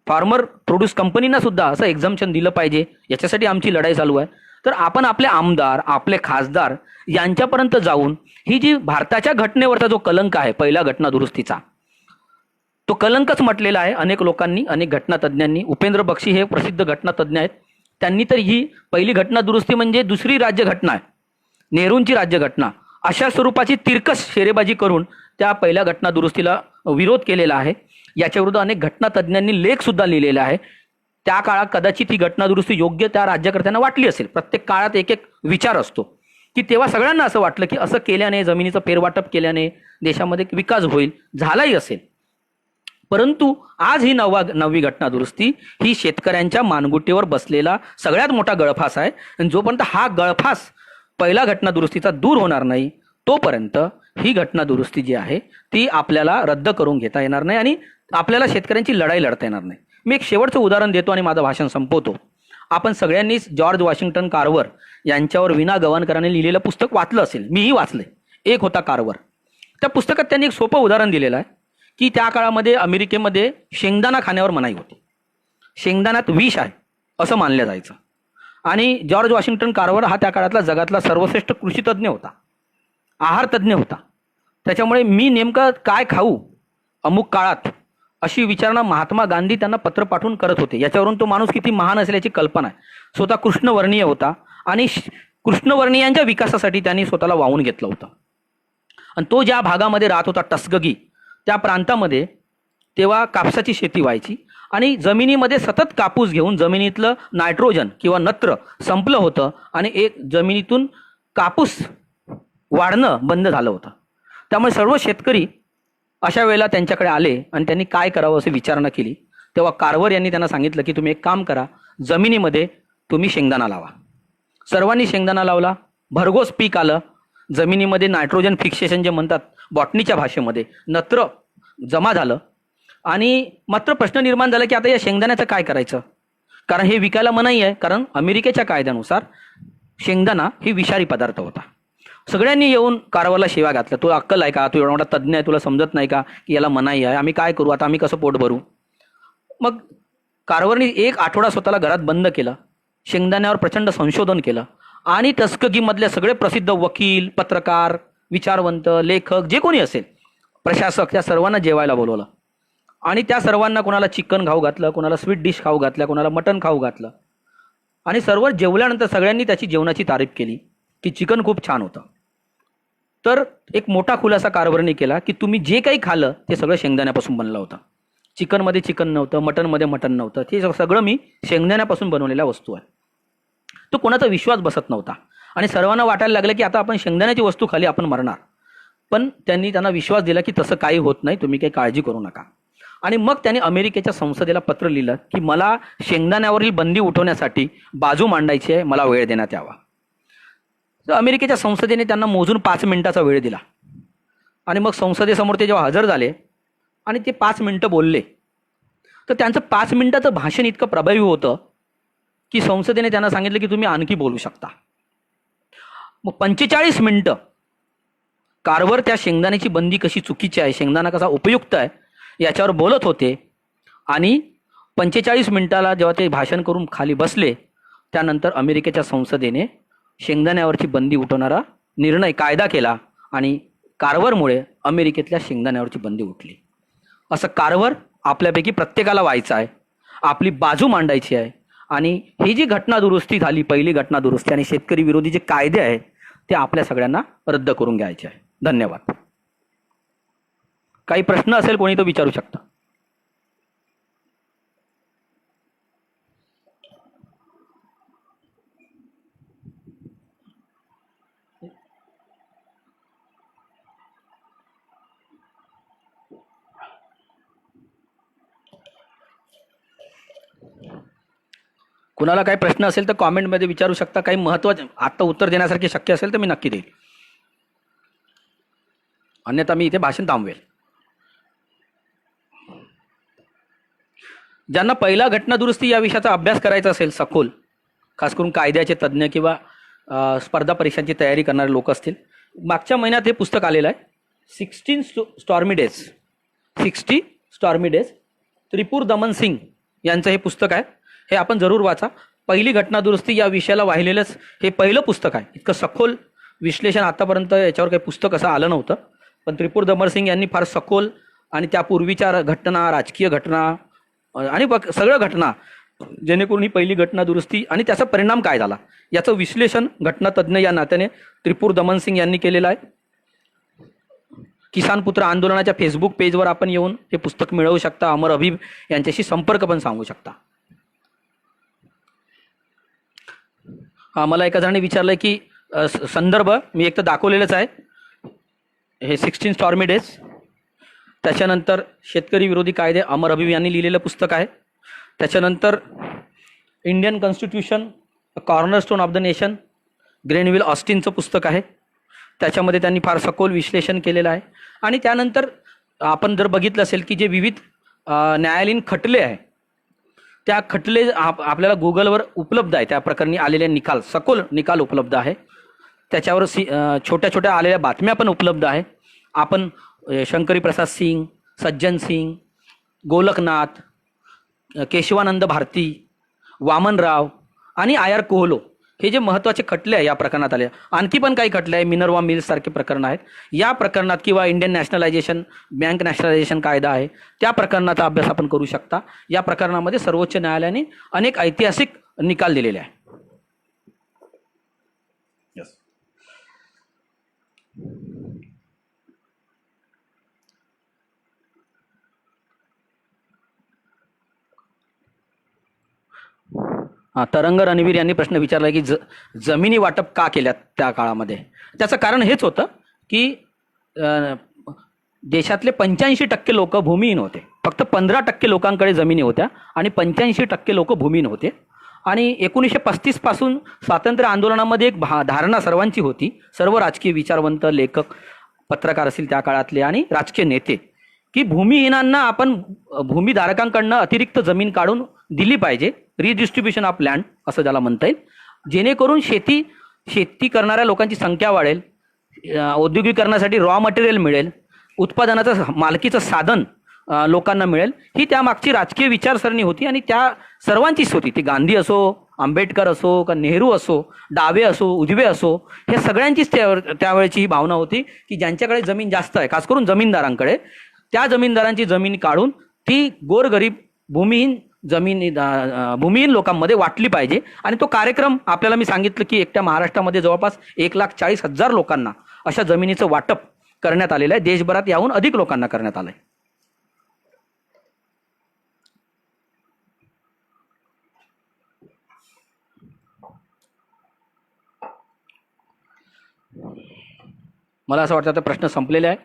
फार्मर प्रोड्यूस कंपनींना सुद्धा असं एक्झम्पशन दिलं पाहिजे. याच्यासाठी आमची लढाई चालू आहे. तर आपण आपले आमदार, आपले खासदार यांच्यापर्यंत जाऊन ही जी भारताच्या घटनेवरचा जो कलंक आहे पहिल्या घटना दुरुस्तीचा, तो कलंकच म्हटलेला आहे अनेक लोकांनी, अनेक घटनातज्ञांनी. उपेंद्र बक्षी हे प्रसिद्ध घटनातज्ञ आहेत, त्यांनी तर ही पहिली घटना दुरुस्ती म्हणजे दुसरी राज्यघटना आहे, नेहरूंची राज्यघटना, अशा स्वरूपाची तिरकस शेरेबाजी करून त्या पहिल्या घटना दुरुस्तीला विरोध केलेला आहे. याच्याविरुद्ध अनेक घटनातज्ञांनी लेख सुद्धा लिहिलेला आहे. त्या काळात कदाचित ही घटना दुरुस्ती योग्य त्या राज्यकर्त्यांना वाटली असेल. प्रत्येक काळात एक एक विचार असतो की तेव्हा सगळ्यांना असं वाटलं की असं केल्याने, जमिनीचं फेरवाटप केल्याने देशामध्ये विकास होईल, झालाही असेल. परंतु आज ही नववी घटना दुरुस्ती ही शेतकऱ्यांच्या मानगुटीवर बसलेला सगळ्यात मोठा गळफास आहे. आणि जोपर्यंत हा गळफास पहिला घटना दुरुस्तीचा दूर होणार नाही तोपर्यंत ही घटना दुरुस्ती जी आहे ती आपल्याला रद्द करून घेता येणार नाही आणि आपल्याला शेतकऱ्यांची लढाई लढता येणार नाही. मी एक शेवटचं उदाहरण देतो आणि माझं भाषण संपवतो. आपण सगळ्यांनीच जॉर्ज वॉशिंग्टन कार्वर यांच्यावर विना गवाणकरांनी लिहिलेलं पुस्तक वाचलं असेल, मीही वाचलंय. एक होता कार्वर. त्या पुस्तकात त्यांनी एक सोपं उदाहरण दिलेलं आहे की त्या काळामध्ये अमेरिकेमध्ये शेंगदाणा खाण्यावर मनाई होती. शेंगदाण्यात विष आहे असं मानलं जायचं. आणि जॉर्ज वॉशिंग्टन कार्वर हा त्या काळातला जगातला सर्वश्रेष्ठ कृषीतज्ञ होता, आहार तज्ज्ञ होता. त्याच्यामुळे मी नेमकं काय खाऊ अमुक काळात अशी विचारणा महात्मा गांधी त्यांना पत्र पाठवून करत होते. याच्यावरून तो माणूस किती महान असल्याची कल्पना आहे. स्वतः कृष्णवर्णीय होता आणि कृष्णवर्णीयांच्या विकासासाठी त्यांनी स्वतःला वाहून घेतलं होतं. आणि तो ज्या भागामध्ये राहत होता टस्कगी, त्या प्रांतामध्ये तेव्हा कापसाची शेती व्हायची आणि जमिनीमध्ये सतत कापूस घेऊन जमिनीतलं नायट्रोजन किंवा नत्र संपलं होतं आणि एक जमिनीतून कापूस वाढणं बंद झालं होतं. त्यामुळे सर्व शेतकरी अशा वेळेला त्यांच्याकडे आले आणि त्यांनी काय करावं अशी विचारणा केली. तेव्हा कार्वर यांनी त्यांना सांगितलं की तुम्ही एक काम करा, जमिनीमध्ये तुम्ही शेंगदाणा लावा. सर्वांनी शेंगदाणा लावला, भरघोस पीक आलं. जमिनीमध्ये नायट्रोजन फिक्सेशन जे म्हणतात बॉटनीच्या भाषेमध्ये, नत्र जमा झालं. आणि मात्र प्रश्न निर्माण झाला की आता या शेंगदाण्याचं काय करायचं, कारण हे विकायला मनाई आहे, कारण अमेरिकेच्या कायद्यानुसार शेंगदाणा ही विषारी पदार्थ होता. सगळ्यांनी येऊन कारवारला शिव्या घातल्या, तुला अक्कल आहे का, तू एवढा मोठा तज्ज्ञ आहे, तुला समजत नाही का की याला मनाई आहे, आम्ही काय करू आता, आम्ही कसं पोट भरू. मग कारवारने एक आठवडा स्वतःला घरात बंद केलं, शेंगदाण्यावर प्रचंड संशोधन केलं आणि टस्कगीमधल्या सगळे प्रसिद्ध वकील, पत्रकार, विचारवंत, लेखक जे कोणी असेल, प्रशासक, त्या सर्वांना जेवायला बोलवलं. आणि त्या सर्वांना कोणाला चिकन खाऊ घातलं, कोणाला स्वीट डिश खाऊ घातल्या, कोणाला मटण खाऊ घातलं. आणि सर्व जेवल्यानंतर सगळ्यांनी त्याची जेवणाची तारीफ केली की चिकन खूप छान होतं. तर एक मोठा खुलासा कारभारने केला की तुम्ही जे काही खाल्लं ते सगळं शेंगदाण्यापासून बनलं होतं. चिकनमध्ये चिकन नव्हतं, मटनमध्ये मटन नव्हतं, ते सगळं मी शेंगदाण्यापासून बनवलेल्या वस्तू आहे. तो कोणाचा विश्वास बसत नव्हता आणि सर्वांना वाटायला लागलं की आता आपण शेंगदाण्याची वस्तू खाली आपण मरणार. पण त्यांना विश्वास दिला की तसं काही होत नाही, तुम्ही काही काळजी करू नका. आणि मग त्यांनी अमेरिकेच्या संसदेला पत्र लिहिलं की मला शेंगदाण्यावरील बंदी उठवण्यासाठी बाजू मांडायची आहे, मला वेळ देण्यात यावा. तर अमेरिकेच्या संसदेने त्यांना मोजून 5 मिनिटाचा वेळ दिला. आणि मग संसदेसमोर ते जेव्हा हजर झाले आणि ते 5 मिनिटं बोलले, तर त्यांचं 5 मिनिटाचं भाषण इतकं प्रभावी होतं की संसदेने त्यांना सांगितलं की तुम्ही आणखी बोलू शकता. मग 45 मिनिटं कारवर त्या शेंगदाण्याची बंदी कशी चुकीची आहे, शेंगदाणा कसा उपयुक्त आहे, याच्यावर बोलत होते. आणि 45 मिनिटाला जेव्हा ते भाषण करून खाली बसले, त्यानंतर अमेरिकेच्या संसदेने शेंगदाण्यावरची बंदी उठवणारा निर्णय कायदा केला आणि कारवरमुळे अमेरिकेतल्या शेंगदाण्यावरची बंदी उठली. असं कारवर आपल्यापैकी प्रत्येकाला व्हायचं आहे, आपली बाजू मांडायची आहे. आणि ही जी घटना दुरुस्ती झाली, पहिली घटना दुरुस्ती, आणि शेतकरी विरोधी जे कायदे आहेत ते आपल्या सगळ्यांना रद्द करून घ्यायचे आहे. धन्यवाद. काही प्रश्न असेल कोणी तो विचारू शकता. कुणाला काही प्रश्न असेल तर कॉमेंटमध्ये विचारू शकता. काही महत्त्वाचे आत्ता उत्तर देण्यासारखे शक्य असेल तर मी नक्की देईल, अन्यथा मी इथे भाषण थांबवेल. ज्यांना पहिला घटना दुरुस्ती या विषयाचा अभ्यास करायचा असेल सखोल, खास करून कायद्याचे तज्ज्ञ किंवा स्पर्धा परीक्षांची तयारी करणारे लोक असतील, मागच्या महिन्यात हे पुस्तक आलेलं आहे, 60 स्टॉर्मी डेज. त्रिपुर दमन सिंग यांचं हे पुस्तक आहे. हे आपण जरूर वाचा. पहिली घटना दुरुस्ती या विषयाला वाहिलेलंच हे पहिलं पुस्तक आहे. इतकं सखोल विश्लेषण आतापर्यंत याच्यावर काही पुस्तक असं आलं नव्हतं. पण त्रिपुर दमन सिंग यांनी फार सखोल आणि त्यापूर्वीच्या घटना, राजकीय घटना आणि सगळ्या घटना, जेणेकरून ही पहिली घटना दुरुस्ती आणि त्याचा परिणाम काय झाला याचं विश्लेषण घटनातज्ञ या नात्याने त्रिपुर दमन सिंग यांनी केलेलं आहे. किसान पुत्र आंदोलनाच्या फेसबुक पेजवर आपण येऊन हे पुस्तक मिळवू शकता. अमर हबीब यांच्याशी संपर्क पण सांगू शकता. मला एका जणांनी विचारलंय की संदर्भ मी एक तर दाखवलेलंच आहे, हे 16 स्टॉर्मी डेज. त्याच्यानंतर शेतकरी विरोधी कायदे अमर हबीब यांनी लिहिलेलं पुस्तक आहे. त्याच्यानंतर Indian constitution cornerstone of the nation, Granville ऑस्टिनचं पुस्तक आहे. त्याच्यामध्ये त्यांनी फार सखोल विश्लेषण केलेलं आहे. आणि त्यानंतर आपण जर बघितलं असेल की जे विविध न्यायालयीन खटले आहे, त्या खटले आपल्याला गुगलवर उपलब्ध आहे. त्या प्रकरणी आलेले निकाल, सखोल निकाल उपलब्ध आहे. त्याच्यावर छोट्या छोट्या आलेल्या बातम्या पण उपलब्ध आहे. आपण शंकरी प्रसाद सिंग, सज्जन सिंग, गोलकनाथ, केशवानंद भारती, वामनराव आणि आर कोहलो हे जे महत्त्वाचे खटले आहे या प्रकरणात आले. आणखी पण काही खटले आहे, मिनर्वा मिल्स सारखे प्रकरण आहेत या प्रकरणात, किंवा इंडियन नॅशनलायझेशन, बँक नॅशनलायझेशन कायदा आहे त्या प्रकरणाचा अभ्यास आपण करू शकता. या प्रकरणामध्ये सर्वोच्च न्यायालयाने अनेक ऐतिहासिक निकाल दिलेले आहे. तरंग रणवीर यांनी प्रश्न विचारला की जमिनी वाटप का केल्यात त्या काळामध्ये. त्याचं कारण हेच होतं की देशातले 85% लोक भूमिहीन होते. फक्त 15% लोकांकडे जमिनी होत्या आणि 85% लोक भूमिहीन होते. आणि 1935 पासून स्वातंत्र्य आंदोलनामध्ये एक धारणा सर्वांची होती, सर्व राजकीय विचारवंत, लेखक, पत्रकार असतील त्या काळातले आणि राजकीय नेते, की भूमिहीनांना आपण भूमीधारकांकडनं अतिरिक्त जमीन काढून दिली पाहिजे, रिडिस्ट्रीब्युशन ऑफ लँड असं ज्याला म्हणता येईल, जेणेकरून शेती करणाऱ्या लोकांची संख्या वाढेल, औद्योगिकरणासाठी रॉ मटेरियल मिळेल, उत्पादनाचं मालकीचं साधन लोकांना मिळेल. ही त्यामागची राजकीय विचारसरणी होती आणि त्या सर्वांचीच होती. ती गांधी असो, आंबेडकर असो, का नेहरू असो, डावे असो, उजवे असो, हे सगळ्यांचीच त्यावेळेची ही भावना होती की ज्यांच्याकडे जमीन जास्त आहे, खास करून जमीनदारांकडे, त्या जमीनदारांची जमीन काढून ती गोरगरीब भूमिहीन लोकांमध्ये वाटली पाहिजे. आणि तो कार्यक्रम आपल्याला मी सांगितलं की एकट्या महाराष्ट्रामध्ये जवळपास 1,40,000 लोकांना अशा जमिनीचं वाटप करण्यात आलेलं आहे. देशभरात याहून अधिक लोकांना करण्यात आलंय. मला असं वाटतं आता प्रश्न संपलेले आहे.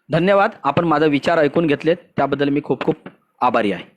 धन्यवाद. आपण माझा विचार ऐकून घेतलेत त्याबद्दल मी खूप खूप आभारी आहे.